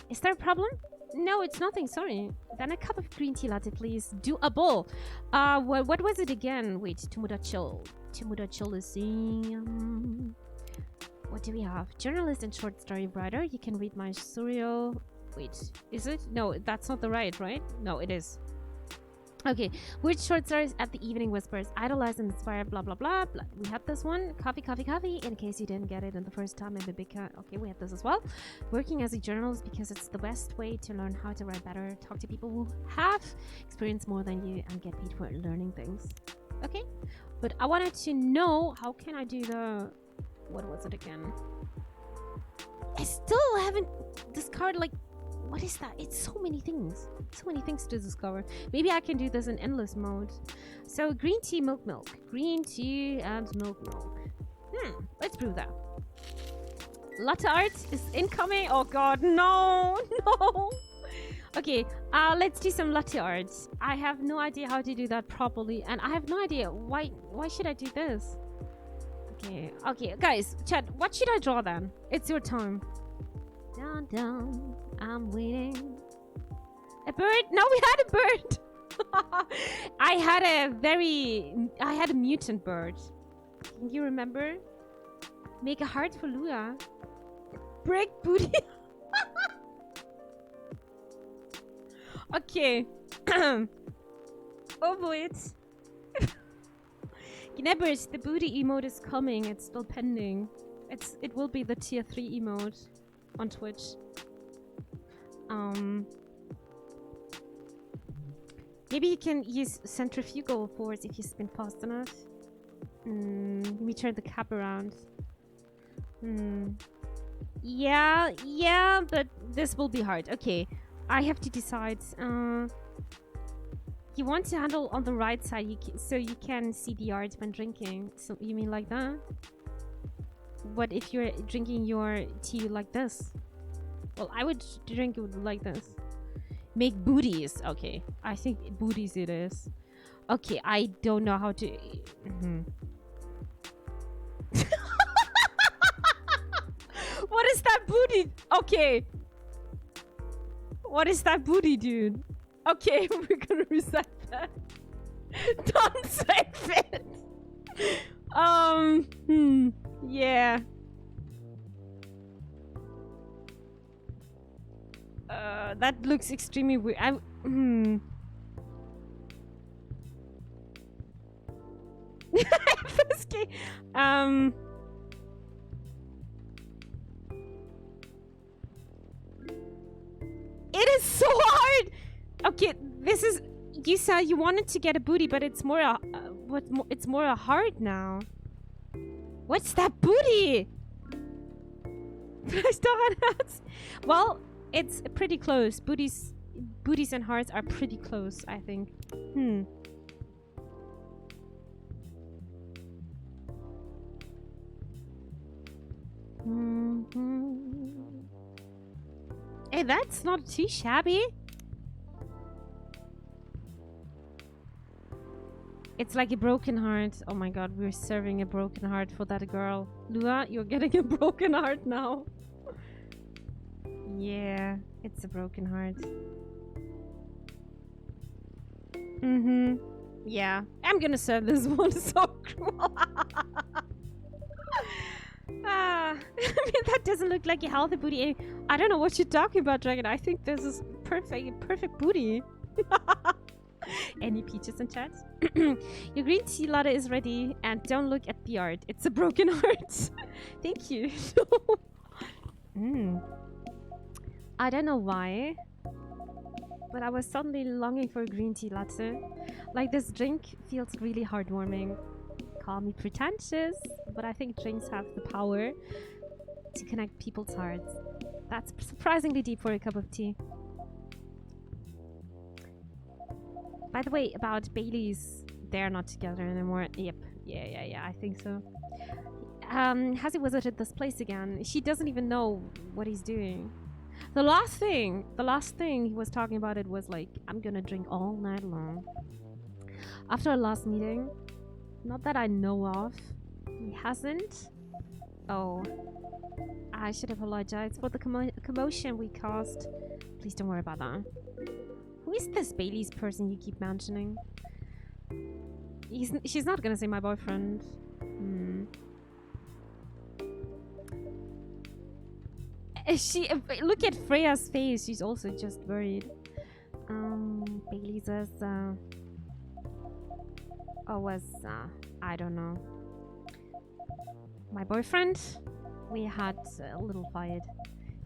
Is there a problem? No, it's nothing, sorry. Then a cup of green tea latte, please. Do a bowl. What was it again? Wait, Chill is what do we have? Journalist and short story writer. You can read my surreal... Wait, is it? No, that's not the right? No, it is. Okay, weird short stories at the evening whispers. Idolize and inspire, blah, blah, blah, blah. We have this one. Coffee. In case you didn't get it in the first time in the big... Okay, we have this as well. Working as a journalist because it's the best way to learn how to write better. Talk to people who have experienced more than you and get paid for learning things. Okay, but I wanted to know, how can I do the... What was it again? I still haven't discovered, like... What is that? It's so many things. So many things to discover. Maybe I can do this in endless mode. So, green tea, milk. Green tea and milk. Let's brew that. Latte art is incoming. Oh god, no. Okay, let's do some latte art. I have no idea how to do that properly. And I have no idea why should I do this? Okay, guys, chat, what should I draw then? It's your time. Down, I'm waiting. A bird? No, we had a bird. I had a mutant bird. Can you remember? Make a heart for Lua. Break booty. Okay. Oh boy, it's... Gnebbers, the booty emote is coming. It's still pending. It will be the tier 3 emote on Twitch. Maybe you can use centrifugal force if you spin fast enough. Let me turn the cap around. Yeah, but this will be hard. Okay, I have to decide. You want to handle on the right side, so you can see the art when drinking. So you mean like that? What if you're drinking your tea like this? Well, I would drink it like this. Make booties. Okay, I think booties it is. Okay, I don't know how to... What is that booty? Okay. What is that booty, dude? Okay, we're gonna reset that. Don't save it. Yeah. That looks extremely weird. FSK. It is so hard. Okay, this is... You said you wanted to get a booty, but it's more a... it's more a heart now. What's that booty? I still had hats. Well, it's pretty close. Booties and hearts are pretty close, I think. Hey, that's not too shabby. It's like a broken heart. Oh my god, we're serving a broken heart for that girl. Lua, you're getting a broken heart now. Yeah, it's a broken heart. Yeah, I'm gonna serve this one. So cruel. I mean, that doesn't look like a healthy booty. I don't know what you're talking about, Dragon. I think this is perfect booty. Any peaches in chat? Your green tea latte is ready, and don't look at the art. It's a broken heart. Thank you. I don't know why, but I was suddenly longing for a green tea latte. Like, this drink feels really heartwarming. Call me pretentious, but I think drinks have the power to connect people's hearts. That's surprisingly deep for a cup of tea. By the way, about Baileys, they're not together anymore. Yep. Yeah, I think so. Has he visited this place again? She doesn't even know what he's doing. The last thing he was talking about it was like, I'm gonna drink all night long. After our last meeting, not that I know of, he hasn't. Oh, I should apologize for the commotion we caused. Please don't worry about that. Who is this Bailey's person you keep mentioning? She's not gonna say my boyfriend. Look at Freya's face. She's also just worried. Bailey says, I don't know. My boyfriend? We had a little fight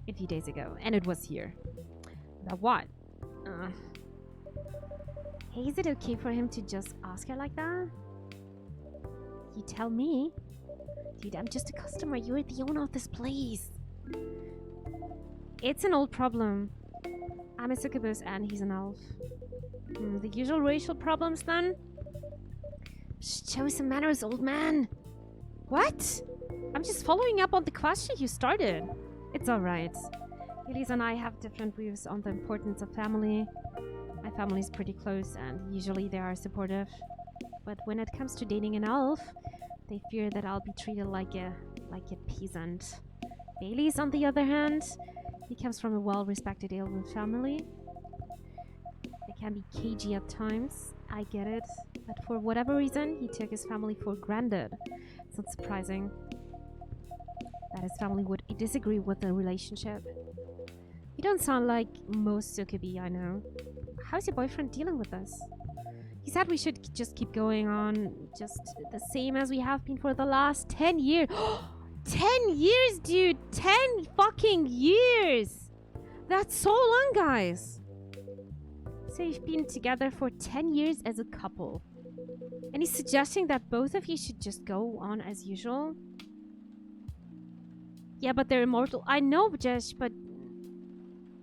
a few days ago, and it was here. About what? Hey, is it okay for him to just ask her like that? You tell me. Dude, I'm just a customer. You're the owner of this place. It's an old problem. I'm a succubus and he's an elf. The usual racial problems then? Show some manners, old man. What? I'm just following up on the question you started. It's alright. Elise and I have different views on the importance of family. My family's pretty close and usually they are supportive. But when it comes to dating an elf, they fear that I'll be treated like a peasant. Bailey's, on the other hand, he comes from a well-respected elven family. They can be cagey at times, I get it. But for whatever reason, he took his family for granted. It's not surprising that his family would disagree with the relationship. You don't sound like most succubi I know. How's your boyfriend dealing with this? He said we should just keep going on, just the same as we have been for the last 10 years. 10 years, dude! 10 fucking years! That's so long, guys! So you've been together for 10 years as a couple. And he's suggesting that both of you should just go on as usual? Yeah, but they're immortal. I know, Jesh, but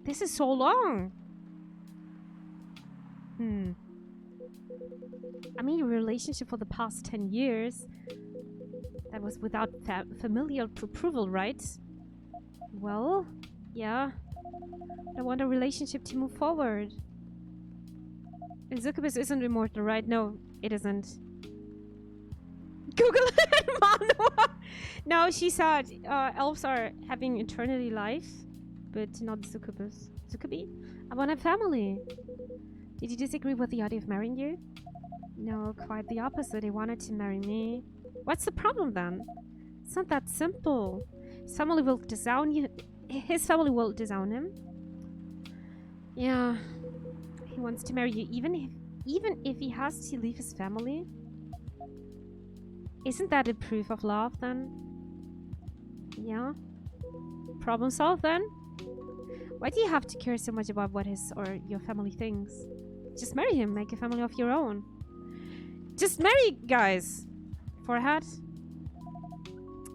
this is so long. I mean, your relationship for the past 10 years, that was without familial approval, right? Well, yeah. I want a relationship to move forward. And Succubus isn't immortal, right? No, it isn't. Google it, Manua! No, she said elves are having eternity life, but not Succubus. Succubi? I want a family. Did you disagree with the idea of marrying you? No, quite the opposite. He wanted to marry me. What's the problem then? It's not that simple. His family will disown you. His family will disown him. Yeah. He wants to marry you even if he has to leave his family. Isn't that a proof of love then? Yeah. Problem solved then? Why do you have to care so much about what his or your family thinks? Just marry him, make a family of your own. Just marry, guys. Forehead.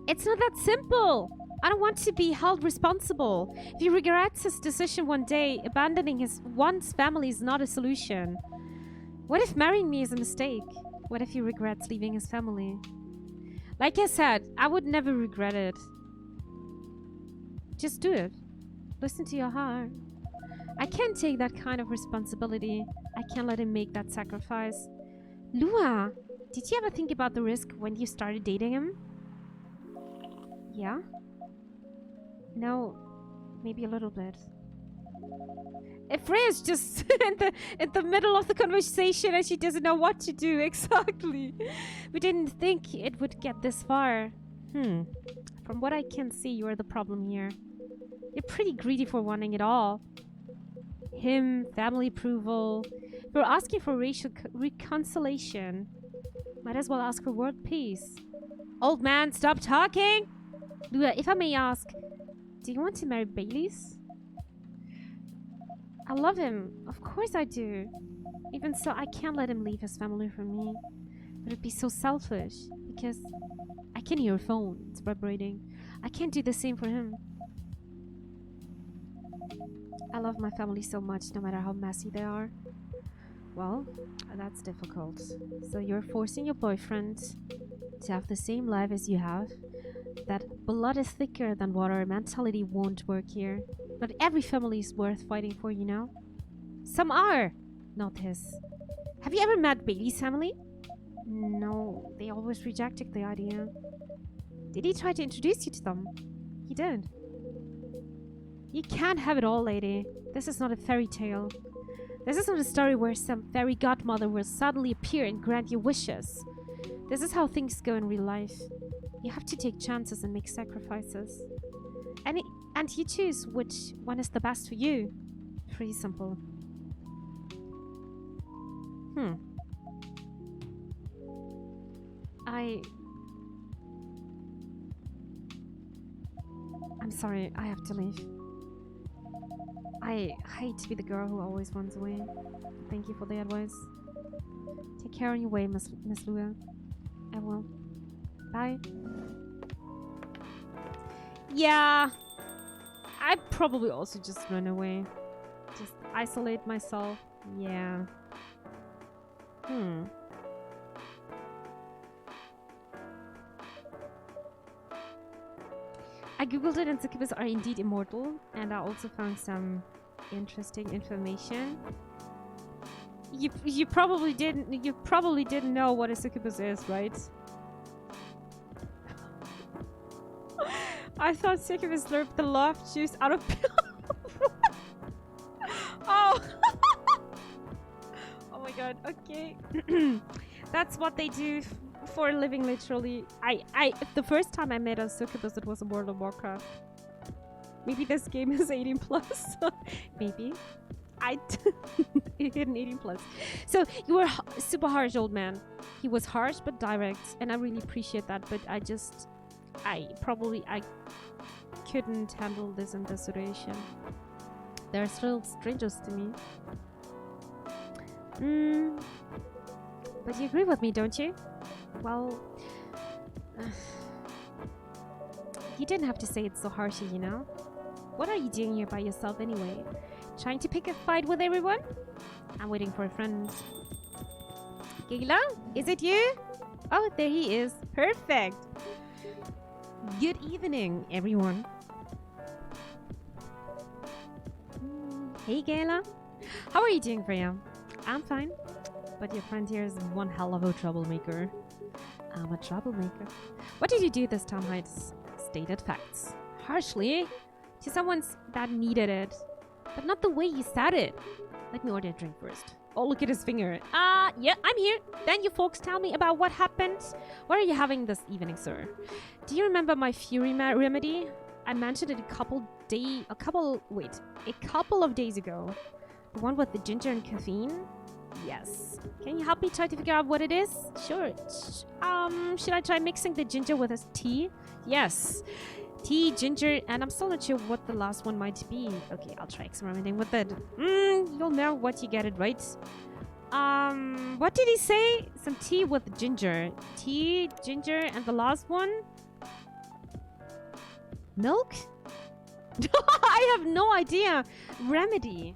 It's not that simple. I don't want to be held responsible. If he regrets his decision one day, abandoning his once family is not a solution. What if marrying me is a mistake? What if he regrets leaving his family? Like I said, I would never regret it. Just do it. Listen to your heart. I can't take that kind of responsibility. I can't let him make that sacrifice. Lua, did you ever think about the risk when you started dating him? Yeah? No, maybe a little bit. If Freya's just in the middle of the conversation and she doesn't know what to do exactly. We didn't think it would get this far. From what I can see, you're the problem here. You're pretty greedy for wanting it all. Him, family approval. We're asking for racial reconciliation. Might as well ask for world peace. Old man, stop talking! Lua, if I may ask, do you want to marry Baileys? I love him. Of course I do. Even so, I can't let him leave his family for me. But it'd be so selfish. Because I can hear a phone. It's vibrating. I can't do the same for him. I love my family so much, no matter how messy they are. Well, that's difficult. So you're forcing your boyfriend to have the same life as you have? That blood is thicker than water mentality won't work here. Not every family is worth fighting for, you know? Some are! Not his. Have you ever met Bailey's family? No, they always rejected the idea. Did he try to introduce you to them? He did. You can't have it all, lady. This is not a fairy tale. This is not a story where some fairy godmother will suddenly appear and grant you wishes. This is how things go in real life. You have to take chances and make sacrifices. And you choose which one is the best for you. Pretty simple. I'm sorry, I have to leave. I hate to be the girl who always runs away. Thank you for the advice. Take care on your way, Miss Lua. I will. Bye. Yeah. I'd probably also just run away. Just isolate myself. Yeah. I googled it and succubus are indeed immortal, and I also found some interesting information. You probably didn't know what a succubus is, right? I thought succubus slurped the love juice out of Oh. Oh my god, okay. That's what they do for a living, literally. The first time I met a succubus, it was in World of Warcraft. Maybe this game is 18 plus. Maybe. It hit an 18 plus. So you were super harsh, old man. He was harsh but direct, and I really appreciate that. But I couldn't handle this in this situation. They're still strangers to me. But you agree with me, don't you? Well, you didn't have to say it so harshly, you know? What are you doing here by yourself anyway? Trying to pick a fight with everyone? I'm waiting for a friend. Gila, is it you? Oh, there he is. Perfect. Good evening, everyone. Hey, Gala. How are you doing, Freya? I'm fine. But your friend here is one hell of a troublemaker. I'm a troublemaker. What did you do this time, Heights? Stated facts. Harshly? To someone that needed it. But not the way you said it. Let me order a drink first. Oh, look at his finger. Yeah, I'm here. Then you folks tell me about what happened. What are you having this evening, sir? Do you remember my fury remedy? I mentioned it a couple of days ago. The one with the ginger and caffeine? Yes. Can you help me try to figure out what it is? Sure. Should I try mixing the ginger with a tea? Yes. Tea, ginger, and I'm still not sure what the last one might be. Okay, I'll try experimenting with it. You'll know what you get it right. What did he say? Some tea with ginger. Tea, ginger, and the last one? Milk? I have no idea. Remedy.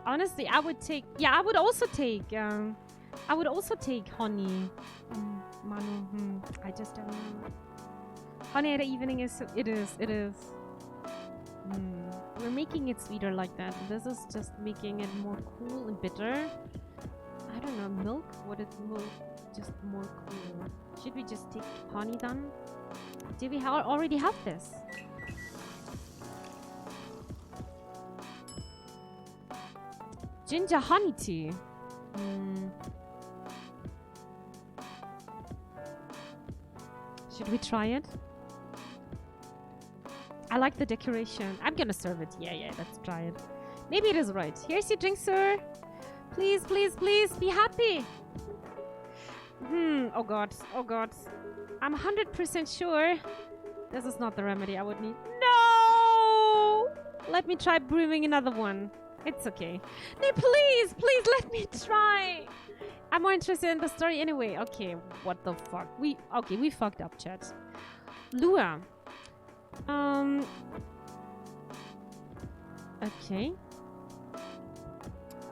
Honestly, I would also take honey. Manu, I just don't know. Honey at the evening it is. We're making it sweeter like that. This is just making it more cool and bitter. I don't know, milk? What is milk? Just more cool. Should we just take honey then? Do we already have this? Ginger honey tea. Should we try it? I like the decoration. I'm gonna serve it. Yeah, let's try it. Maybe it is right. Here's your drink, sir. Please, please, please, be happy. Oh god, oh god. I'm 100% sure this is not the remedy I would need. No! Let me try brewing another one. It's okay. No, please, please let me try. I'm more interested in the story anyway. Okay, what the fuck? We fucked up, chat. Lua. Okay.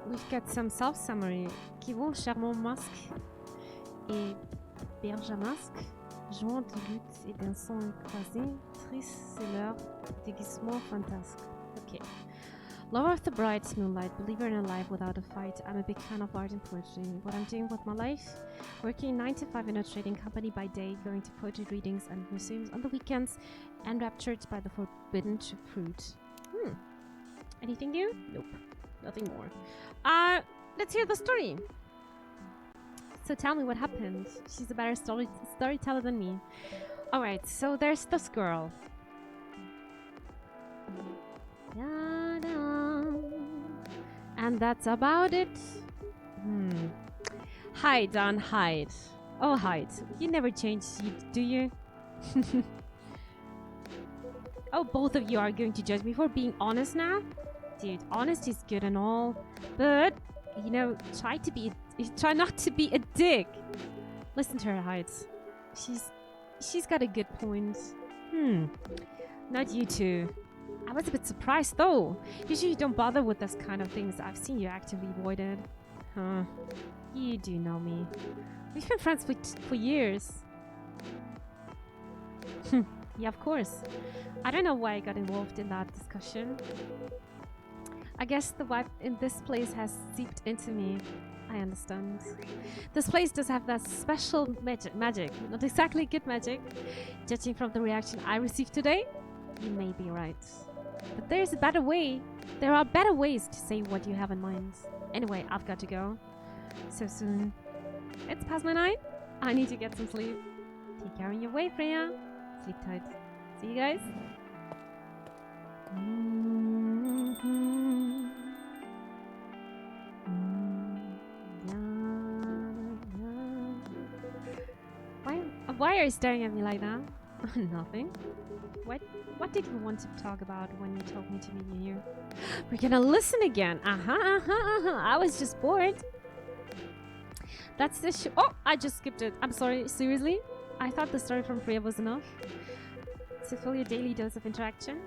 We've got some self-summary. Qui vont charmant masque et bergamasque, jouant de lutte et dansant croisés, triste c'est leur déguisement fantasque. Okay. Lover of the bright moonlight, believer in a life without a fight. I'm a big fan of art and poetry. What I'm doing with my life? Working 9 to 5 in a trading company by day, going to poetry readings and museums on the weekends, enraptured by the forbidden fruit. Anything new? Nope. Nothing more. Let's hear the story. So tell me what happened. She's a better storyteller than me. Alright, so there's this girl. And that's about it. Hide, Don, hide. Oh, hide. You never change, do you? Oh, both of you are going to judge me for being honest now? Dude, honesty is good and all, but, you know, try not to be a dick. Listen to her, Hide. She's got a good point. Not you two. I was a bit surprised though. Usually you don't bother with this kind of things. I've seen you actively avoid it. Huh. You do know me. We've been friends for years. Yeah, of course. I don't know why I got involved in that discussion. I guess the vibe in this place has seeped into me. I understand. This place does have that special magic. Not exactly good magic. Judging from the reaction I received today, you may be right. But there's a better way. There are better ways to say what you have in mind. Anyway, I've got to go. So soon. It's past my 9. I need to get some sleep. Take care on your way, Freya. Sleep tight. See you guys. Why are you staring at me like that? Nothing. What did you want to talk about when you told me to meet you here? We're gonna listen again. I was just bored. That's the show. Oh, I just skipped it. I'm sorry. Seriously? I thought the story from Freya was enough to fill your daily dose of interaction.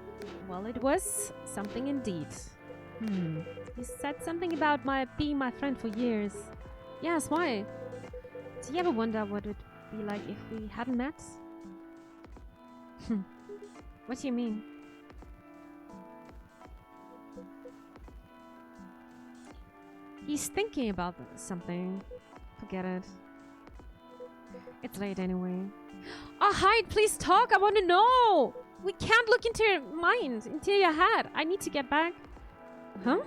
Well, it was something indeed. You said something about being my friend for years. Yes, why? Do you ever wonder what it would be like if we hadn't met? What do you mean? He's thinking about something. Forget it. It's late anyway. Oh, Hyde, please talk. I want to know. We can't look into your mind, into your head. I need to get back. Huh?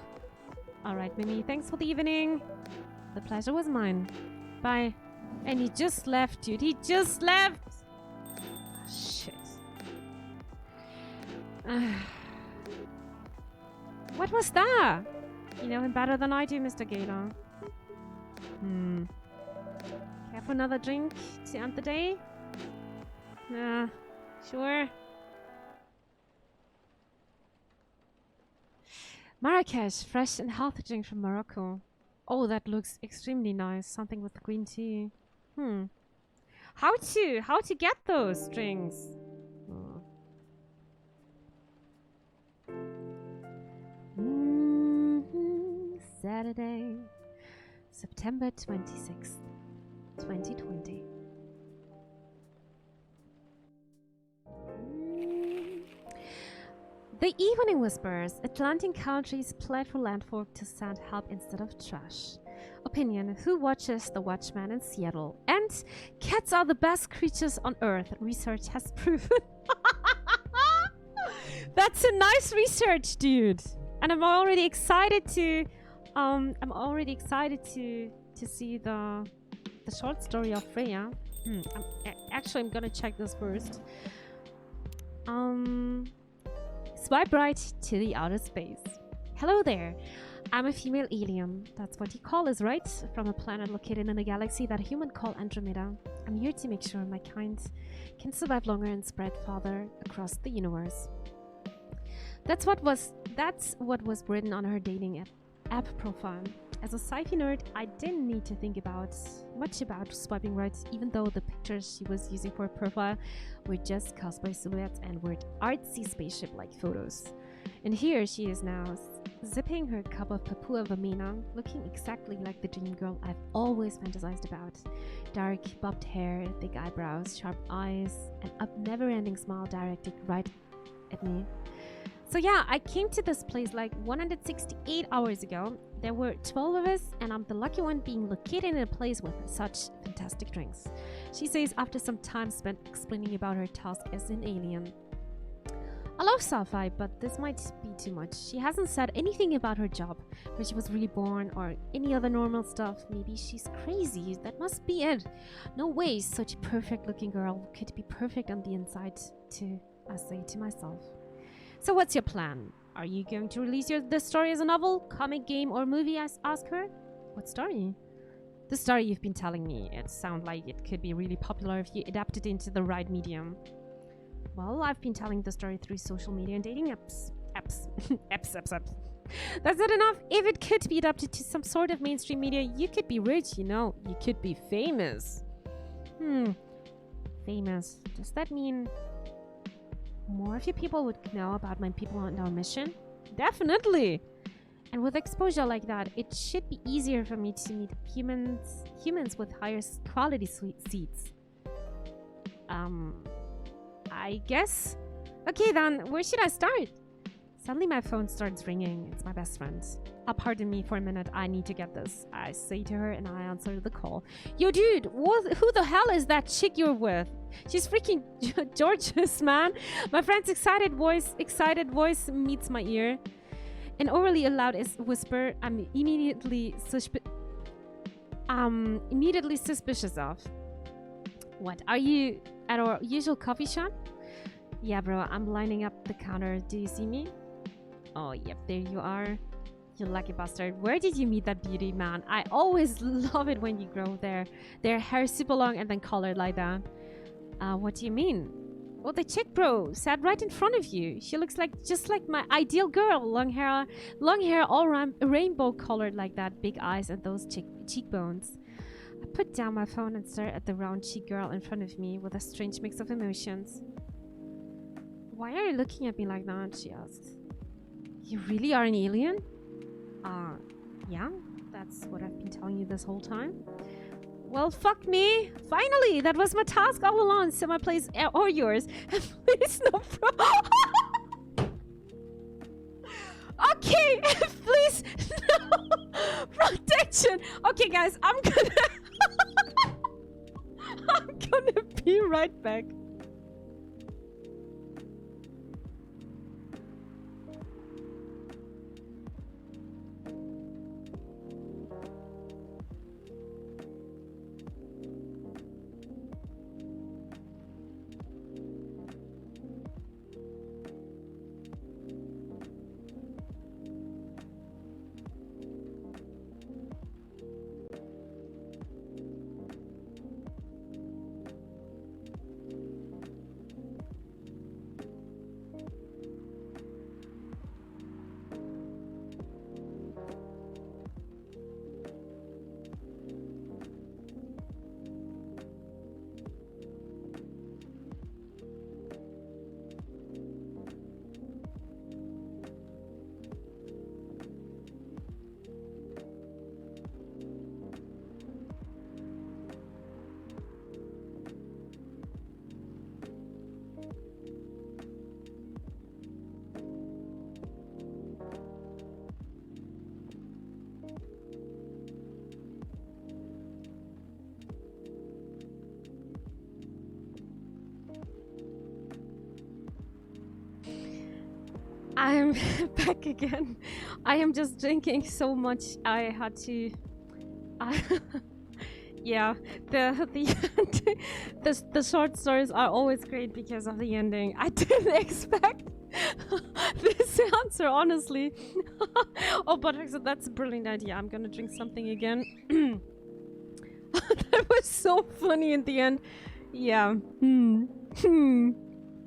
All right, Mimi. Thanks for the evening. The pleasure was mine. Bye. And he just left, dude. He just left. Shit. What was that? You know him better than I do, Mr. Gaylor. Care for another drink to end the day? Nah, sure. Marrakesh, fresh and healthy drink from Morocco. Oh, that looks extremely nice. Something with green tea. How to get those drinks? Saturday, September 26th, 2020. The Evening Whispers, Atlantic countries played for landfolk to send help instead of trash. Opinion, who watches The Watchman in Seattle? And cats are the best creatures on earth, research has proven. That's a nice research, dude. And I'm already excited to see the short story of Freya. I'm gonna check this first. Swipe right to the outer space. Hello there. I'm a female alien. That's what you call us, right? From a planet located in a galaxy that a human call Andromeda. I'm here to make sure my kind can survive longer and spread farther across the universe. That's what was written on her dating app profile. As a sci-fi nerd, I didn't need to think much about swiping right, even though the pictures she was using for her profile were just cosplay silhouettes and were artsy spaceship-like photos. And here she is now, zipping her cup of Papua Vamina, looking exactly like the dream girl I've always fantasized about. Dark, bobbed hair, thick eyebrows, sharp eyes, and a never-ending smile directed right at me. So yeah, I came to this place like 168 hours ago. There were 12 of us, and I'm the lucky one being located in a place with such fantastic drinks. She says after some time spent explaining about her task as an alien. I love sci-fi, but this might be too much. She hasn't said anything about her job, where she was really born, or any other normal stuff. Maybe she's crazy. That must be it. No way such a perfect-looking girl could be perfect on the inside, too, I say to myself. So what's your plan? Are you going to release this story as a novel, comic, game, or movie? I ask her. What story? The story you've been telling me. It sounds like it could be really popular if you adapt it into the right medium. Well, I've been telling the story through social media and dating apps. Apps. That's not enough. If it could be adapted to some sort of mainstream media, you could be rich, you know. You could be famous. Famous. Does that mean more of you people would know about my people on our mission? Definitely. And with exposure like that, it should be easier for me to meet humans with higher quality seats. I guess. Okay then, where should I start? Suddenly my phone starts ringing. It's my best friend. Pardon me for a minute, I need to get this. I say to her and I answer the call. Yo dude, who the hell is that chick you're with? She's freaking gorgeous, man. My friend's excited voice meets my ear. An overly loud whisper I'm immediately suspicious of. What, are you at our usual coffee shop? Yeah, bro, I'm lining up the counter. Do you see me? Oh, yep, there you are. You lucky bastard. Where did you meet that beauty, man? I always love it when you grow their hair super long and then colored like that. What do you mean? Well, the chick, bro, sat right in front of you. She looks just like my ideal girl. Long hair, all rainbow colored like that. Big eyes and those cheekbones. I put down my phone and stared at the round cheek girl in front of me with a strange mix of emotions. Why are you looking at me like that? She asked. You really are an alien? Yeah, that's what I've been telling you this whole time. Well, fuck me. Finally, that was my task all along. So my place or yours. Please, no Okay, please, no protection. Okay, guys, I'm gonna be right back. I'm back again. I am just drinking so much. I had to... Yeah, the short stories are always great because of the ending. I didn't expect this answer, honestly. Oh, but that's a brilliant idea. I'm gonna drink something again. That was so funny in the end. Yeah.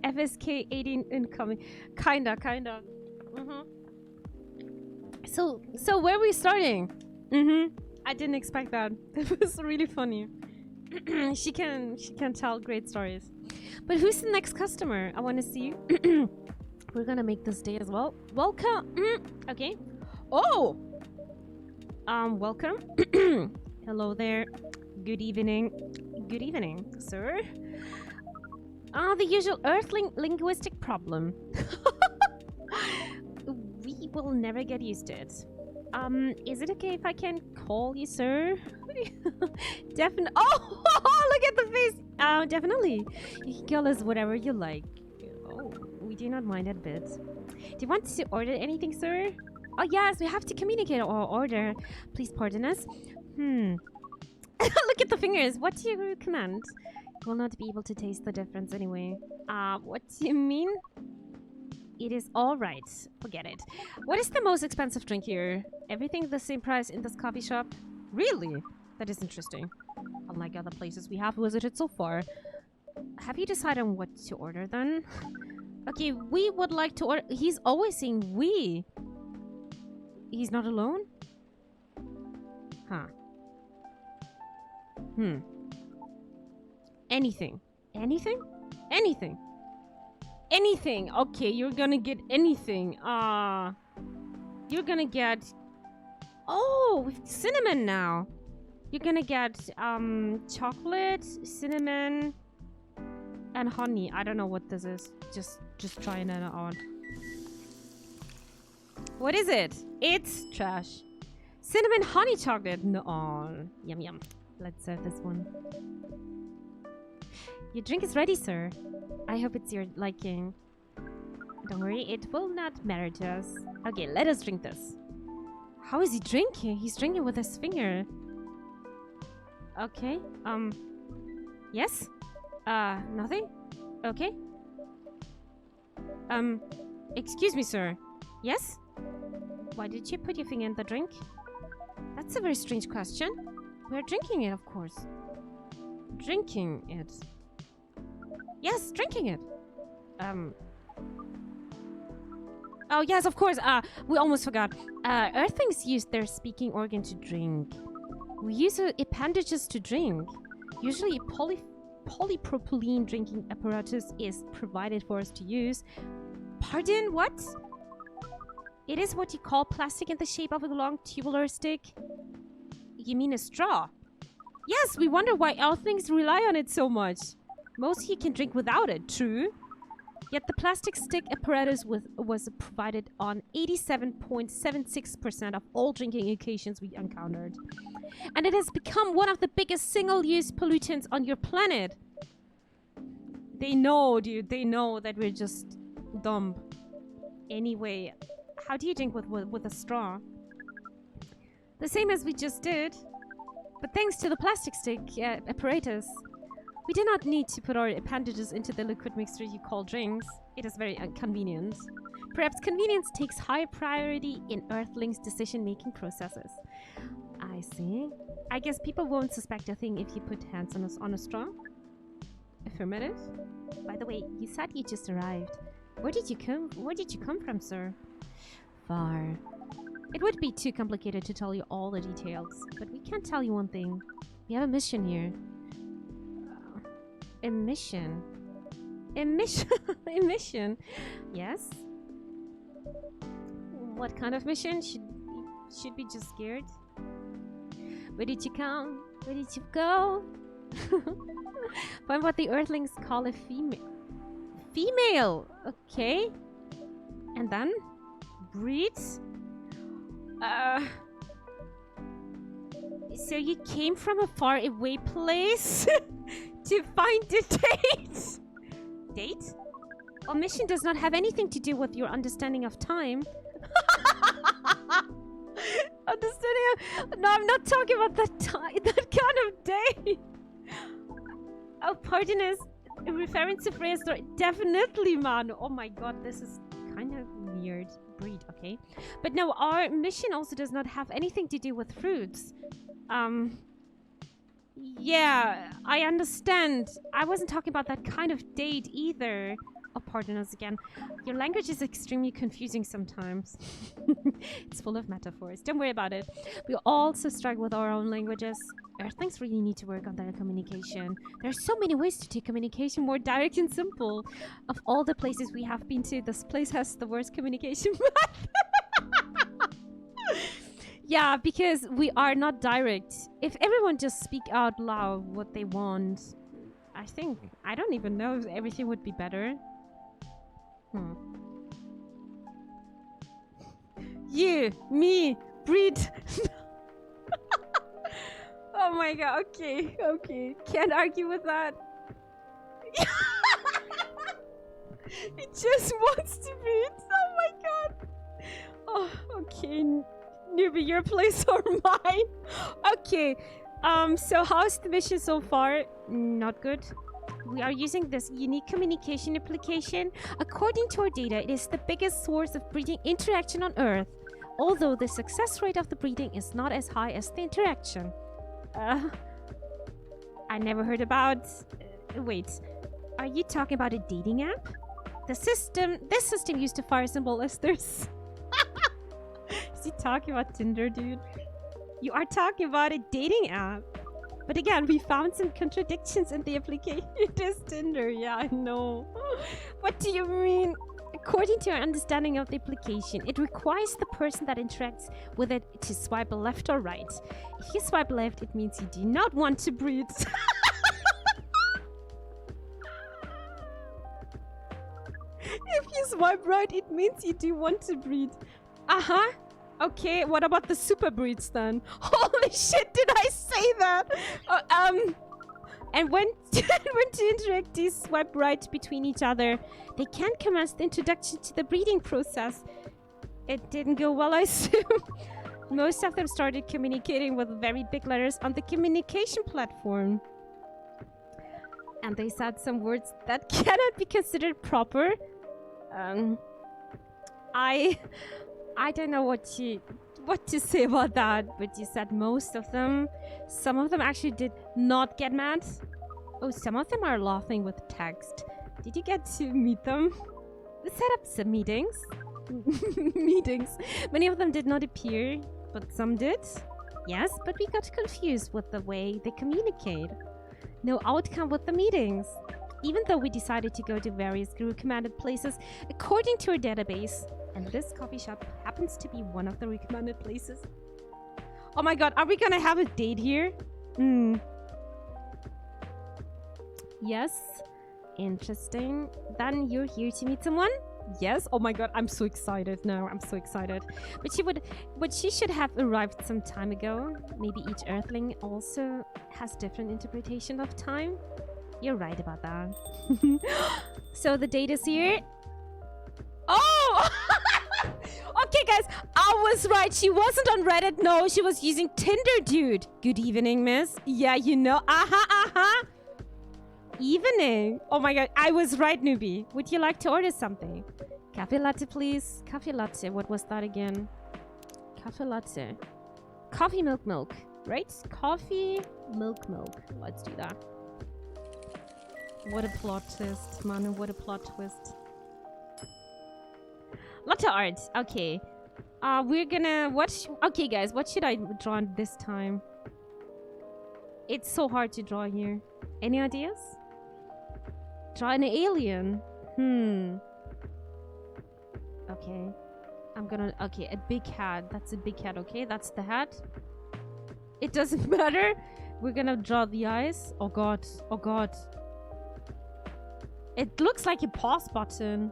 FSK 18 incoming. Kinda. So where are we starting? I didn't expect that. That was really funny. she can tell great stories. But who's the next customer? I want to see. We're gonna make this day as well. Welcome. Okay. Oh. Welcome. Hello there. Good evening. Good evening, sir. The usual Earthling linguistic problem. We will never get used to it. Is it okay if I can call you sir? Definitely. Oh, look at the face. Definitely. You can call us whatever you like. Oh, we do not mind a bit. Do you want to order anything, sir? Oh, yes, we have to communicate our order. Please pardon us. Look at the fingers. What do you recommend? You will not be able to taste the difference anyway. What do you mean? It is all right. Forget it. What is the most expensive drink here? Everything the same price in this coffee shop? Really? That is interesting. Unlike other places we have visited so far. Have you decided on what to order then? Okay, we would like to order... He's always saying we. He's not alone? Huh. Anything. Anything? Anything. Anything. Okay, you're gonna get anything. You're gonna get... Oh, with cinnamon now. You're gonna get chocolate, cinnamon, and honey. I don't know what this is. Just trying it out. What is it? It's trash. Cinnamon honey chocolate. No. Yum yum. Let's serve this one. Your drink is ready, sir. I hope it's your liking. Don't worry, it will not matter to us. Okay, let us drink this. How is he drinking? He's drinking with his finger. Okay, yes? Nothing? Okay. Excuse me, sir. Yes? Why did you put your finger in the drink? That's a very strange question. We're drinking it, of course. Drinking it. Yes, drinking it. Oh, yes, of course. We almost forgot. Earthlings use their speaking organ to drink. We use appendages to drink. Usually, polypropylene drinking apparatus is provided for us to use. Pardon, what? It is what you call plastic in the shape of a long tubular stick? You mean a straw? Yes, we wonder why Earthlings rely on it so much. Most you can drink without it, true? Yet the plastic stick apparatus was provided on 87.76% of all drinking occasions we encountered. And it has become one of the biggest single-use pollutants on your planet. They know, dude. They know that we're just dumb. Anyway, how do you drink with a straw? The same as we just did. But thanks to the plastic stick apparatus, we do not need to put our appendages into the liquid mixture you call drinks. It is very inconvenient. Perhaps convenience takes high priority in Earthlings' decision-making processes. I see. I guess people won't suspect a thing if you put hands on a straw. Affirmative. By the way, you said you just arrived. Where did you come from, sir? Far. It would be too complicated to tell you all the details, but we can tell you one thing. We have a mission here. A mission? A mission? A mission? Yes? What kind of mission? Should be just scared? Where did you come? Where did you go? Find what the Earthlings call a female. Female! Okay. And then? Breeds? So you came from a far away place to find a date? Date? Our mission does not have anything to do with your understanding of time. Understanding of... No, I'm not talking about that kind of date? Oh, pardon us. Referring to Freya's story. Definitely, man. Oh my god, this is kind of weird breed, okay? But no, our mission also does not have anything to do with fruits. Yeah, I understand. I wasn't talking about that kind of date either. Oh, pardon us again. Your language is extremely confusing sometimes. It's full of metaphors. Don't worry about it. We also struggle with our own languages. Earthlings really need to work on their communication. There are so many ways to take communication more direct and simple. Of all the places we have been to, this place has the worst communication. Yeah, because we are not direct. If everyone just speak out loud what they want, I don't even know if everything would be better. You, me, breed. Oh my god, okay, okay. Can't argue with that. He just wants to breed. Oh my god. Oh, okay. Newbie, your place or mine? Okay. So how's the mission so far? Not good. We are using this unique communication application. According to our data, it is the biggest source of breeding interaction on Earth. Although the success rate of the breeding is not as high as the interaction. I never heard about... wait. Are you talking about a dating app? This system used a fire symbol as theirs. Is he talking about Tinder, dude? You are talking about a dating app. But again, we found some contradictions in the application. It is Tinder, yeah, I know. What do you mean? According to our understanding of the application, it requires the person that interacts with it to swipe left or right. If you swipe left, it means you do not want to breed. If you swipe right, it means you do want to breed. Uh-huh. Okay, what about the super breeds then? Holy shit, did I say that? And when to interact, they swipe right between each other. They can't commence the introduction to the breeding process. It didn't go well, I assume. Most of them started communicating with very big letters on the communication platform. And they said some words that cannot be considered proper. I don't know what to say about that, but you said most of them. Some of them actually did not get mad. Oh, some of them are laughing with text. Did you get to meet them? We set up some meetings. Meetings. Many of them did not appear, but some did. Yes, but we got confused with the way they communicate. No outcome with the meetings. Even though we decided to go to various recommended places according to our database. And this coffee shop happens to be one of the recommended places. Oh my god, are we gonna have a date here? Yes. Interesting. Then you're here to meet someone? Yes. Oh my god, I'm so excited now. I'm so excited. But she should have arrived some time ago. Maybe each Earthling also has different interpretation of time. You're right about that. So the date is here. Oh! Okay, guys, I was right. She wasn't on Reddit. No, she was using Tinder, dude. Good evening, miss. Yeah, you know. Evening. Oh my god, I was right, newbie. Would you like to order something? Cafe latte, please. Cafe latte. What was that again? Cafe latte. Coffee milk. Right? Coffee milk. Let's do that. What a plot twist, man. What a plot twist. Latte art. Okay. We're gonna... Okay, guys. What should I draw this time? It's so hard to draw here. Any ideas? Draw an alien. Okay. I'm gonna... Okay, a big hat. That's a big hat, okay? That's the hat. It doesn't matter. We're gonna draw the eyes. Oh god. Oh god. It looks like a pause button.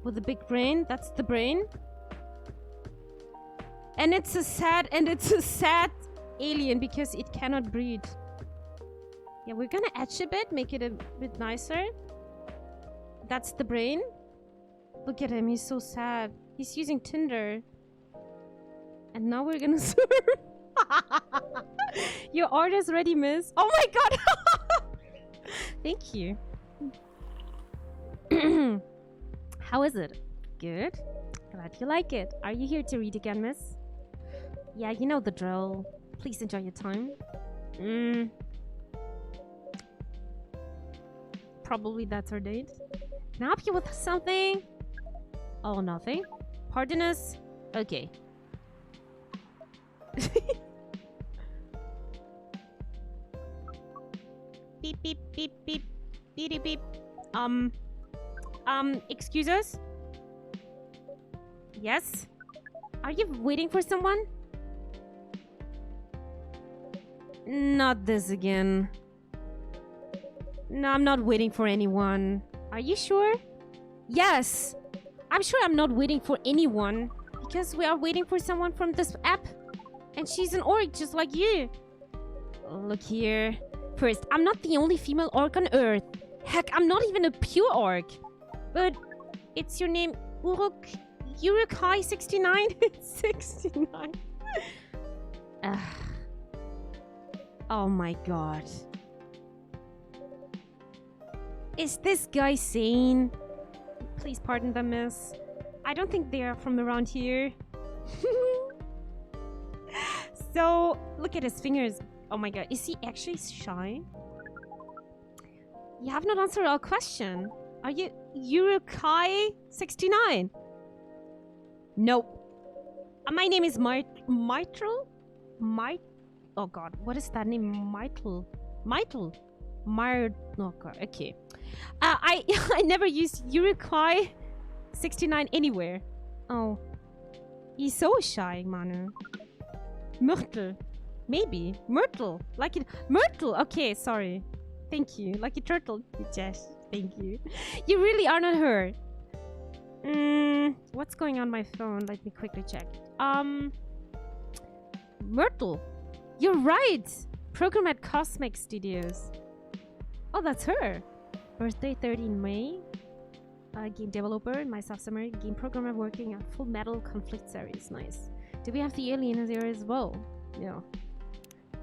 With a big brain. That's the brain. And it's a sad alien because it cannot breed. Yeah, we're gonna etch a bit, make it a bit nicer. That's the brain. Look at him, he's so sad. He's using Tinder. And now we're gonna serve. Your order's ready, miss. Oh my god! Thank you. How is it? Good. Glad you like it. Are you here to read again, miss? Yeah, you know the drill. Please enjoy your time. Probably that's our date. Can I help you with something? Oh, nothing? Pardon us? Okay. Beep, beep, beep, beep. Beep, beep. Excuse us? Yes? Are you waiting for someone? Not this again. No, I'm not waiting for anyone. Are you sure? Yes! I'm sure I'm not waiting for anyone. Because we are waiting for someone from this app. And she's an orc just like you. Look here. First, I'm not the only female orc on Earth. Heck, I'm not even a pure orc. But it's your name, Urukai 69? 69. Oh my god. Is this guy sane? Please pardon them, miss. I don't think they are from around here. So, look at his fingers. Oh my god, is he actually shy? You have not answered our question. Are you Urukai 69? Nope. My name is Mitral? Oh god, what is that name? Mitral. Oh god, okay. I never used Urukai 69 anywhere. Oh. He's so shy, Manu. Myrtle. Maybe. Myrtle. Like it. Myrtle. Okay, sorry. Thank you. Like a turtle. Jess. Thank you. You really are not her. What's going on my phone? Let me quickly check. Myrtle. You're right. Program at Cosmic Studios. Oh, that's her. Birthday 13 May. Game developer, myself summer game programmer working on Full Metal Conflict series. Nice. Do we have the alien here as well? Yeah.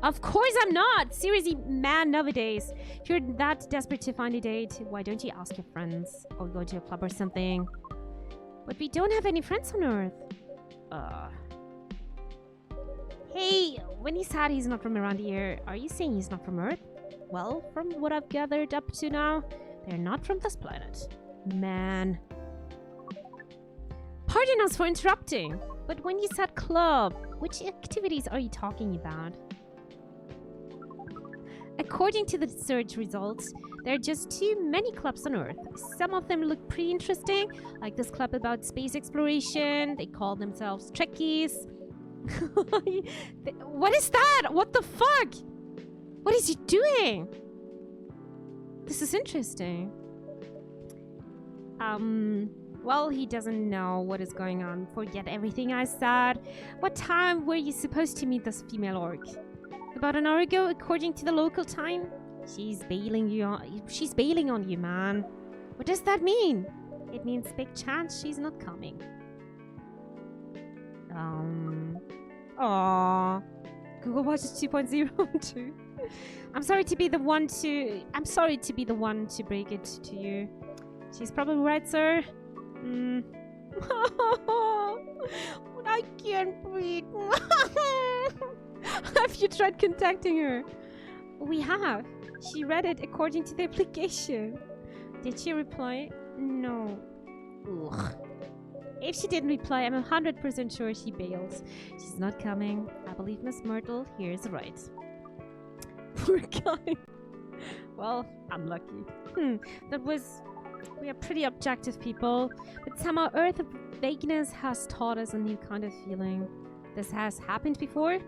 Of course I'm not! Seriously, man, nowadays. If you're that desperate to find a date, why don't you ask your friends? Or go to a club or something? But we don't have any friends on Earth. Hey, when he said he's not from around here, are you saying he's not from Earth? Well, from what I've gathered up to now, they're not from this planet. Man. Pardon us for interrupting, but when you said club, which activities are you talking about? According to the search results, there are just too many clubs on Earth. Some of them look pretty interesting, like this club about space exploration. They call themselves Trekkies. What is that? What the fuck? What is he doing? This is interesting. Well, he doesn't know what is going on. Forget everything I said. What time were you supposed to meet this female orc? About an hour ago, according to the local time. She's bailing on you, man. What does that mean? It means big chance she's not coming. Aww. Google Watch is 2.0 I'm sorry to be the one to break it to you. She's probably right, sir. I can't breathe. Have you tried contacting her? We have. She read it according to the application. Did she reply? No. Ugh. If she didn't reply, I'm 100% sure she bailed. She's not coming. I believe Miss Myrtle here is right. Poor guy. Well, I'm lucky. We are pretty objective people, but somehow Earth vagueness has taught us a new kind of feeling. This has happened before,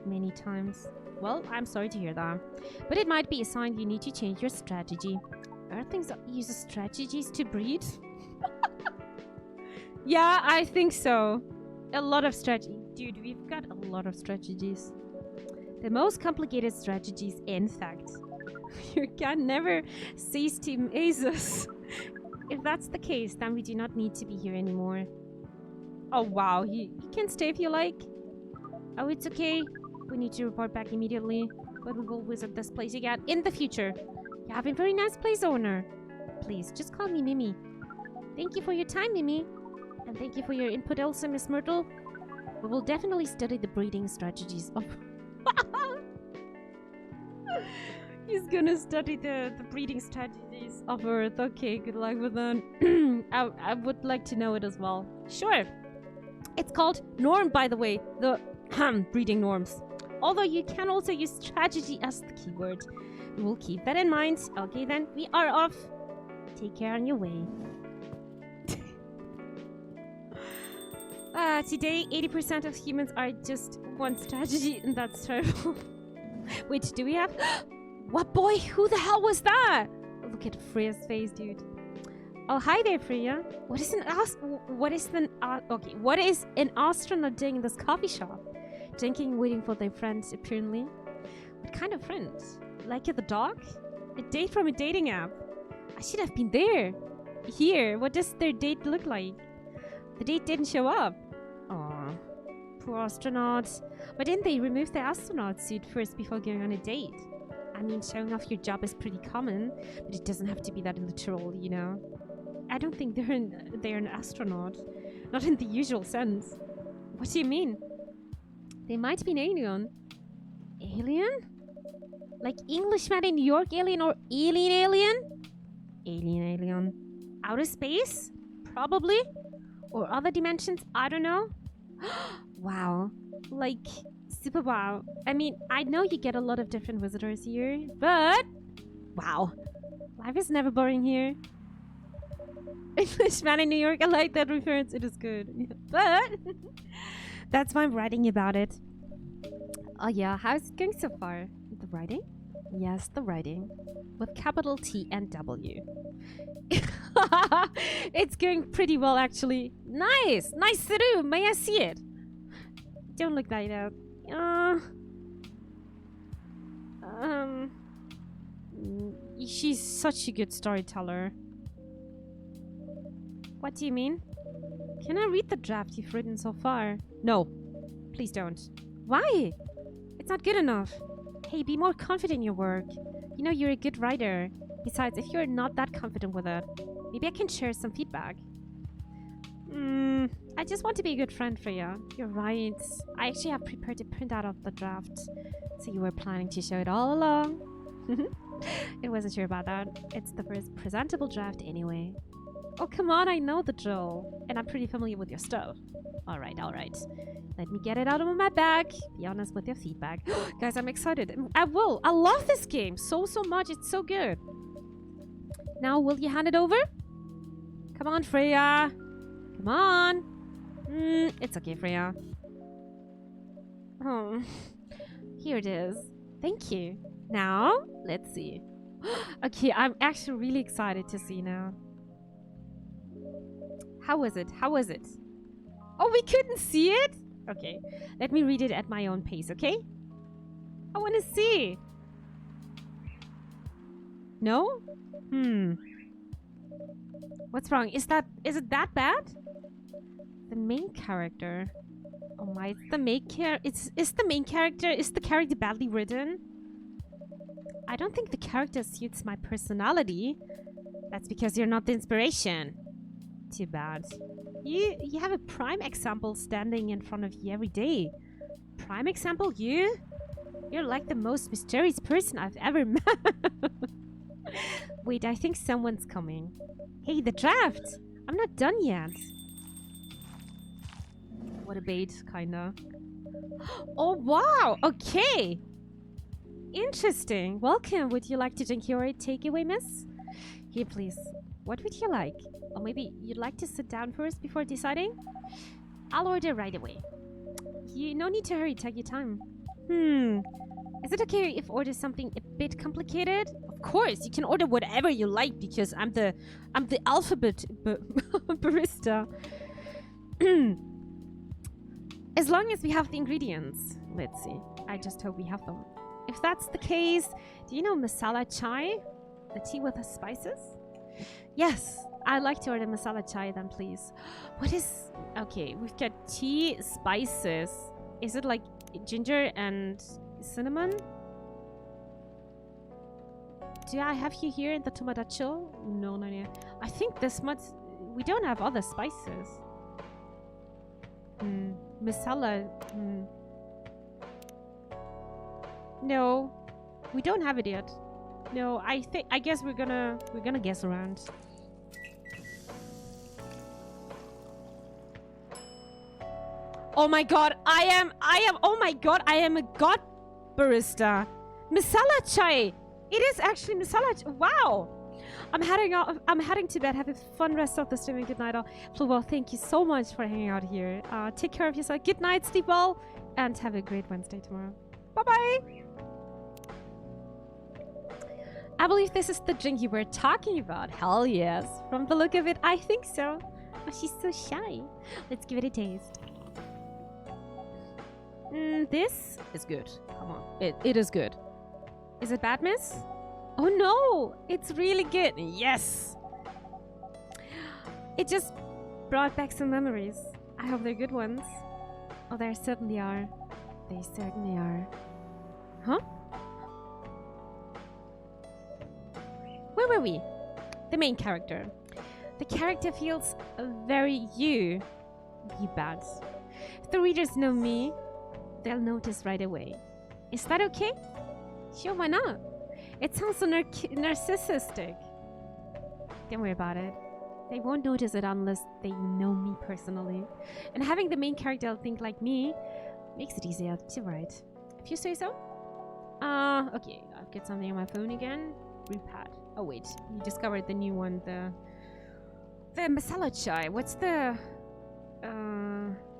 many times. Well, I'm sorry to hear that, but it might be a sign you need to change your strategy. Earthlings use strategies to breed. Yeah, I think so. A lot of strategy. Dude, we've got a lot of strategies. The most complicated strategies, in fact. You can never cease to amaze us. If that's the case, then we do not need to be here anymore. Oh, wow. You can stay if you like. Oh, it's okay. We need to report back immediately. But we will visit this place again in the future. You have a very nice place, owner. Please, just call me Mimi. Thank you for your time, Mimi. And thank you for your input also, Miss Myrtle. We will definitely study the breeding strategies of... He's gonna study the breeding strategies of Earth. Okay, good luck with that. I would like to know it as well. Sure. It's called norm, by the way. The breeding norms. Although you can also use strategy as the keyword. We will keep that in mind. Okay, then. We are off. Take care on your way. Today, 80% of humans are just one strategy, and that's terrible. Wait, do we have... What boy? Who the hell was that? Look at Freya's face, dude. Oh, hi there, Freya. What is an astronaut doing in this coffee shop? Drinking, waiting for their friends, apparently. What kind of friends? Like the dog? A date from a dating app. I should have been there. Here, what does their date look like? The date didn't show up. Aw, poor astronauts. Why didn't they remove the astronaut suit first before going on a date? I mean, showing off your job is pretty common, but it doesn't have to be that literal, you know? I don't think they're an astronaut. Not in the usual sense. What do you mean? They might be an alien. Alien? Like Englishman in New York alien or alien? Alien. Outer space? Probably. Or other dimensions? I don't know. Wow. Like, super wow. I mean, I know you get a lot of different visitors here, but... Wow. Life is never boring here. Englishman in New York, I like that reference. It is good. But... That's why I'm writing about it. Oh yeah, how's it going so far? The writing? Yes, the writing. With capital T and W. It's going pretty well, actually. Nice! Nice to do! May I see it? Don't look like that. She's such a good storyteller. What do you mean? Can I read the draft you've written so far? No. Please don't. Why? It's not good enough. Hey, be more confident in your work. You know you're a good writer. Besides, if you're not that confident with it, maybe I can share some feedback. I just want to be a good friend, Freya. You're right. I actually have prepared a printout of the draft. So you were planning to show it all along? I wasn't sure about that. It's the first presentable draft anyway. Oh, come on, I know the drill. And I'm pretty familiar with your stuff. Alright. Let me get it out of my bag. Be honest with your feedback. Guys, I'm excited. I will. I love this game so much. It's so good. Now, will you hand it over? Come on, Freya. Come on. It's okay, Freya. Oh, here it is. Thank you. Now, let's see. Okay, I'm actually really excited to see now. How was it? Oh, we couldn't see it? Okay, let me read it at my own pace, okay? I want to see. No? What's wrong? Is it that bad? The main character. Oh my, it's the main character. Is the character badly written? I don't think the character suits my personality. That's because you're not the inspiration. Too bad. You have a prime example standing in front of you every day. Prime example, you? You're like the most mysterious person I've ever met. Wait, I think someone's coming. Hey, the draft! I'm not done yet. What a bait, kinda. Oh, wow! Okay! Interesting. Welcome. Would you like to drink your takeaway, miss? Here, please. What would you like? Or maybe you'd like to sit down first before deciding? I'll order right away. No need to hurry. Take your time. Is it okay if I order something a bit complicated? Of course, you can order whatever you like because I'm the alphabet barista. As long as we have the ingredients. Let's see. I just hope we have them. If that's the case, do you know masala chai? The tea with the spices? Yes, I'd like to order masala chai then, please. What is... Okay, we've got tea, spices. Is it like ginger and cinnamon? Do I have you here in the tomodachi? No, no, no. I think this much... We don't have other spices. Masala... No. We don't have it yet. No, I guess we're gonna guess around. Oh my god, I am a god barista. Masala chai. It is actually masala chai. Wow. I'm heading to bed. Have a fun rest of the stream. Good night all. Fluwell, thank you so much for hanging out here. Take care of yourself. Good night, sleep well, and have a great Wednesday tomorrow. Bye-bye. I believe this is the drink you were talking about. Hell yes. From the look of it, I think so. Oh, she's so shy. Let's give it a taste. This is good. Come on. It is good. Is it bad, miss? Oh no! It's really good. Yes! It just brought back some memories. I hope they're good ones. Oh, they certainly are. They certainly are. Huh? Where were we? The main character. The character feels very you. You bad. If the readers know me, they'll notice right away. Is that okay? Sure, why not? It sounds so narcissistic. Don't worry about it. They won't notice it unless they know me personally. And having the main character think like me makes it easier to write. If you say so. Okay, I've got something on my phone again. Repad. Oh wait, we discovered the new one, the masala chai. What's the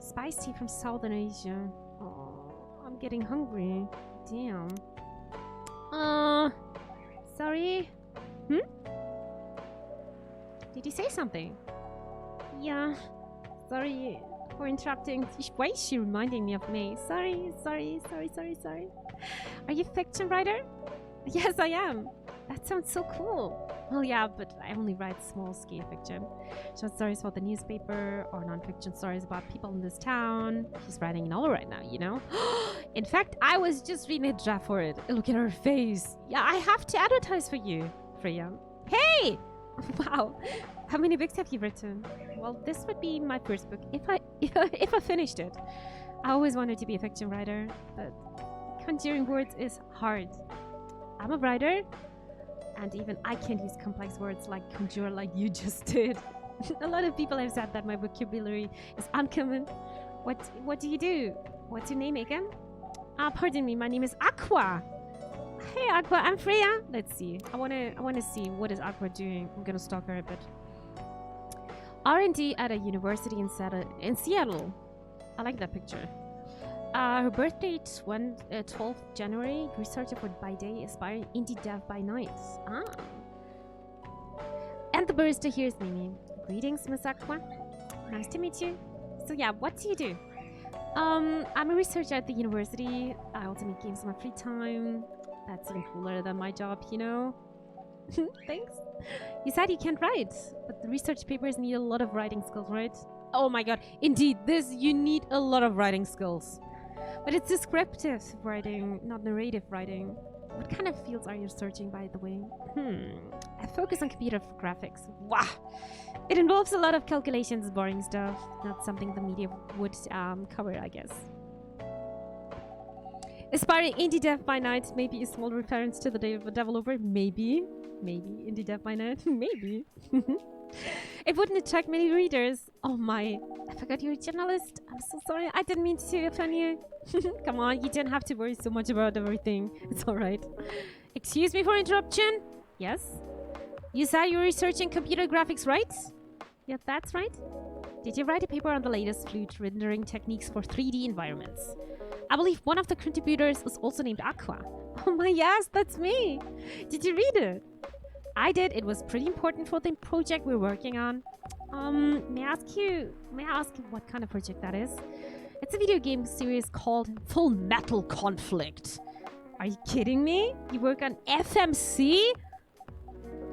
spice tea from Southern Asia? Oh, I'm getting hungry. Damn. Sorry. Did you say something? Yeah. Sorry for interrupting. Why is she reminding me of me? Sorry. Are you a fiction writer? Yes, I am. That sounds so cool. Well, yeah, but I only write small-scale fiction. Short stories for the newspaper or non-fiction stories about people in this town. She's writing a novel right now, you know? In fact, I was just reading a draft for it. Look at her face. Yeah, I have to advertise for you, Freya. Hey! Wow. How many books have you written? Well, this would be my first book if I finished it. I always wanted to be a fiction writer, but conjuring words is hard. I'm a writer, and even I can't use complex words like conjure like you just did. A lot of people have said that my vocabulary is uncommon. What do you do? What's your name again? Pardon me, my name is Aqua. Hey Aqua, I'm Freya. Let's see. I wanna see what is Aqua doing. I'm gonna stalk her a bit. R&D at a university in Seattle. I like that picture. Her birth date, 12th January. Researcher for by day, aspiring indie dev by night. And the barista here is Mimi. Greetings, Miss Aqua. Nice to meet you. So yeah, what do you do? I'm a researcher at the university. I also make games in my free time. That's even cooler than my job, you know? Thanks. You said you can't write, but the research papers need a lot of writing skills, right? Oh my god, indeed, you need a lot of writing skills. But it's descriptive writing, not narrative writing. What kind of fields are you searching, by the way? I focus on computer graphics. Wow! It involves a lot of calculations, boring stuff. Not something the media would cover, I guess. Aspiring indie dev by night, maybe a small reference to the day of a developer. Maybe indie dev by night. Maybe. It wouldn't attract many readers. Oh my, I forgot you're a journalist. I'm so sorry. I didn't mean to offend you. Come on, you don't have to worry so much about everything. It's alright. Excuse me for interruption. Yes? You said you're researching computer graphics, right? Yeah, that's right. Did you write a paper on the latest fluid rendering techniques for 3D environments? I believe one of the contributors was also named Aqua. Oh my, yes, that's me. Did you read it? I did. It was pretty important for the project we're working on. May I ask what kind of project that is? It's a video game series called Full Metal Conflict. Are you kidding me? You work on FMC?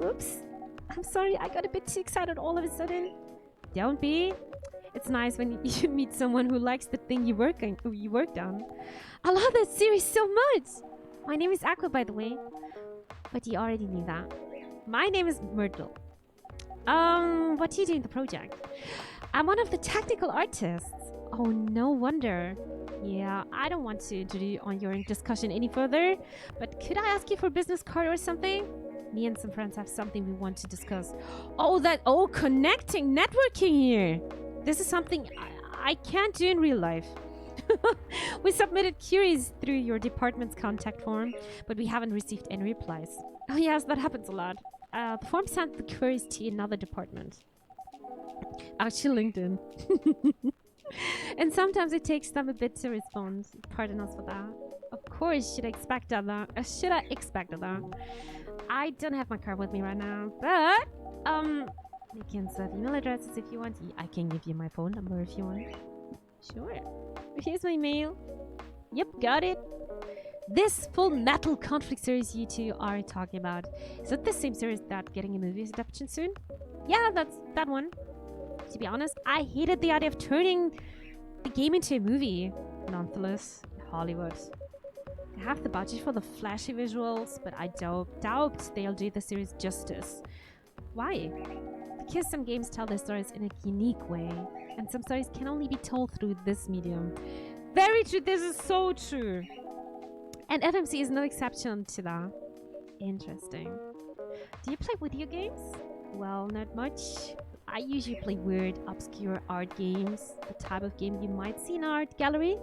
Oops. I'm sorry, I got a bit too excited all of a sudden. Don't be. It's nice when you meet someone who likes the thing you worked on. I love that series so much. My name is Aqua, by the way. But you already knew that. My name is Myrtle. What do you do in the project? I'm one of the technical artists. Oh, no wonder. Yeah, I don't want to intrude on your discussion any further, but could I ask you for a business card or something? Me and some friends have something we want to discuss. Connecting, networking here. This is something I can't do in real life. We submitted queries through your department's contact form, but we haven't received any replies. Oh yes, that happens a lot. The form sent the queries to another department. Actually, LinkedIn. And sometimes it takes them a bit to respond. Pardon us for that. Of course, should I expect that? I don't have my card with me right now, but you can send email addresses if you want. I can give you my phone number if you want. Sure. Here's my mail. Yep, got it. This Full Metal Conflict series you two are talking about. Is it the same series that getting a movie adaptation soon? Yeah, that's that one. To be honest, I hated the idea of turning the game into a movie. Nonetheless, Hollywood. They have the budget for the flashy visuals, but I doubt they'll do the series justice. Why? Because some games tell their stories in a unique way, and some stories can only be told through this medium. Very true, this is so true. And FMC is no exception to that. Interesting. Do you play video games? Well, not much. I usually play weird, obscure art games, the type of game you might see in an art gallery.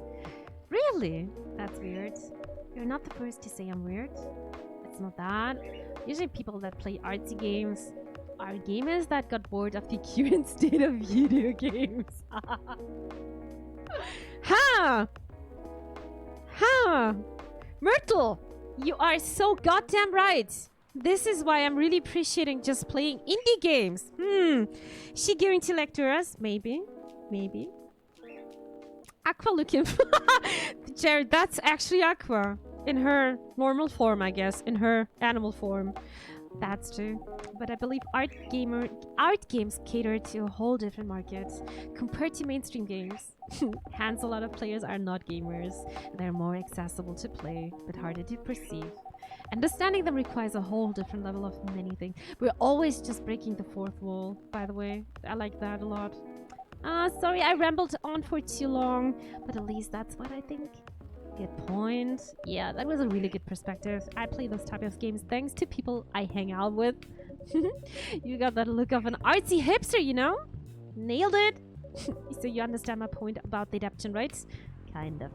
Really? That's weird. You're not the first to say I'm weird. It's not that. Usually people that play artsy games are gamers that got bored of the current state of video games. Ha! Ha! Myrtle! You are so goddamn right! This is why I'm really appreciating just playing indie games. She going to lecture us? Maybe. Maybe. Aqua looking for... Jared, that's actually Aqua. In her normal form, I guess. In her animal form. That's true. But I believe art games cater to a whole different market compared to mainstream games. Hence, a lot of players are not gamers. They're more accessible to play, but harder to perceive. Understanding them requires a whole different level of many things. We're always just breaking the fourth wall, by the way. I like that a lot. Sorry, I rambled on for too long, but at least that's what I think. Good point. Yeah, that was a really good perspective. I play those type of games thanks to people I hang out with. You got that look of an artsy hipster, you know? Nailed it. So you understand my point about the adaptation, right? Kind of.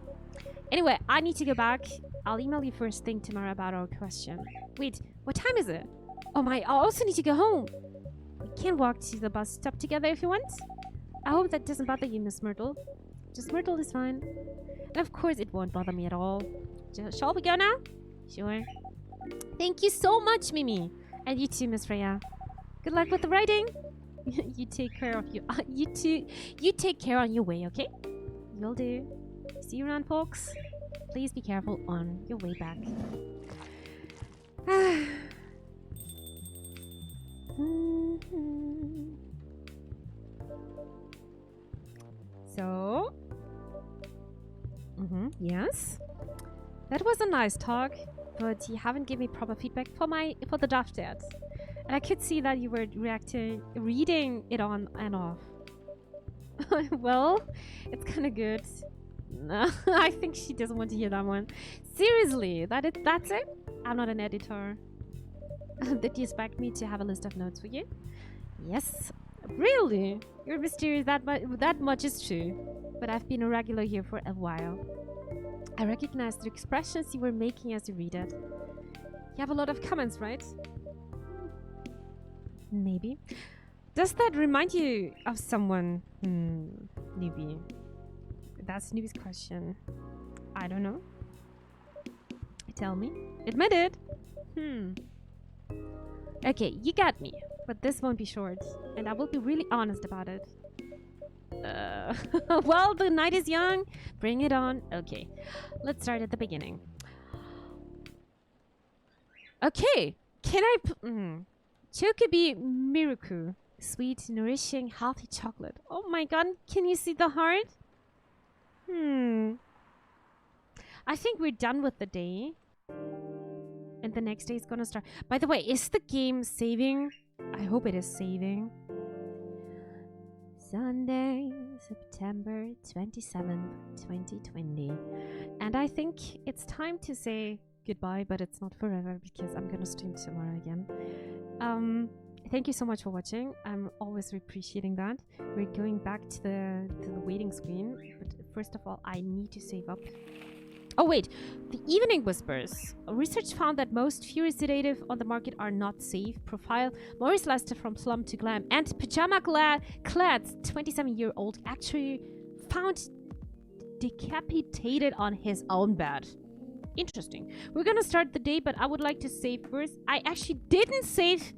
Anyway, I need to go back. I'll email you first thing tomorrow about our question. Wait, what time is it? Oh my, I also need to go home. We can walk to the bus stop together if you want. I hope that doesn't bother you, Miss Myrtle. Just Myrtle is fine. And of course it won't bother me at all. Shall we go now? Sure. Thank you so much, Mimi. And you too, Miss Freya. Good luck with the writing. You take care of you. You take care on your way, okay? You'll do. See you around, folks. Please be careful on your way back. So, yes, that was a nice talk, but you haven't given me proper feedback for the draft yet, and I could see that you were reading it on and off. Well, it's kind of good. No, I think she doesn't want to hear that one. Seriously, that's it? I'm not an editor. Did you expect me to have a list of notes for you? Yes. Really? You're mysterious, that much is true. But I've been a regular here for a while. I recognize the expressions you were making as you read it. You have a lot of comments, right? Maybe. Does that remind you of someone? Newbie. That's Newbie's question. I don't know. Tell me. Admit it. Okay, you got me. But this won't be short. And I will be really honest about it. Well, the night is young. Bring it on. Okay. Let's start at the beginning. Okay. Can I... Chocobi Miraku. Sweet, nourishing, healthy chocolate. Oh my god, can you see the heart? I think we're done with the day. And the next day is gonna start. By the way, is the game saving? I hope it is saving. Sunday, September 27th, 2020. And I think it's time to say goodbye, but it's not forever because I'm gonna stream tomorrow again. Thank you so much for watching. I'm always appreciating that. We're going back to the waiting screen. But first of all, I need to save up. Oh wait, the evening whispers. Research found that most Fury sedative on the market are not safe. Profile Maurice Lester from Slum to Glam and Pajama clad 27-year-old actually found decapitated on his own bed. Interesting. We're gonna start the day, but I would like to save first. I actually didn't save